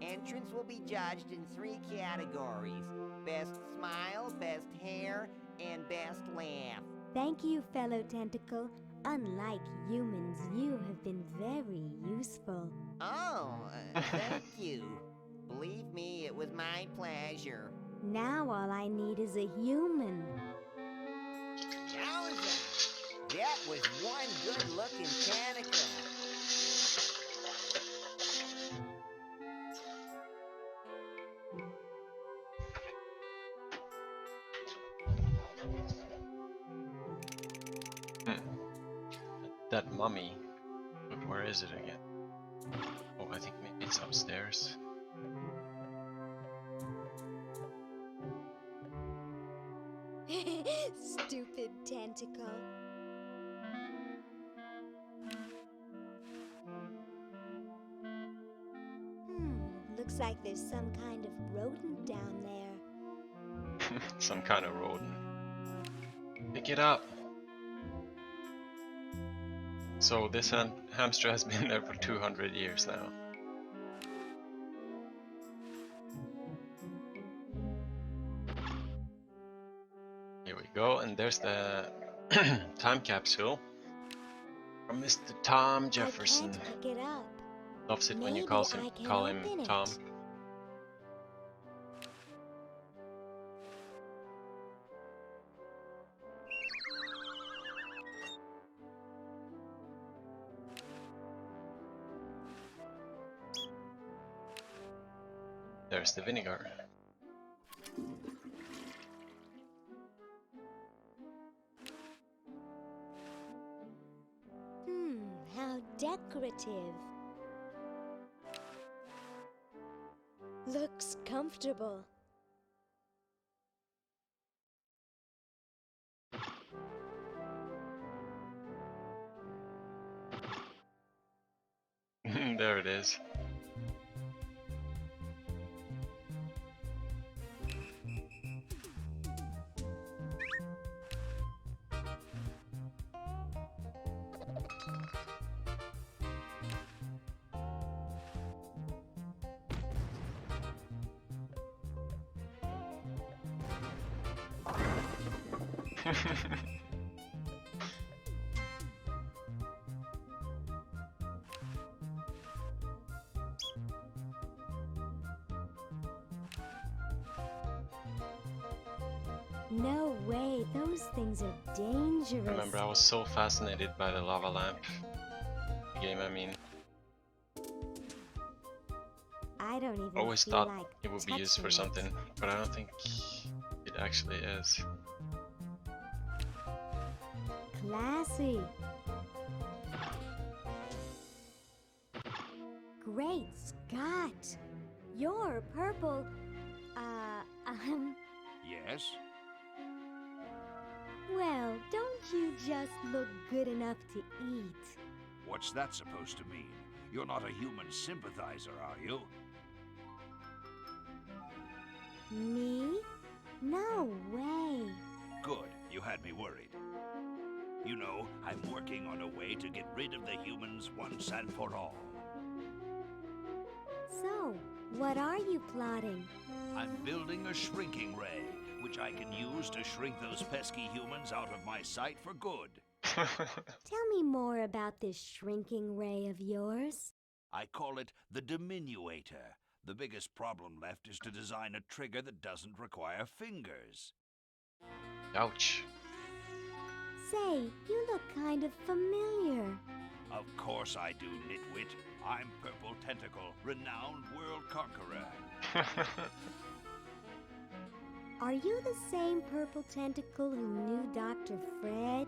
Entrance will be judged in 3 categories: best smile, best hair, and best laugh. Thank you, fellow Tentacle. Unlike humans, you have been very useful. Oh, thank you. Believe me, it was my pleasure. Now all I need is a human. Yowza! That was one good-looking tentacle. That mummy. But where is it again? Oh, I think maybe it's upstairs. Stupid Tentacle. Looks like there's some kind of rodent down there. Some kind of rodent. Pick it up. So this hamster has been there for 200 years now. Here we go, and there's the time capsule from Mr. Tom Jefferson. I can't pick it up. Loves it when you Maybe call I can him open it. Tom. There's the vinegar. How decorative. Looks comfortable. There it is. No way, those things are dangerous. Remember, I was so fascinated by the lava lamp game. I mean, I don't even always feel thought like it would be used for touching it. something, but I don't think it actually is. Classy. Great Scott! You're purple. Yes? Well, don't you just look good enough to eat? What's that supposed to mean? You're not a human sympathizer, are you? Me? No way. Good, you had me worried. You know, I'm working on a way to get rid of the humans once and for all. So, what are you plotting? I'm building a shrinking ray, which I can use to shrink those pesky humans out of my sight for good. Tell me more about this shrinking ray of yours. I call it the diminuator. The biggest problem left is to design a trigger that doesn't require fingers. Ouch. Say, you look kind of familiar. Of course I do, nitwit. I'm Purple Tentacle, renowned world conqueror. Are you the same purple tentacle who knew Dr. Fred?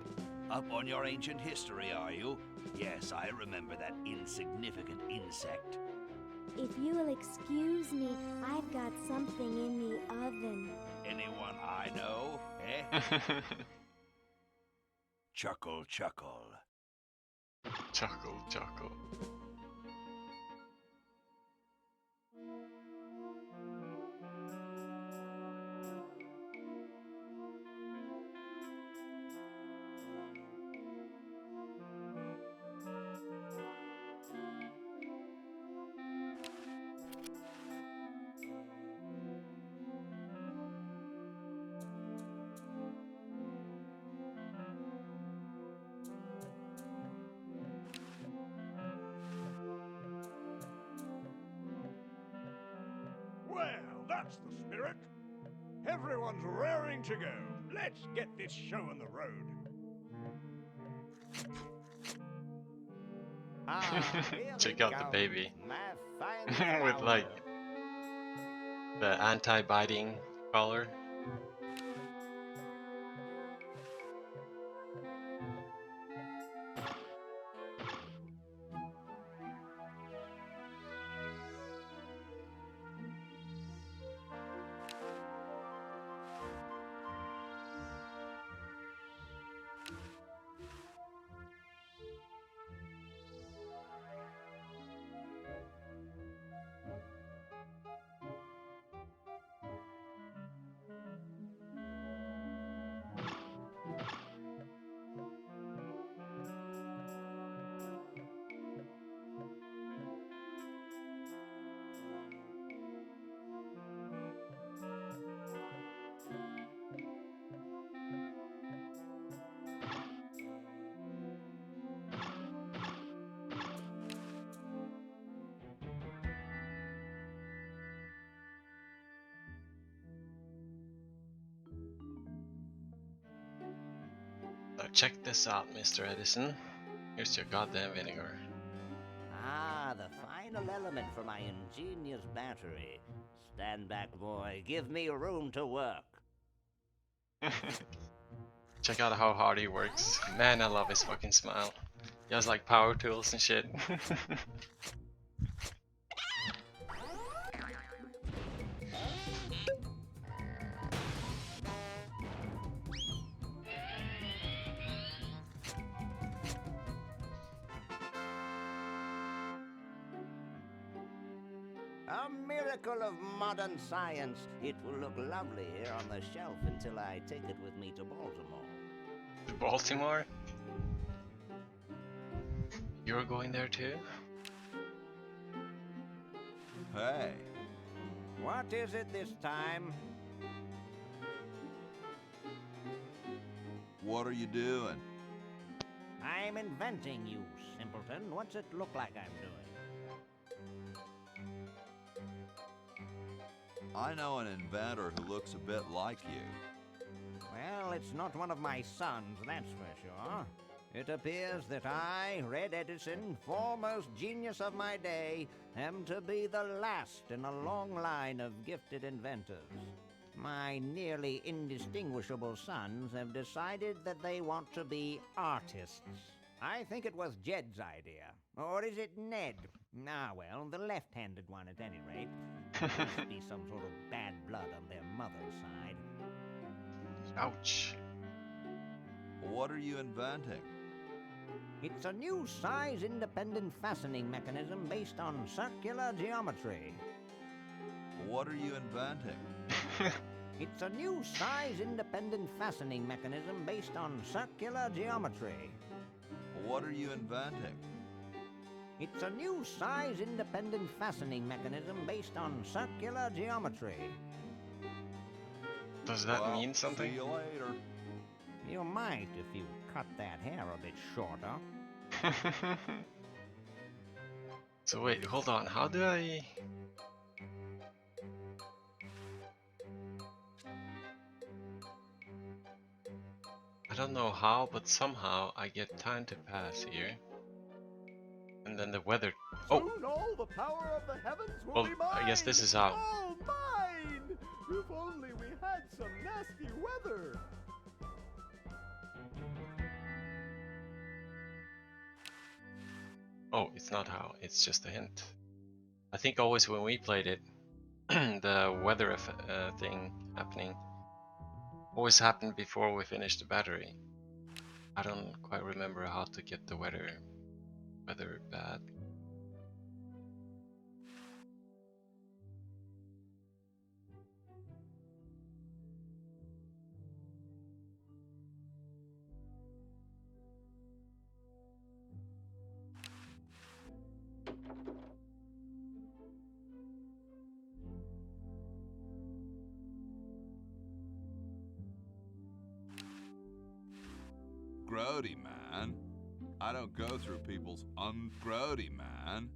Up on your ancient history, are you? Yes, I remember that insignificant insect. If you will excuse me, I've got something in the oven. Anyone I know, eh? Chuckle, chuckle. Chuckle, chuckle. Well, that's the spirit. Everyone's raring to go. Let's get this show on the road. Check out the baby. My fine With like flower. the anti-biting collar. Now check this out, Mr. Edison. Here's your goddamn vinegar. Ah, the final element for my ingenious battery. Stand back, boy. Give me room to work. Check out how hard he works. Man, I love his fucking smile. He has like power tools and shit. A miracle of modern science. It will look lovely here on the shelf until I take it with me to Baltimore. To Baltimore? You're going there too? Hey. What is it this time? What are you doing? I'm inventing, you simpleton. What's it look like I'm doing? I know an inventor who looks a bit like you. Well, it's not one of my sons, that's for sure. It appears that I, Red Edison, foremost genius of my day, am to be the last in a long line of gifted inventors. My nearly indistinguishable sons have decided that they want to be artists. I think it was Jed's idea. Or is it Ned? Ah, well, the left-handed one at any rate. Must be some sort of bad blood on their mother's side. Ouch. What are you inventing? It's a new size-independent fastening mechanism based on circular geometry. What are you inventing? It's a new size-independent fastening mechanism based on circular geometry. What are you inventing? It's a new size-independent fastening mechanism based on circular geometry. Does that mean something? See you later. You might if you cut that hair a bit shorter. So wait, hold on. How do I... I don't know how, but somehow I get time to pass here. And then the weather... Oh! Soon all the power of the heavens will Well, be mine. I guess this is how. All mine! If only we had some nasty weather. Oh, it's not how, it's just a hint. I think always when we played it, the weather thing happening always happened before we finished the battery. I don't quite remember how to get the weather bad. Grody, man. I don't go through people's Grody, man.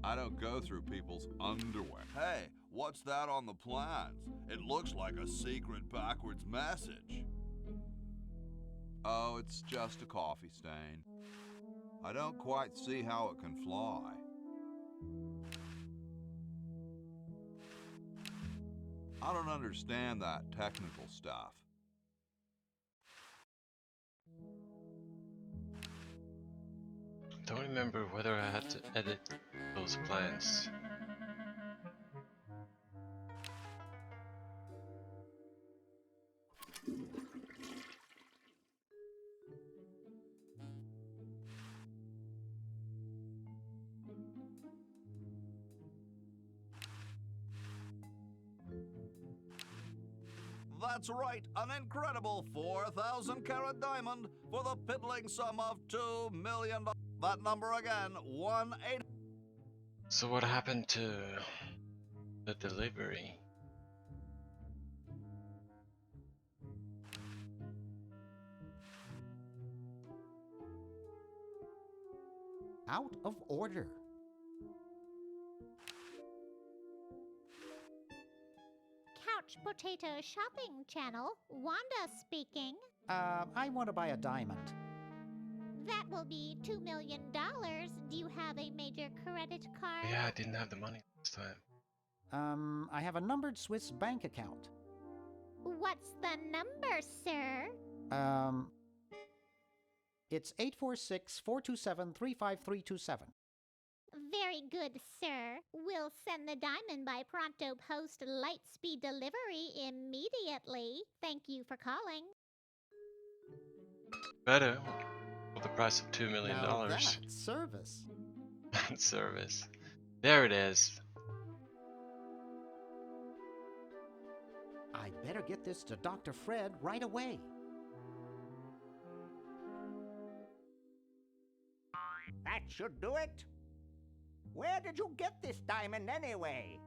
I don't go through people's underwear. Hey, what's that on the plans? It looks like a secret backwards message. Oh, it's just a coffee stain. I don't quite see how it can fly. I don't understand that technical stuff. Don't remember whether I had to edit those plans. That's right, an incredible 4,000 carat diamond for the piddling sum of $2 million. That number again, 1-8. So what happened to the delivery? Out of order. Couch Potato Shopping Channel, Wanda speaking. I want to buy a diamond. That will be $2 million. Do you have a major credit card? Yeah, I didn't have the money this time. I have a numbered Swiss bank account. What's the number, sir? It's 846-427-35327. Very good, sir. We'll send the diamond by pronto post lightspeed delivery immediately. Thank you for calling. Better for the price of $2 million. Now that's service. Service. There it is. I better get this to Dr. Fred right away. That should do it. Where did you get this diamond anyway?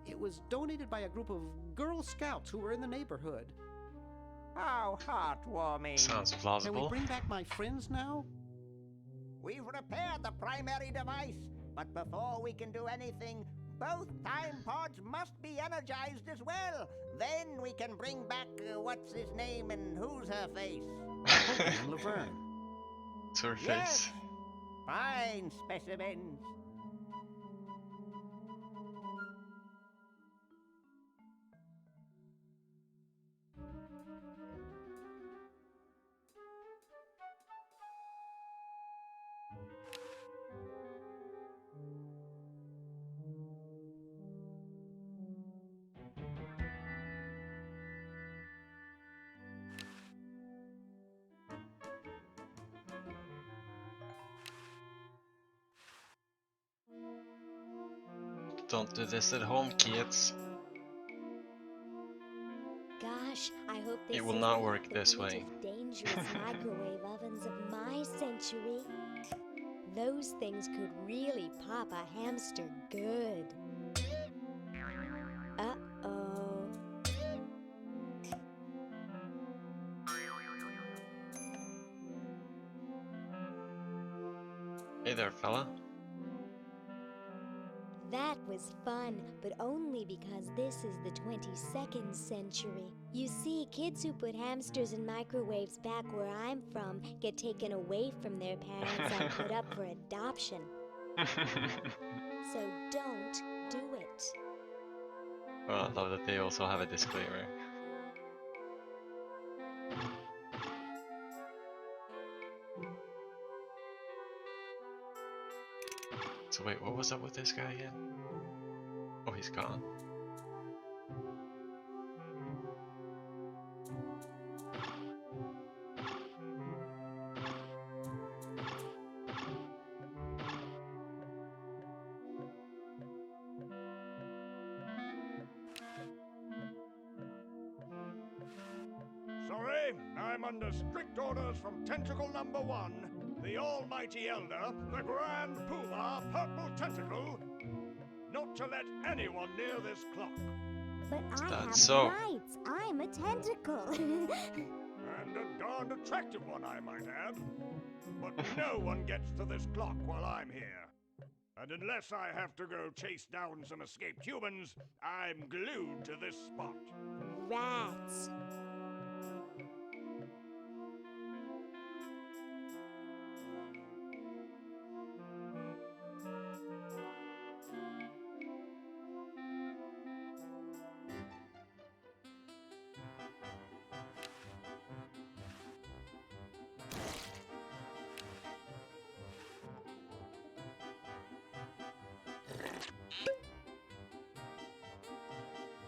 It was donated by a group of Girl Scouts who were in the neighborhood. How heartwarming. Sounds plausible. Can we bring back my friends now? We've repaired the primary device, but before we can do anything, both time pods must be energized as well. Then we can bring back what's his name and who's her face. Laverne. It's her Yes. face. Fine specimens. Don't do this at home, kids. Gosh, I hope this It will isn't not like work the this really way. dangerous microwave ovens of my century. Those things could really pop a hamster good. Uh-oh. Hey there, fella. That was fun, but only because this is the 22nd century. You see, kids who put hamsters in microwaves back where I'm from get taken away from their parents and put up for adoption. So don't do it. Well, I love that they also have a disclaimer. So wait, what was up with this guy again? Oh, he's gone. Sorry, I'm under strict orders from Tentacle number 1, the Almighty Elder, the Grand Poobah, Purple Tentacle, not to let anyone near this clock. But I That's have so. rights. I'm a tentacle. And a darned attractive one, I might add. But no one gets to this clock while I'm here. And unless I have to go chase down some escaped humans, I'm glued to this spot. Rats.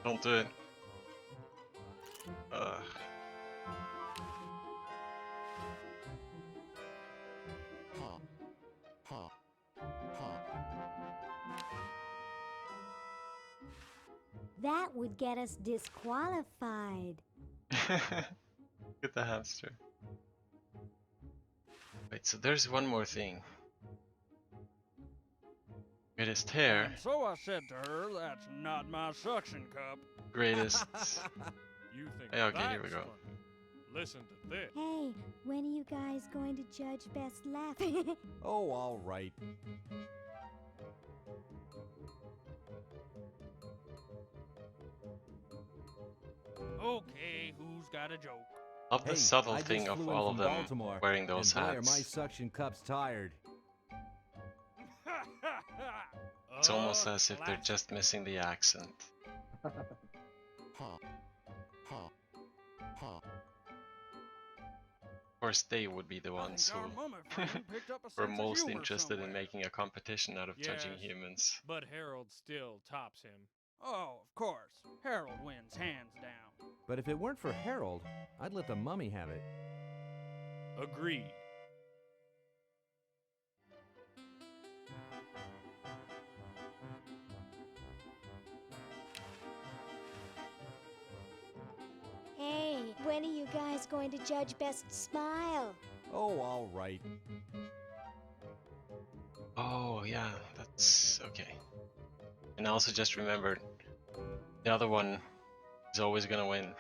Don't do it. Ugh. That would get us disqualified. Get the hamster. Wait, so there's one more thing. Greatest hair. And so I said to her, that's not my suction cup. Greatest. You think Yeah, okay, here we that's go. funny? Listen to this. Hey, when are you guys going to judge best laugh? Oh, all right. Okay, who's got a joke? Love the subtle thing of all of them wearing those and boy, hats. are my suction cups tired. It's almost as if they're just missing the accent. Of course, they would be the ones who were most interested in making a competition out of judging Yes, humans. But Harold still tops him. Oh, of course. Harold wins hands down. But if it weren't for Harold, I'd let the mummy have it. Agreed. Hey, when are you guys going to judge best smile? Oh, all right. Oh, yeah, that's okay. And I also just remembered the other one is always gonna win.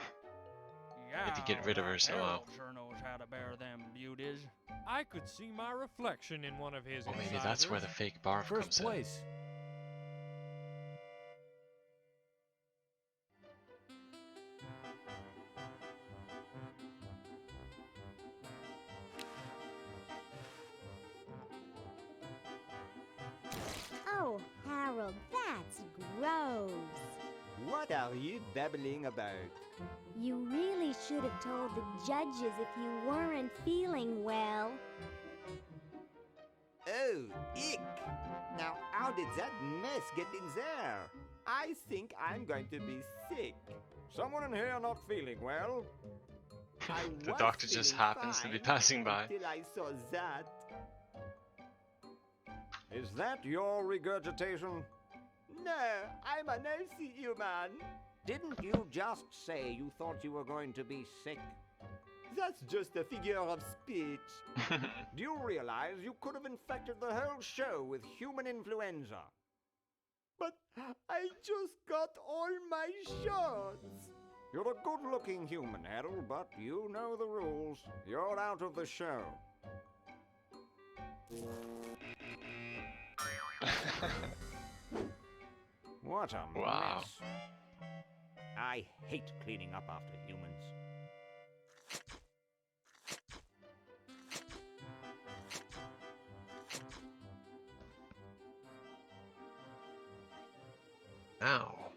Yeah, Have to get rid of her somehow. Harold sure knows how to bear them beauties. I could see my reflection in one of his Or maybe that's where the fake barf First comes place. Oh, Harold, that's gross. What are you babbling about? You really should have told the judges if you weren't feeling well. Oh, ick! Now, how did that mess get in there? I think I'm going to be sick. Someone in here not feeling well? in. The doctor just happens to be passing by. Until I saw that. Is that your regurgitation? No, I'm a healthy human. Didn't you just say you thought you were going to be sick? That's just a figure of speech. Do you realize you could have infected the whole show with human influenza? But I just got all my shots. You're a good-looking human, Harold, but you know the rules. You're out of the show. What a Wow. mess. I hate cleaning up after humans. Now,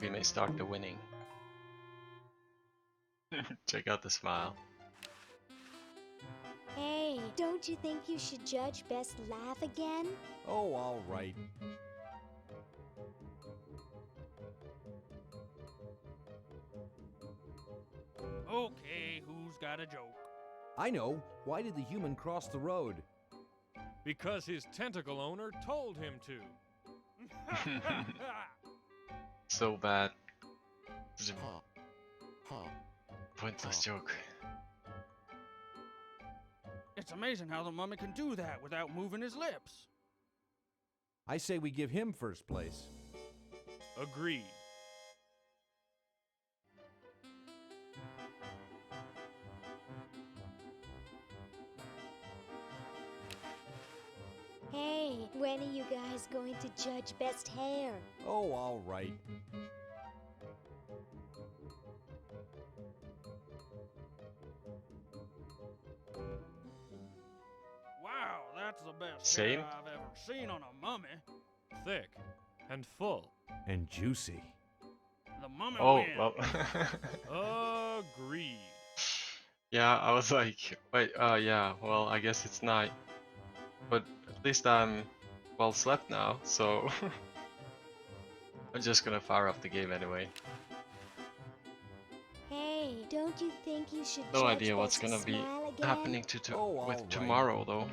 we may start the winning. Check out the smile. Hey, don't you think you should judge best laugh again? Oh, all right. Okay, who's got a joke? I know. Why did the human cross the road? Because his tentacle owner told him to. So bad. Pointless joke. It's amazing how the mummy can do that without moving his lips. I say we give him first place. Agreed. Hey, when are you guys going to judge best hair? Oh, all right. Wow, that's the best Same? hair I've ever seen on a mummy. Thick and full. And juicy. The mummy Oh, wins. well. Agreed. Yeah, I was like, wait, yeah, well, I guess it's night. But at least I'm well slept now, so I'm just gonna fire off the game anyway. Hey, don't you think you should No judge idea what's best gonna be smile again? happening Oh, all with right. tomorrow, though.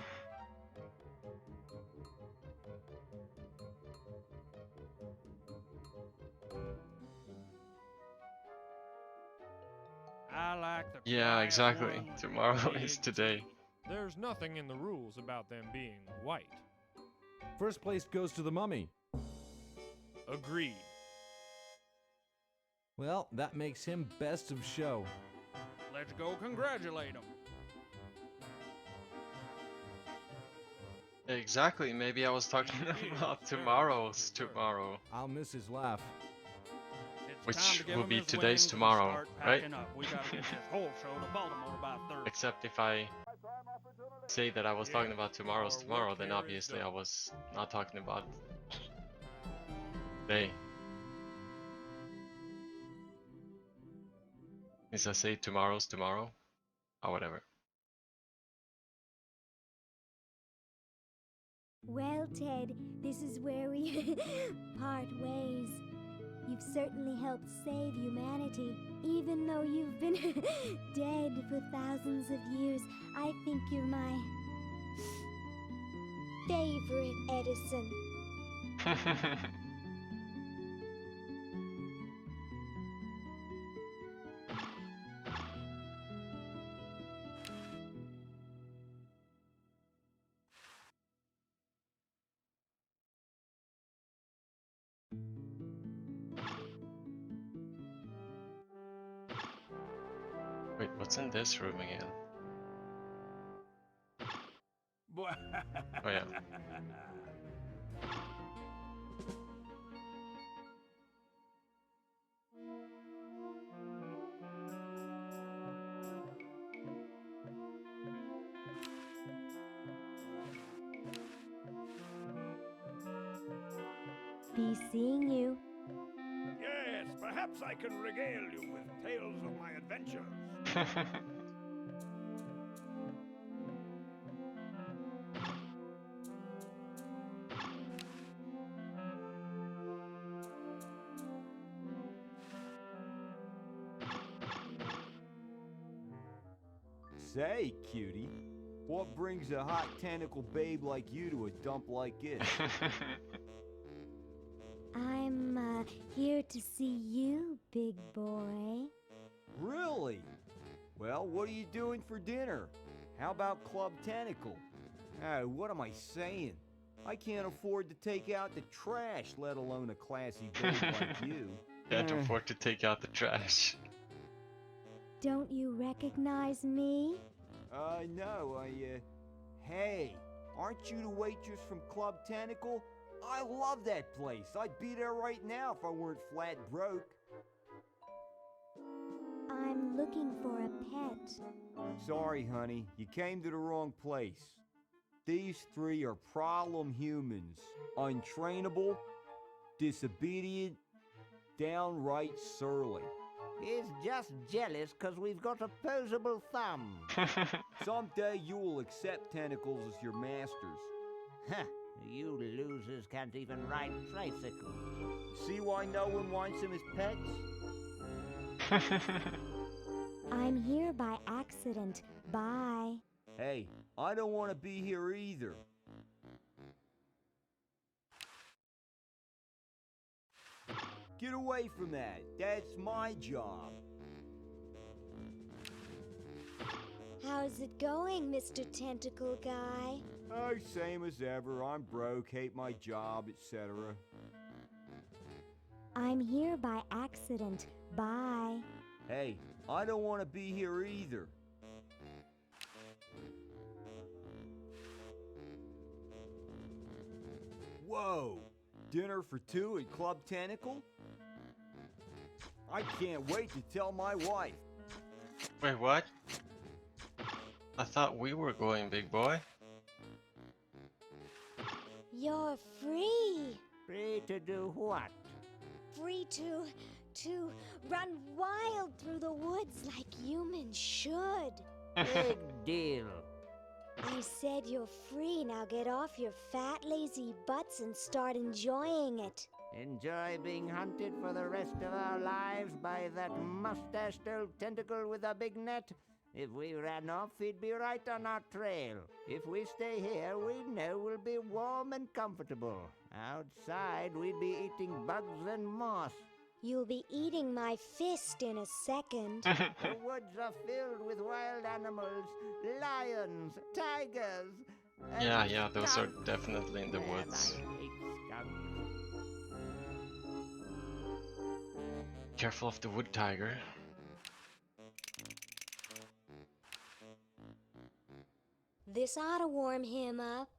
I like the Yeah, quiet exactly. one with the Tomorrow big is today. There's nothing in the rules about them being white. First place goes to the mummy. Agreed. Well, that makes him best of show. Let's go congratulate him. Exactly, maybe I was talking about tomorrow's tomorrow. I'll miss his laugh. It's Which time to give will him be his today's winnings and tomorrow, start right? packing up. We gotta get this whole show to Baltimore by Thursday. Except if I say that I was talking about tomorrow's tomorrow, then obviously I was not talking about today. Since I say tomorrow's tomorrow, or whatever. Well, Ted, this is where we part ways. You've certainly helped save humanity. Even though you've been dead for thousands of years, I think you're my favorite Edison. Wait, what's in this room again? Oh yeah. Be seeing you. Yes, perhaps I can regale you with tales of my adventures. Say, cutie, what brings a hot tentacle babe like you to a dump like this? I'm here to see you, big boy. Really? Well, what are you doing for dinner? How about Club Tentacle? What am I saying? I can't afford to take out the trash, let alone a classy babe like you. Can't afford to take out the trash. Don't you recognize me? No, Hey, aren't you the waitress from Club Tentacle? I love that place. I'd be there right now if I weren't flat broke. I'm looking for a pet. Sorry, honey, you came to the wrong place. These three are problem humans. Untrainable, disobedient, downright surly. He's just jealous 'cause we've got opposable thumbs. Someday you will accept tentacles as your masters. Huh, you losers can't even ride tricycles. See why no one wants them as pets? I'm here by accident. Bye. Hey, I don't want to be here either. Get away from that. That's my job. How's it going, Mr. Tentacle Guy? Oh, same as ever. I'm broke, hate my job, etc. I'm here by accident. Bye. Hey, I don't want to be here either. Whoa! Dinner for two at Club Tentacle? I can't wait to tell my wife. Wait, what? I thought we were going, big boy. You're free. Free to do what? Free to run wild through the woods like humans should. Big deal. I said you're free. Now get off your fat, lazy butts and start enjoying it. Enjoy being hunted for the rest of our lives by that mustached old tentacle with a big net? If we ran off, he'd be right on our trail. If we stay here, we know we'll be warm and comfortable. Outside, we'd be eating bugs and moss. You'll be eating my fist in a second. The woods are filled with wild animals, lions, tigers. Yeah, those are definitely in the woods. I hate skunks. Careful of the wood tiger. This ought to warm him up.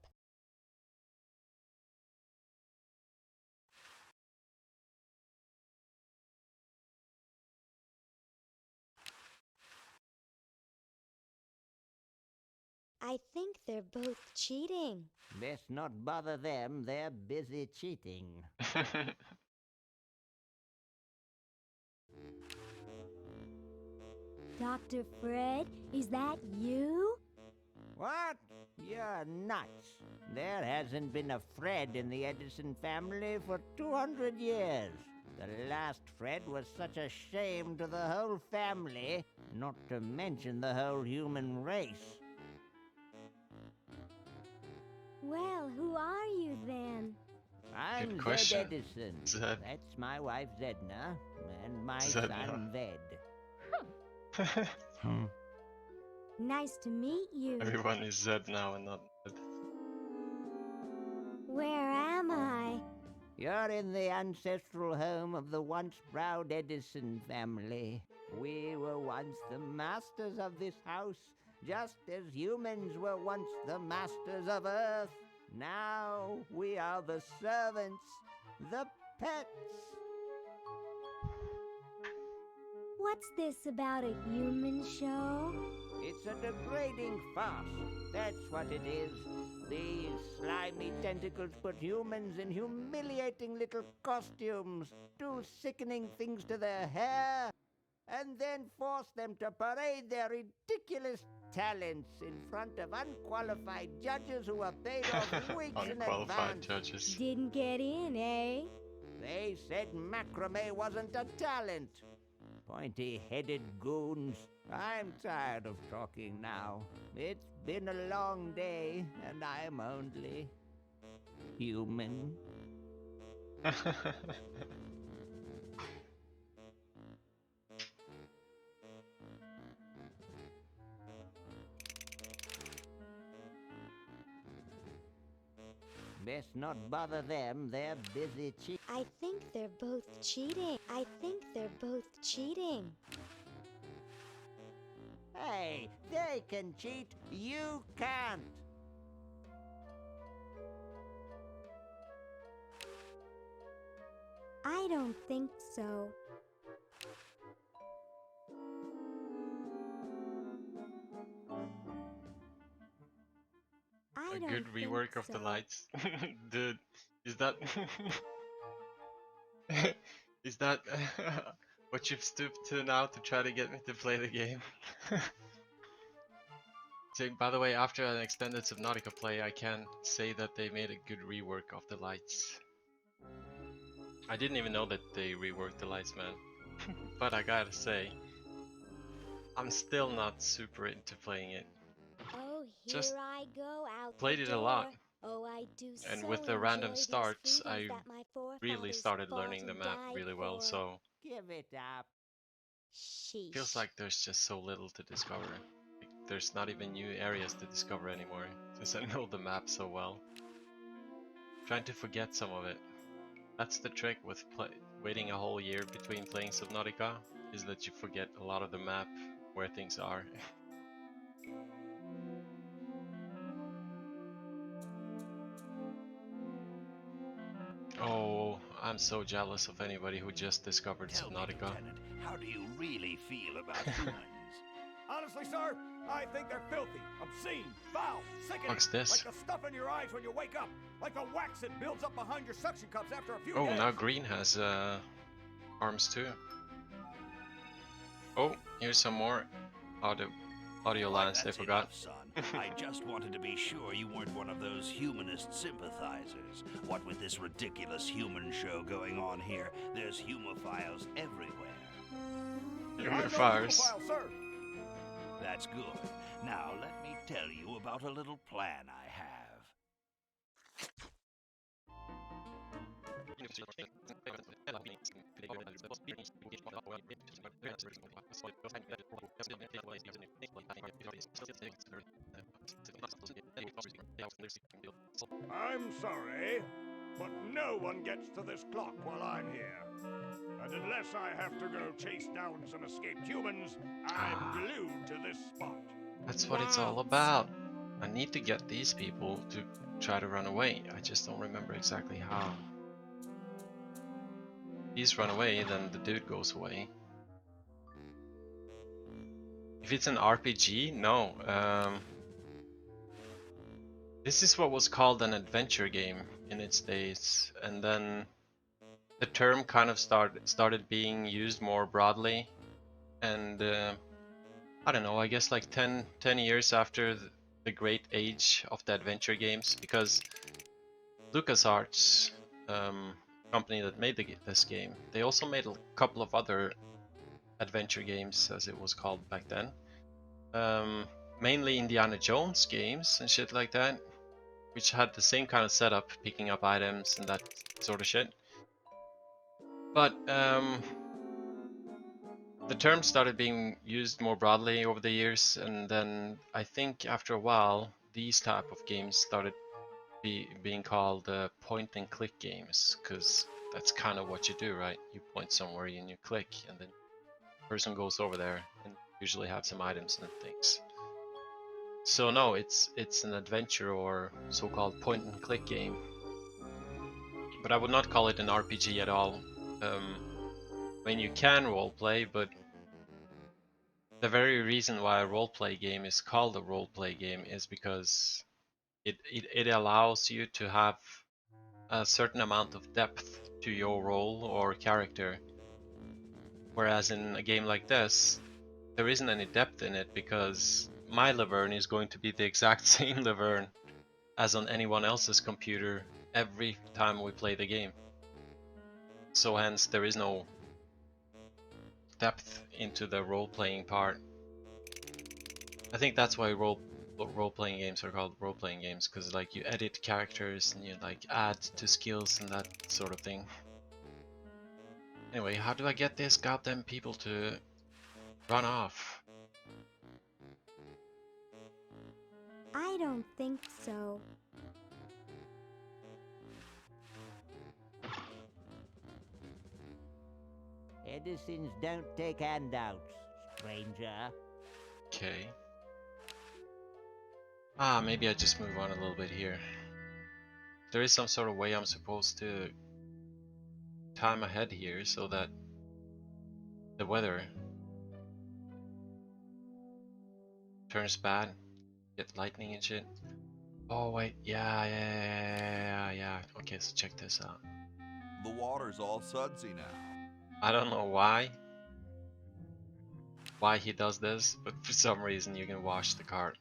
I think they're both cheating. Best not bother them, they're busy cheating. Dr. Fred, is that you? What? You're nuts. There hasn't been a Fred in the Edison family for 200 years. The last Fred was such a shame to the whole family, not to mention the whole human race. Well, who are you then? I'm Good Zed question. Edison. Zed. That's my wife Zedna, and my Zedna. son Ved. Nice to meet you. Everyone is Zed now and not Zed. Where am I? You're in the ancestral home of the once proud Edison family. We were once the masters of this house, just as humans were once the masters of Earth. Now we are the servants, the pets. What's this about a human show? It's a degrading farce. That's what it is. These slimy tentacles put humans in humiliating little costumes, do sickening things to their hair, and then force them to parade their ridiculous talents in front of unqualified judges who are paid off weeks in Unqualified advance. judges. Didn't get in, eh? They said macrame wasn't a talent. Pointy-headed goons. I'm tired of talking now. It's been a long day, and I'm only human. Best not bother them, they're busy cheating. I think they're both cheating. I think they're both cheating. Hey, they can cheat, you can't. I don't think so. I A don't good think rework of the so. lights. Dude, is that Is that what you've stooped to now to try to get me to play the game? So, by the way, after an extended Subnautica play, I can say that they made a good rework of the lights. I didn't even know that they reworked the lights, man. But I gotta say, I'm still not super into playing it. Oh, here Just I go out played the it door. a lot. Oh, I do And so with the random enjoy these starts, I freedoms that my really forefathers started fought learning the and map died really well, for. so Give it up. Sheesh. feels like there's just so little to discover. Like, there's not even new areas to discover anymore, since I know the map so well. Trying to forget some of it. That's the trick with waiting a whole year between playing Subnautica, is that you forget a lot of the map, where things are. Oh, I'm so jealous of anybody who just discovered Tell me, Subnautica. Lieutenant, how do you really feel about humans? Honestly, sir, I think they're filthy, obscene, foul, sickening. What's this? Like the stuff in your eyes when you wake up. Like the wax that builds up behind your suction cups after a few Oh, days. now Green has arms too. Oh, here's some more audio lines they That's forgot. enough, son. I just wanted to be sure you weren't one of those humanist sympathizers. What with this ridiculous human show going on here, there's humophiles everywhere. Humophiles. Sir. That's good. Now let me tell you about a little plan I have. I'm sorry, but no one gets to this clock while I'm here. And unless I have to go chase down some escaped humans, I'm glued to this spot. That's what it's all about. I need to get these people to try to run away. I just don't remember exactly how. These run away, then the dude goes away. If it's an RPG, no. This is what was called an adventure game in its days, and then the term kind of started being used more broadly, and I don't know, I guess like 10 years after the great age of the adventure games, because LucasArts, company that made this game, they also made a couple of other adventure games, as it was called back then. Mainly Indiana Jones games and shit like that, which had the same kind of setup, picking up items and that sort of shit. But the term started being used more broadly over the years, and then I think after a while, these type of games started being called point and click games, because that's kind of what you do, right? You point somewhere and you click, and then the person goes over there and usually have some items and things. So no, it's an adventure or so-called point and click game, but I would not call it an RPG at all. I mean, you can roleplay, but the very reason why a roleplay game is called a roleplay game is because it allows you to have a certain amount of depth to your role or character. Whereas in a game like this, there isn't any depth in it, because my Laverne is going to be the exact same Laverne as on anyone else's computer every time we play the game. So hence there is no depth into the role-playing part. I think that's why role-playing games are called role-playing games, because like you edit characters and you like add to skills and that sort of thing. Anyway, how do I get these goddamn people to run off? I don't think so. Edisons don't take handouts, stranger. Okay. Maybe I just move on a little bit here. There is some sort of way I'm supposed to time ahead here so that the weather turns bad, get lightning and shit. Oh wait, yeah. Okay, so check this out. The water's all sudsy now. I don't know why he does this, but for some reason you can wash the cart.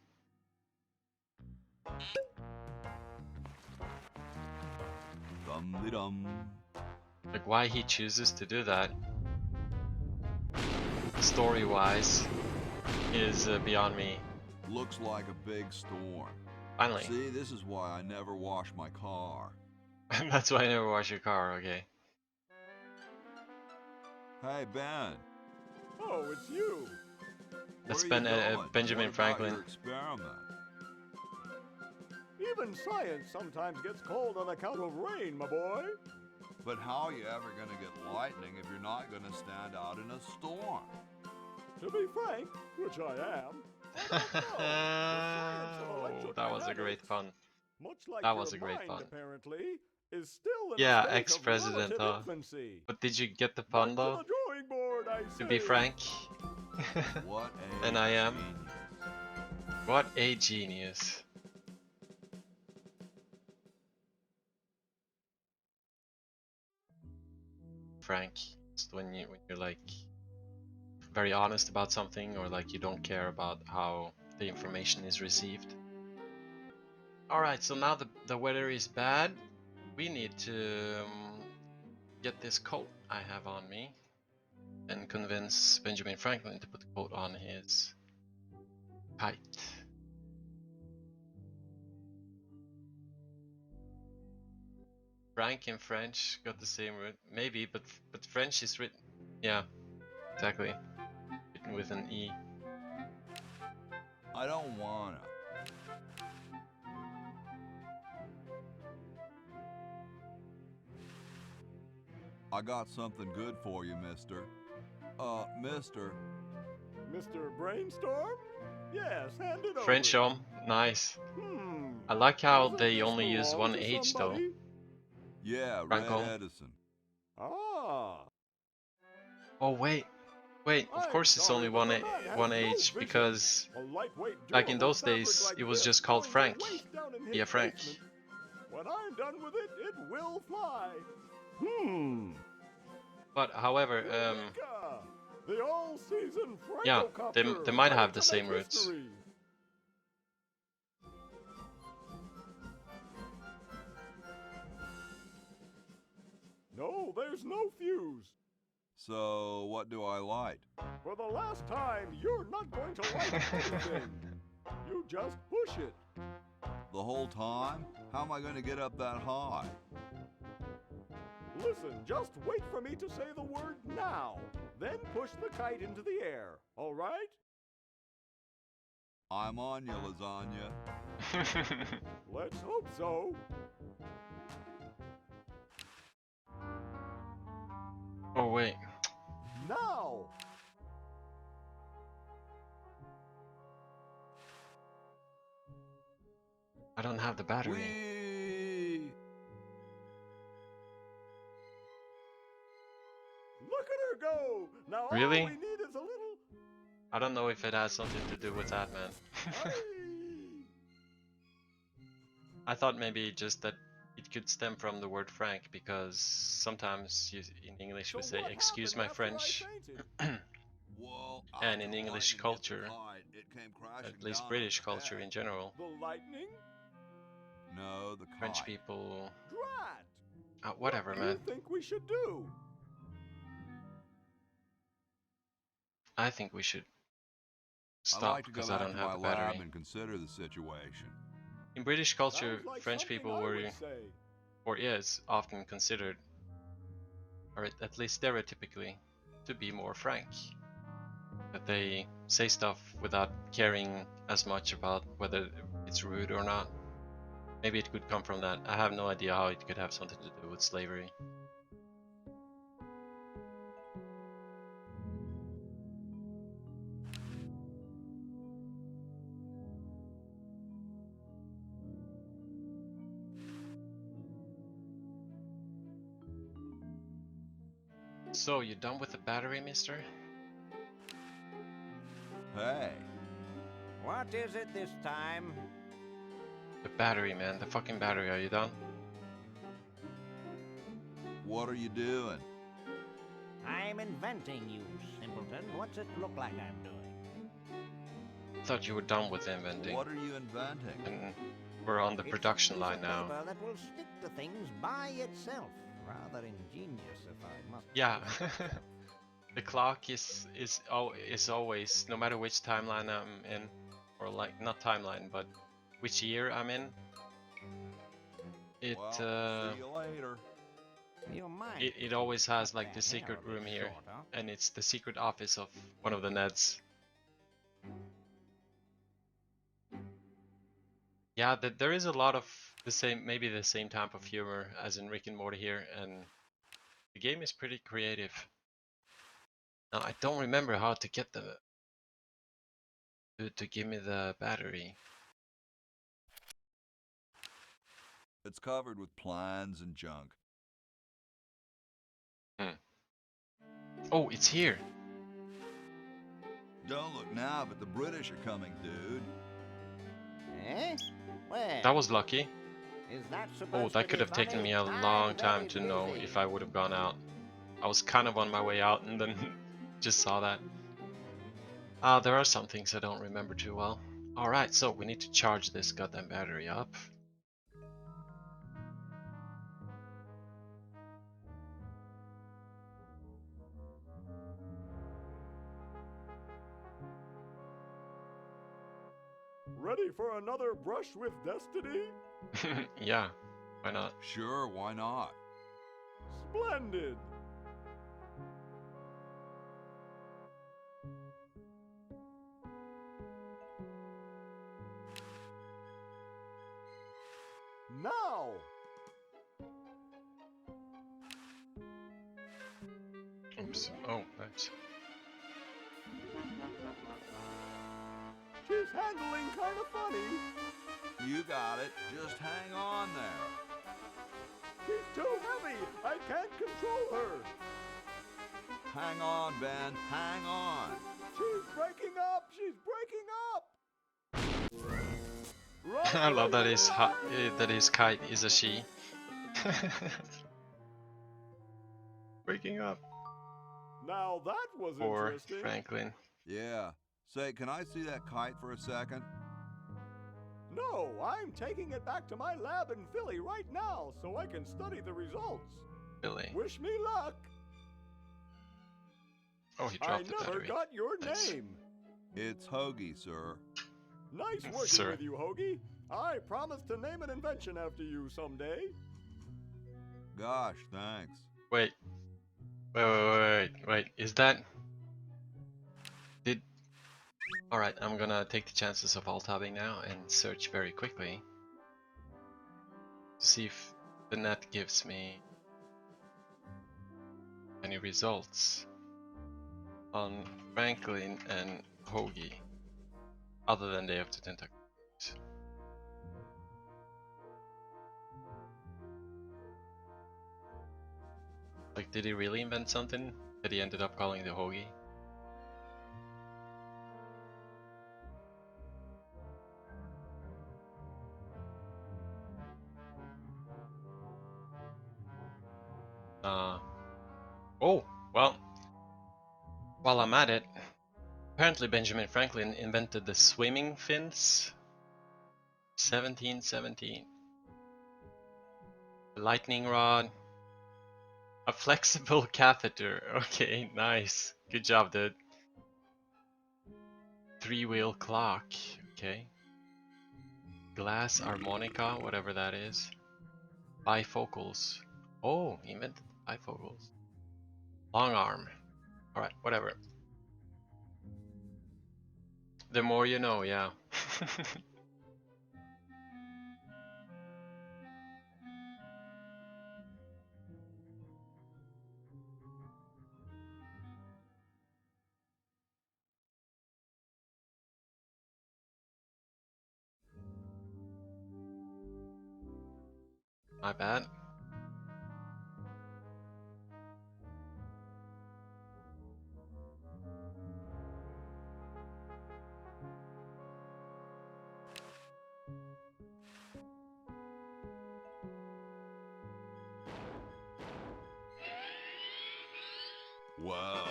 Dum-de-dum. Like why he chooses to do that, story-wise, is beyond me. Looks like a big storm. Finally. See, this is why I never wash my car. That's why I never wash your car, okay. Hey, Ben. Oh, it's you. That's Where are you going? Benjamin What about Franklin. your experiment? Even science sometimes gets cold on account of rain, my boy. But how are you ever going to get lightning if you're not going to stand out in a storm? To be frank, which I am, Oh, that was a great pun. much like That your was a great mind, pun. apparently, is still in Yeah, a state ex-president, of huh? relative infancy. But did you get the pun Back though? to the drawing board, I To be say. frank. What a And I am. genius. What a genius. Frank, it's when you're like very honest about something, or like you don't care about how the information is received. Alright, so now the weather is bad. We need to get this coat I have on me and convince Benjamin Franklin to put the coat on his kite. Frank in French got the same root, maybe, but French is written, yeah, exactly, written with an E. I don't wanna. I got something good for you, mister. Mister. Mr. Brainstorm? Yes, hand it over. French nice. Hmm. I like how Doesn't they this only use belong one to H though. somebody? Yeah, Franco. Red Edison. Ah. Oh wait, of I'm course it's sorry, only but one the man has one no H vision. because A lightweight, back in durable those fabric days like it was this just called going to Frank. waste down in his Yeah, Frank. basement. When I'm done with it, it will fly. Hmm. But however, Eureka! The all-season yeah, Francocopter, they might ready have to the same make roots. history. No, there's no fuse. So, what do I light? For the last time, you're not going to like anything. You just push it. The whole time? How am I going to get up that high? Listen, just wait for me to say the word now. Then push the kite into the air, all right? I'm on you, lasagna. Let's hope so. Oh wait, Now! I don't have the battery. Whee! Look at her go! Now Really? all we need is a little... I don't know if it has something to do with that, man. I thought maybe just that it could stem from the word Frank, because sometimes in English we say "excuse my French," Well, and in after English lightning hit the culture, kite, it came crashing at least down British on my culture head. in general, The lightning? No, the French kite. people, Drat! whatever, What man. do you think we should do? I think we should I'd stop like to go because I back don't to my have a battery. lab and consider the situation. In British culture, Sounds like French something people I were, would say. or is often considered, or at least stereotypically, to be more frank. That they say stuff without caring as much about whether it's rude or not. Maybe it could come from that. I have no idea how it could have something to do with slavery. So, you done with the battery, mister? Hey, What is it this time? The battery, man. The fucking battery. Are you done? what are you doing? I'm inventing, you simpleton. What's it look like I'm doing? Thought you were done with inventing. What are you inventing? And we're on the It's a production piece line of now. paper that will stick to things by itself. Rather ingenious, if I must. Yeah. The clock is always, no matter which timeline I'm in, or like not timeline, but which year I'm in. It Well, see you later. You might it always has cut like the that secret hair a bit room here, short, huh? and it's the secret office of one of the Neds. Yeah, there is a lot of the same, maybe the same type of humor as in Rick and Morty here, and the game is pretty creative. Now I don't remember how to get the to give me the battery. It's covered with plans and junk. Oh, it's here. Don't look now, but the British are coming, dude. Eh? Where? That was lucky. Is that Oh, supposed that to could be have taken funny? me a I'm long time very to know busy. if I would have gone out. I was kind of on my way out and then just saw that. There are some things I don't remember too well. Alright, so we need to charge this goddamn battery up. Ready for another brush with destiny? Yeah, why not? Sure, why not? Splendid! Now! Oops. Oh, nice. She's handling kind of funny. You got it. Just hang on there. She's too heavy. I can't control her. Hang on, Ben. Hang on. She's breaking up. She's breaking up. I love that his kite is a she. Breaking up. Now that was Or interesting. Franklin. Yeah. Say, can I see that kite for a second? No, I'm taking it back to my lab in Philly right now so I can study the results. Philly. Wish me luck. Oh, he I dropped the never battery. got your Nice. name. It's Hoagie, sir. Nice working Sir. with you, Hoagie. I promise to name an invention after you someday. Gosh, thanks. Wait. Wait. Is that... Did... Alright, I'm gonna take the chances of alt-tabbing now and search very quickly. To see if the net gives me any results on Franklin and Hoagie. Other than Day of the Tentacle. Like, did he really invent something that he ended up calling the Hoagie? Oh, well, while I'm at it, apparently Benjamin Franklin invented the swimming fins. 1717. A lightning rod. A flexible catheter. Okay, nice. Good job, dude. 3-wheel clock. Okay. Glass harmonica, whatever that is. Bifocals. Oh, he invented bifocals. Long arm. Alright, whatever. The more you know, yeah. My bad. Whoa.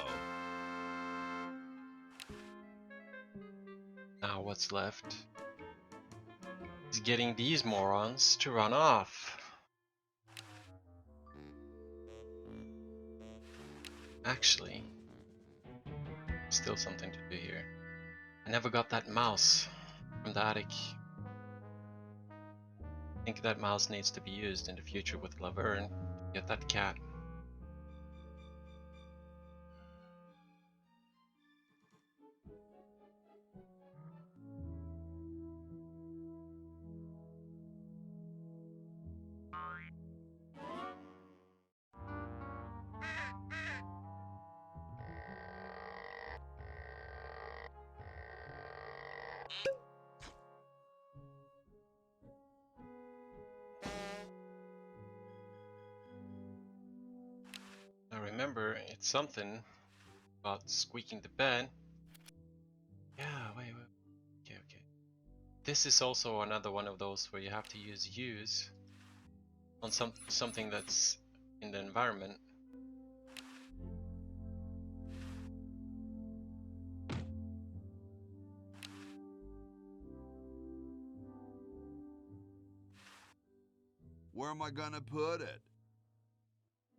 Now what's left is getting these morons to run off. Actually, still something to do here. I never got that mouse from the attic. I think that mouse needs to be used in the future with Laverne. Get that cat. Now remember, it's something about squeaking the bed. Yeah, wait. Okay. This is also another one of those where you have to use on something that's in the environment. Where am I gonna put it?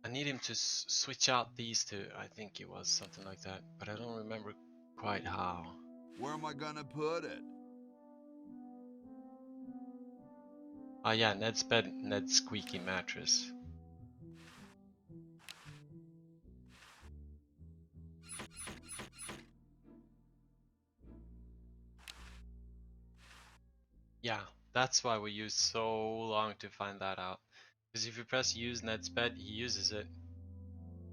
I need him to switch out these two. I think it was something like that, but I don't remember quite how. Where am I gonna put it? Oh yeah, Ned's bed, Ned's squeaky mattress. Yeah, that's why we used so long to find that out. Because if you press use Ned's bed, he uses it.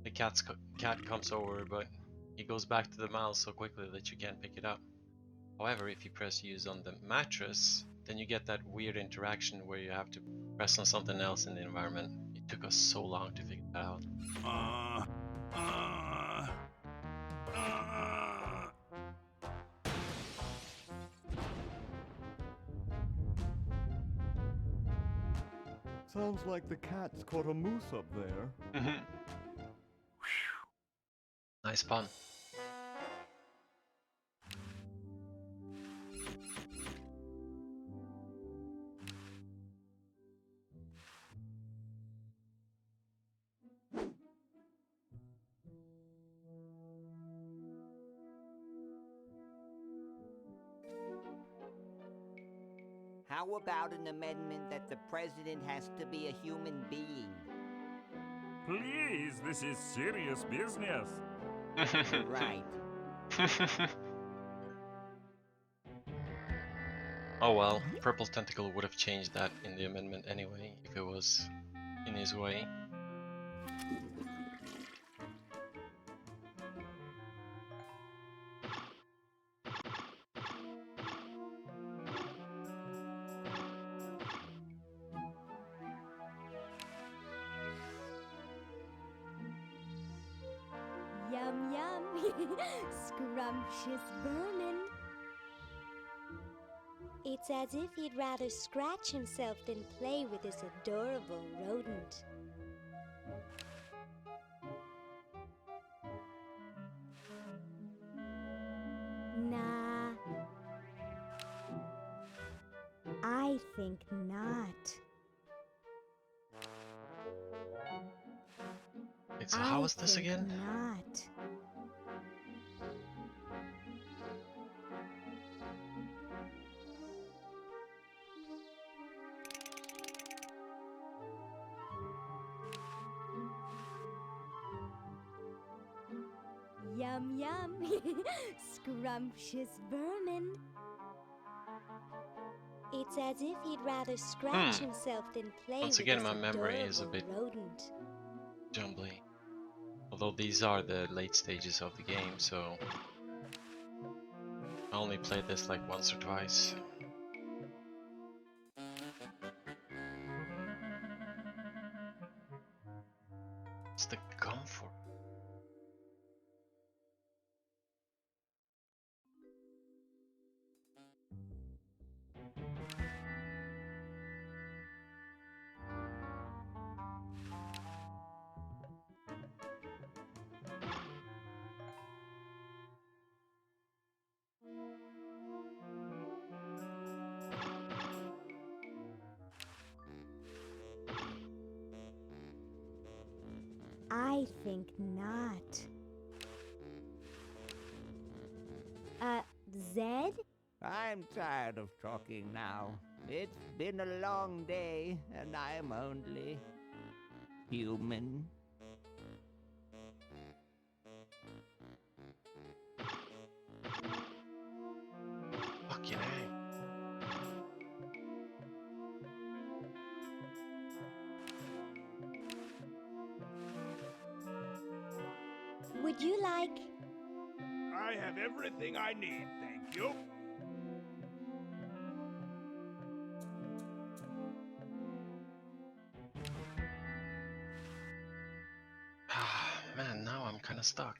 The cat comes over, but he goes back to the mouse so quickly that you can't pick it up. However, if you press use on the mattress, then you get that weird interaction where you have to press on something else in the environment. It took us so long to figure that out. Sounds like the cat's caught a moose up there. Nice pun. How about an amendment that the president has to be a human being? Please, this is serious business. Right. Oh well, Purple Tentacle would have changed that in the amendment anyway, if it was in his way. Yum yum, scrumptious vermin. It's as if he'd rather scratch himself than play with this adorable rodent. Nah, I think not. So how was this again? Not. Yum yum, scrumptious vermin. It's as if he'd rather scratch himself than play Once with again, this my memory is a bit adorable rodent. jumbly. Although these are the late stages of the game, so I only played this like once or twice. What's the gum for? I think not. Zed? I'm tired of talking now. It's been a long day, and I'm only human. Fucking A. Would you like... I have everything I need, thank you. Man, now I'm kind of stuck.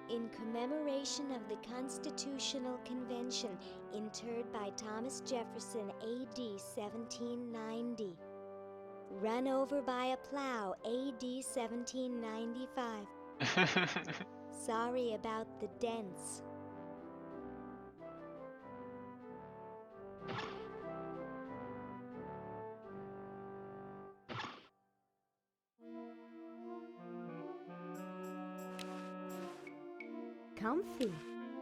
In commemoration of the Constitutional Convention, interred by Thomas Jefferson, A.D. 1790. Run over by a plow, A.D. 1795. Sorry about the dents. Comfy.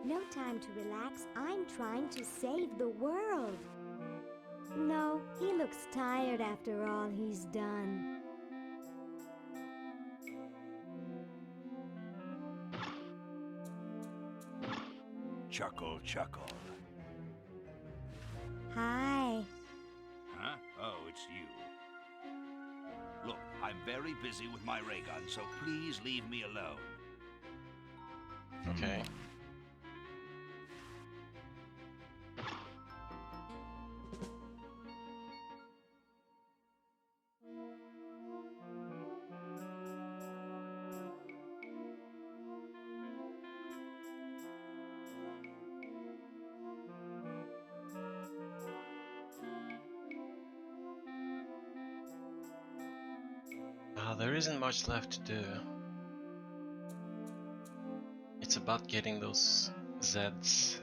No time to relax. I'm trying to save the world. No, he looks tired after all he's done. Chuckle, chuckle. Hi. Huh? Oh, it's you. Look, I'm very busy with my ray gun, so please leave me alone. Okay. There isn't much left to do. It's about getting those Zeds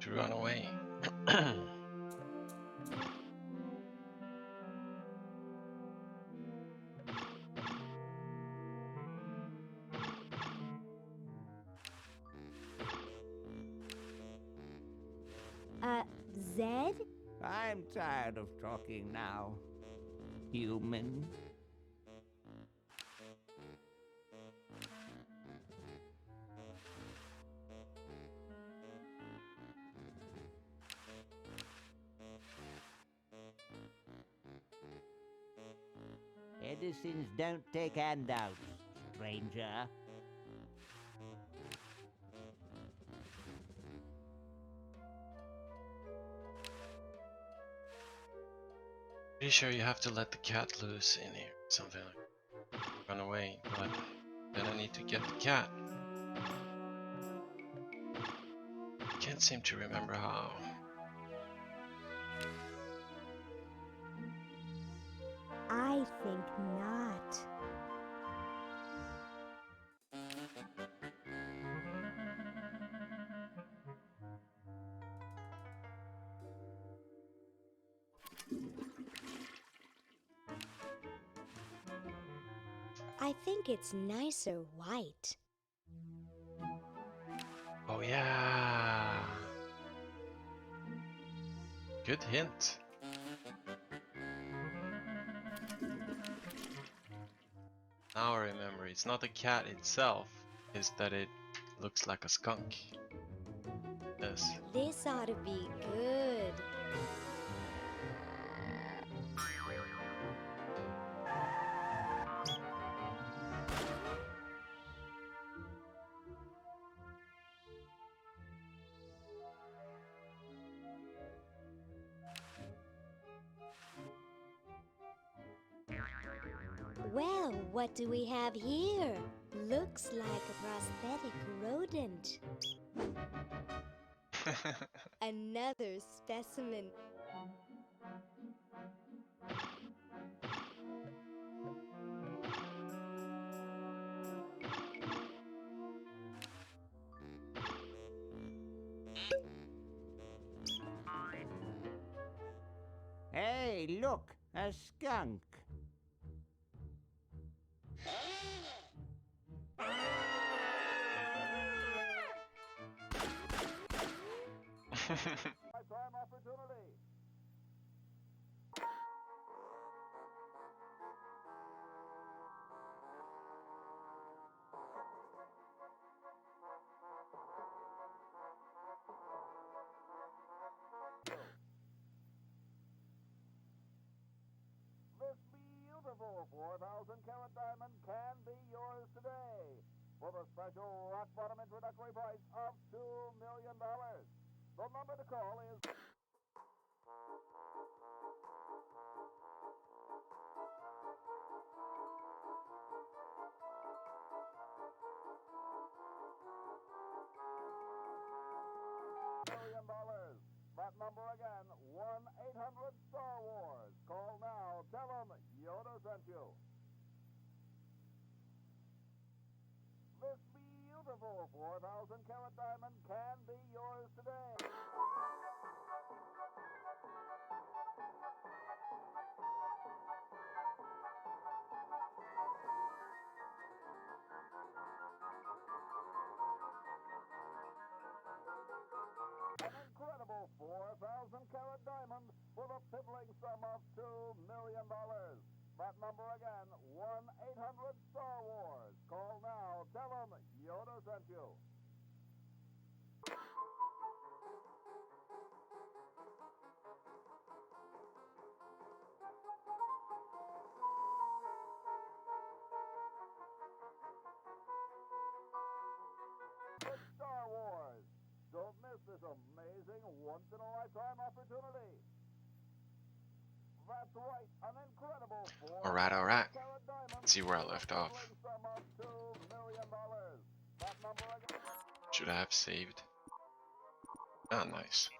to run away. Zed? I'm tired of talking now. Human. Edisons don't take handouts, stranger. Pretty sure you have to let the cat loose in here, something like run away, but then I need to get the cat. Can't seem to remember how. I think not. I think it's nicer white. Oh yeah. Good hint. Now I remember, it's not the cat itself, it's that it looks like a skunk. Yes. This ought to be good. Well, what do we have here? Looks like a prosthetic rodent. Another specimen. Hey, look, a skunk. Lifetime opportunity. This beautiful 4,000-carat diamond can be yours today for the special rock-bottom introductory price of $2 million. The number to call is... $1 million. That number again, 1-800-STAR Wars. Call now. Tell them Yoda sent you. This beautiful 4,000-carat diamond can be yours today. An incredible 4,000-carat diamond with a piddling sum of $2 million. That number again, 1-800-STAR Wars. Call now. Tell them Yoda sent you. It's Star Wars. Don't miss this amazing once-in-a-lifetime opportunity. That's right, an incredible Alright. 4,000-carat diamond Let's see where I left off. with a sum of $2 million. That number again. Should I have saved? Ah, nice.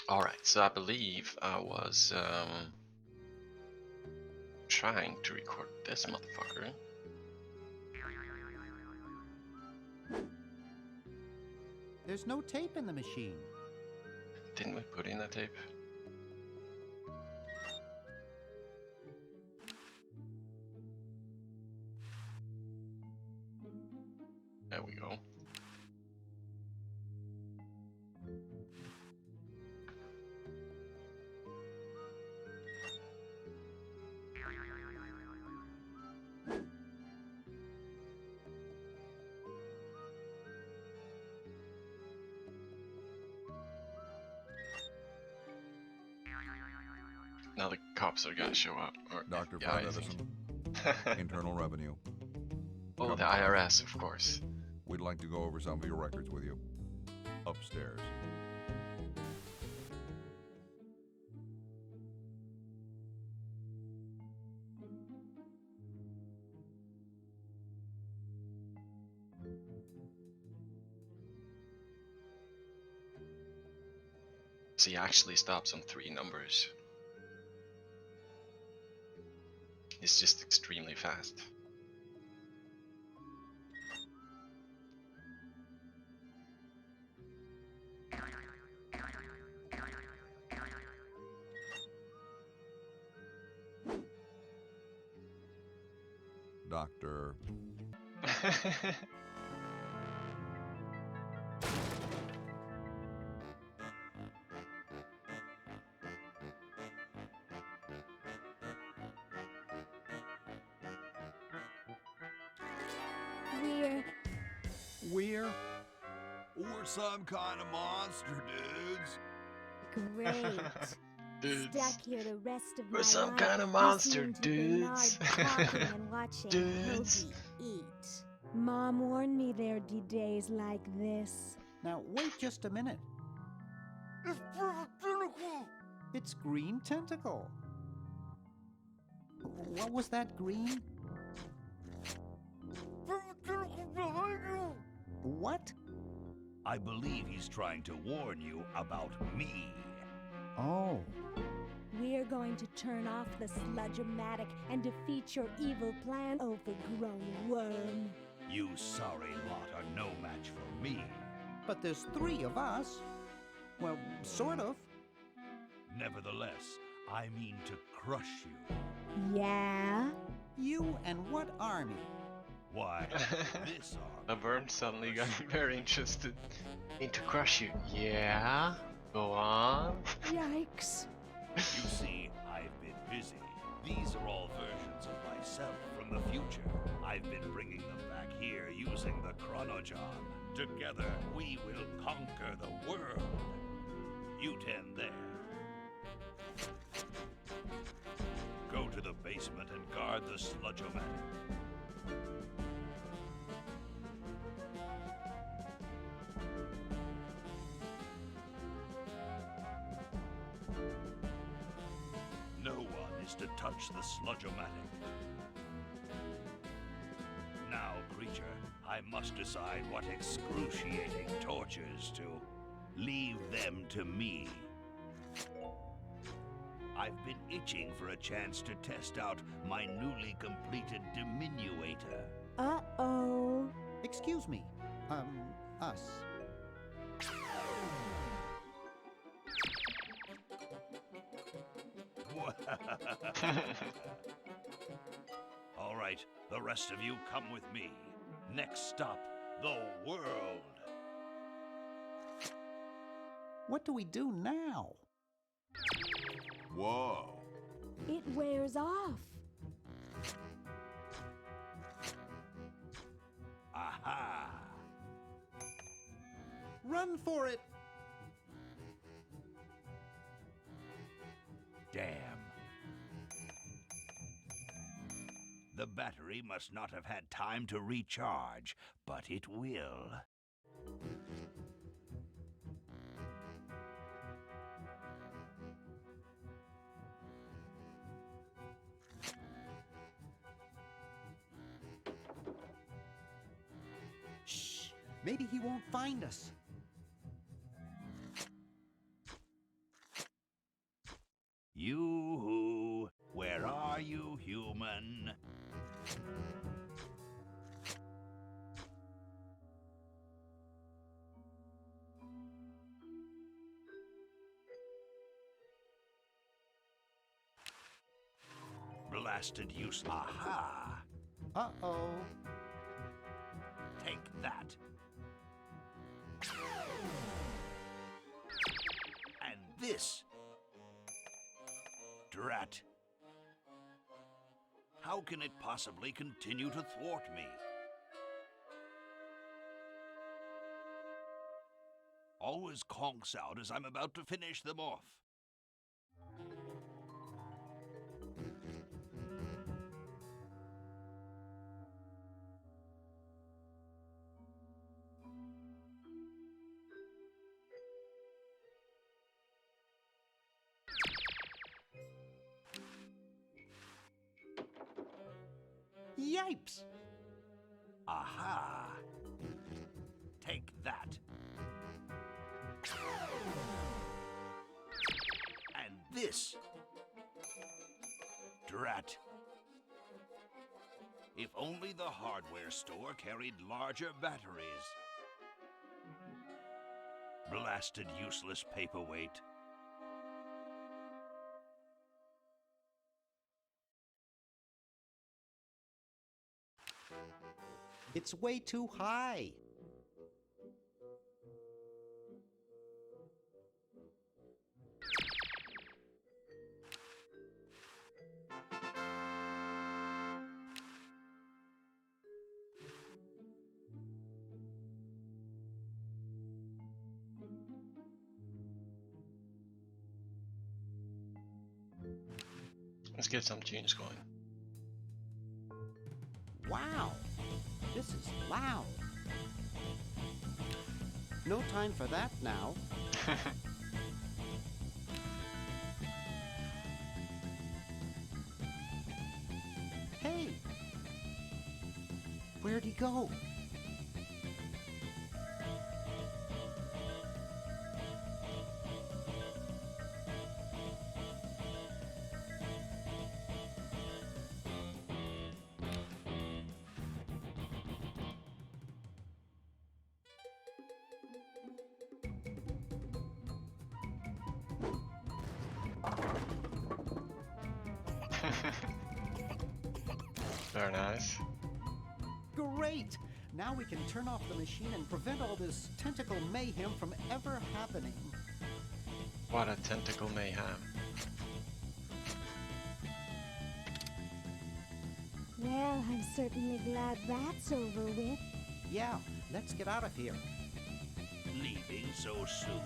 Alright, so I believe I was trying to record this motherfucker. There's no tape in the machine. Didn't we put in that tape? There we go. Now the cops are gonna show up. Or, Dr. yeah, Fred I think. Edison, Internal Revenue. Oh, the IRS, of course. We'd like to go over some of your records with you. Upstairs. So he actually stops on 3 numbers. It's just extremely fast. Doctor. We're We're some kind of monster, dudes. Great. Dudes. Stuck here the rest of We're my some life kind of monster, listening to dudes. Bernard talking and watching Dudes. Hoagie eat. Mom warned me there'd be days like this. Now, wait just a minute. It's perfect Tentacle! It's Green Tentacle. What was that, Green? Perfect Tentacle behind you! What? I believe he's trying to warn you about me. Oh. We're going to turn off the sludge-o-matic and defeat your evil plan, overgrown worm. You sorry lot are no match for me. But there's 3 of us. Well, sort of. Nevertheless, I mean to crush you. Yeah? You and what army? Why, this arm. The worm suddenly got very interested. Need to crush you. Yeah? Go on. Yikes. You see, I've been busy. These are all versions of myself from the future. I've been bringing them back here using the Chronojon. Together, we will conquer the world. You 10 there. Go to the basement and guard the sludge-o-matic. No one is to touch the sludge-o-matic. Now, creature, I must decide what excruciating tortures to leave them to me. I've been itching for a chance to test out my newly completed diminuator. Uh-oh. Excuse me. Us. All right, the rest of you come with me. Next stop, the world. What do we do now? Whoa. It wears off. Aha. Run for it! Damn. The battery must not have had time to recharge, but it will. Shh! Maybe he won't find us. You-hoo, where are you, human? Blasted use. Aha! Uh-oh. Take that. And this. Drat. How can it possibly continue to thwart me? Always conks out as I'm about to finish them off. Yipes! Aha! Take that. And this. Drat. If only the hardware store carried larger batteries. Blasted useless paperweight. It's way too high. Let's get some tunes going. Wow! This is loud. No time for that now. Hey! Where'd he go? Very nice. Great! Now we can turn off the machine and prevent all this tentacle mayhem from ever happening. What a tentacle mayhem. Well, I'm certainly glad that's over with. Yeah, let's get out of here. Leaving so soon?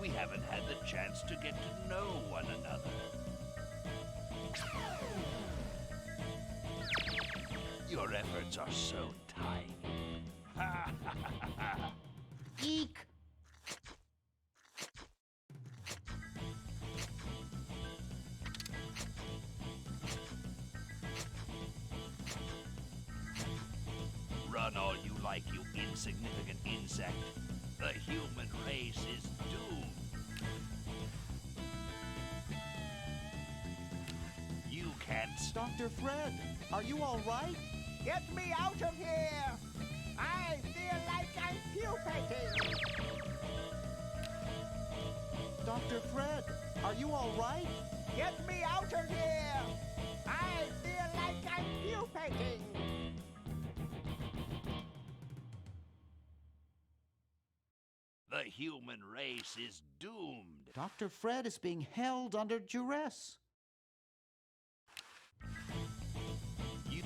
We haven't had the chance to get to know one another. Your efforts are so tiny. Ha ha ha ha! Eek! Run all you like, you insignificant insect. The human race is doomed. You can't stop. Dr. Fred, are you all right? Get me out of here! I feel like I'm pupating! Dr. Fred, are you all right? Get me out of here! I feel like I'm pupating! The human race is doomed. Dr. Fred is being held under duress.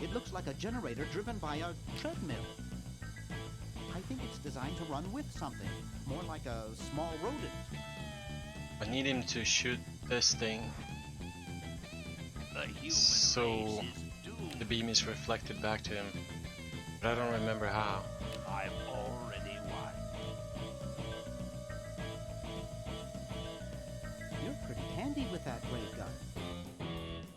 It looks like a generator driven by a treadmill. I think it's designed to run with something, more like a small rodent. I need him to shoot this thing The human so race is doomed. the beam is reflected back to him. But I don't remember how. I've already won. You're pretty handy with that ray gun.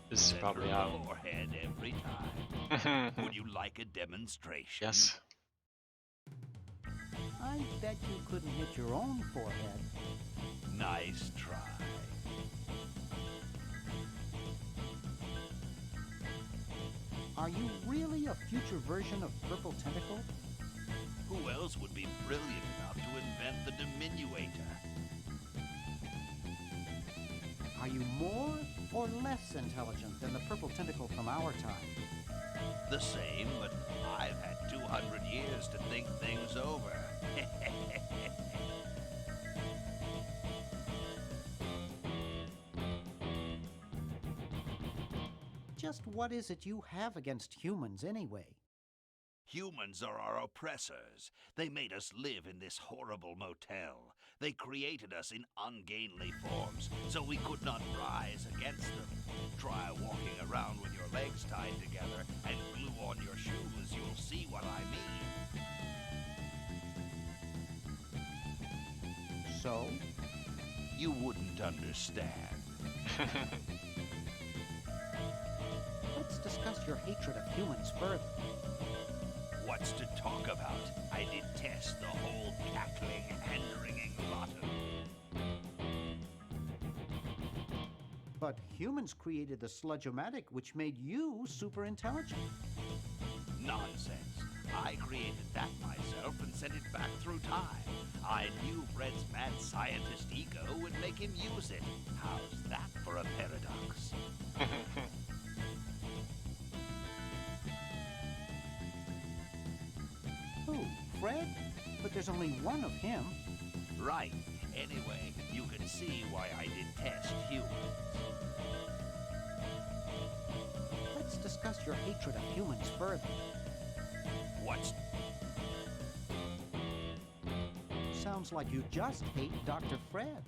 This is Send probably her out. forehead every time. Would you like a demonstration? Yes. I bet you couldn't hit your own forehead. Nice try. Are you really a future version of Purple Tentacle? Who else would be brilliant enough to invent the diminuator? Are you more or less intelligent than the Purple Tentacle from our time? The same, but I've had 200 years to think things over. Just what is it you have against humans anyway? Humans are our oppressors. They made us live in this horrible motel. They created us in ungainly forms, so we could not rise against them. Try walking around with your legs tied together and glue on your shoes. You'll see what I mean. So? You wouldn't understand. Let's discuss your hatred of humans further. What's to talk about? I detest the whole cackling, hand-wringing lot of you. But humans created the Sludge-O-Matic, which made you super intelligent. Nonsense. I created that myself and sent it back through time. I knew Fred's mad scientist ego would make him use it. How's that for a paradox? Who? Fred? But there's only one of him. Right. Anyway, you can see why I detest humans. Let's discuss your hatred of humans further. What's... Sounds like you just hate Dr. Fred.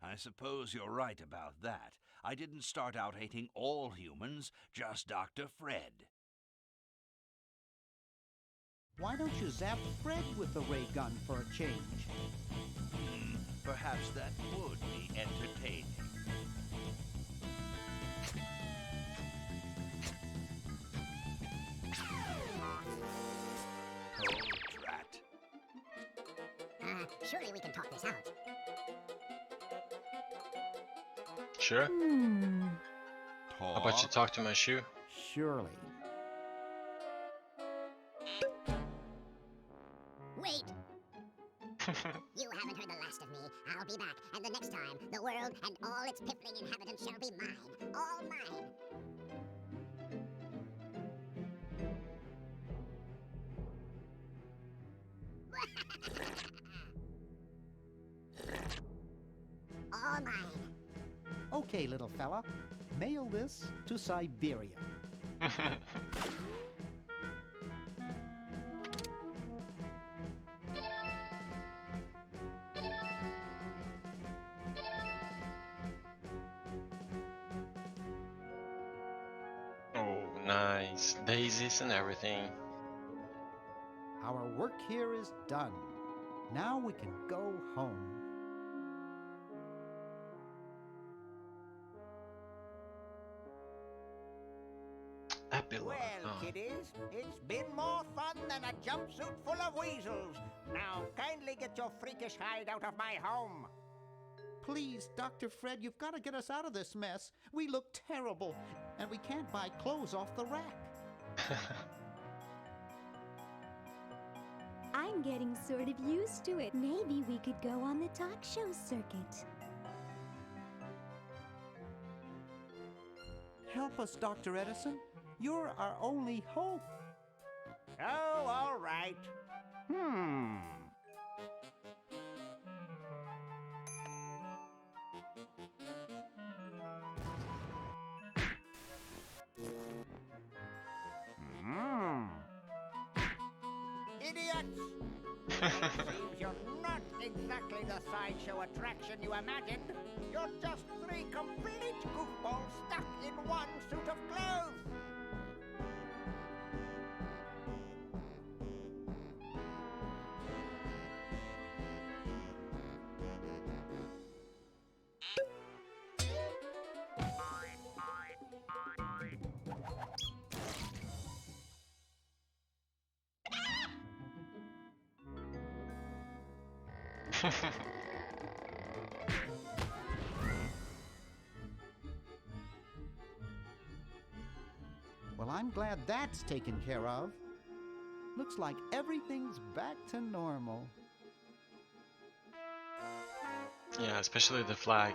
I suppose you're right about that. I didn't start out hating all humans, just Dr. Fred. Why don't you zap Fred with the ray gun for a change? Perhaps that would be entertaining. Oh, drat. Surely we can talk this out. Sure. How about you talk to my shoe? Surely. Wait! You haven't heard the last of me. I'll be back, and the next time, the world and all its piffling inhabitants shall be mine. All mine. All mine. Okay, little fella. Mail this to Siberia. Oh, nice. Daisies and everything. Our work here is done. Now we can go home. Well, kiddies, it's been more fun than a jumpsuit full of weasels. Now, kindly get your freakish hide out of my home. Please, Dr. Fred, you've got to get us out of this mess. We look terrible, and we can't buy clothes off the rack. I'm getting sort of used to it. Maybe we could go on the talk show circuit. Help us, Dr. Edison. You're our only hope. Oh, all right. Idiots! Seems you're not exactly the sideshow attraction you imagined. You're just three complete goofballs stuck in one suit of clothes. Well, I'm glad that's taken care of. Looks like everything's back to normal. Yeah, especially the flag.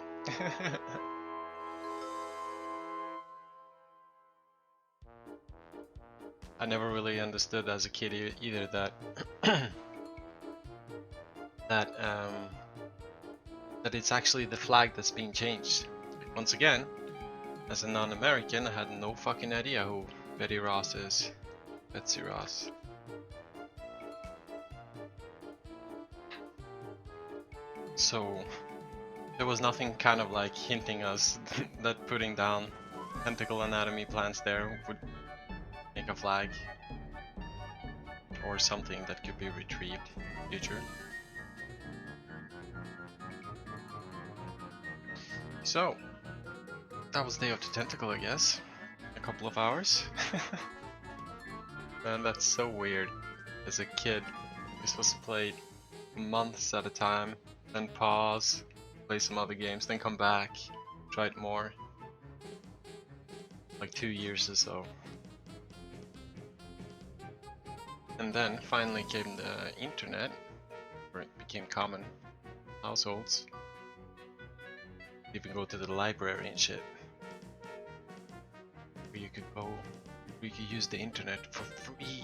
I never really understood as a kid either that that it's actually the flag that's being changed. Once again, as a non-American, I had no fucking idea who Betty Ross is. Betsy Ross. So there was nothing kind of like hinting us that putting down tentacle anatomy plans there would make a flag or something that could be retrieved in the future. So that was Day of the Tentacle, I guess. A couple of hours. Man, that's so weird. As a kid, you're supposed to play months at a time, then pause, play some other games, then come back, try it more. Like 2 years or so. And then finally came the internet, where it became common households. Even go to the library and shit. Where you could use the internet for free.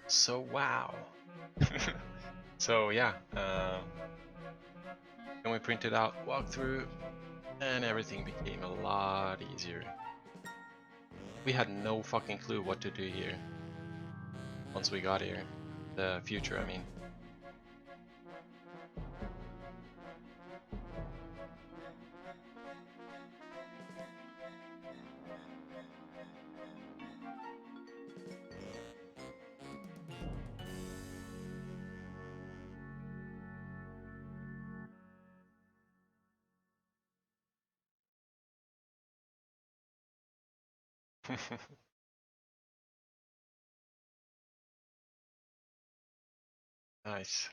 So wow. So yeah, then we printed out walkthrough and everything became a lot easier. We had no fucking clue what to do here once we got here. The future, I mean. Nice.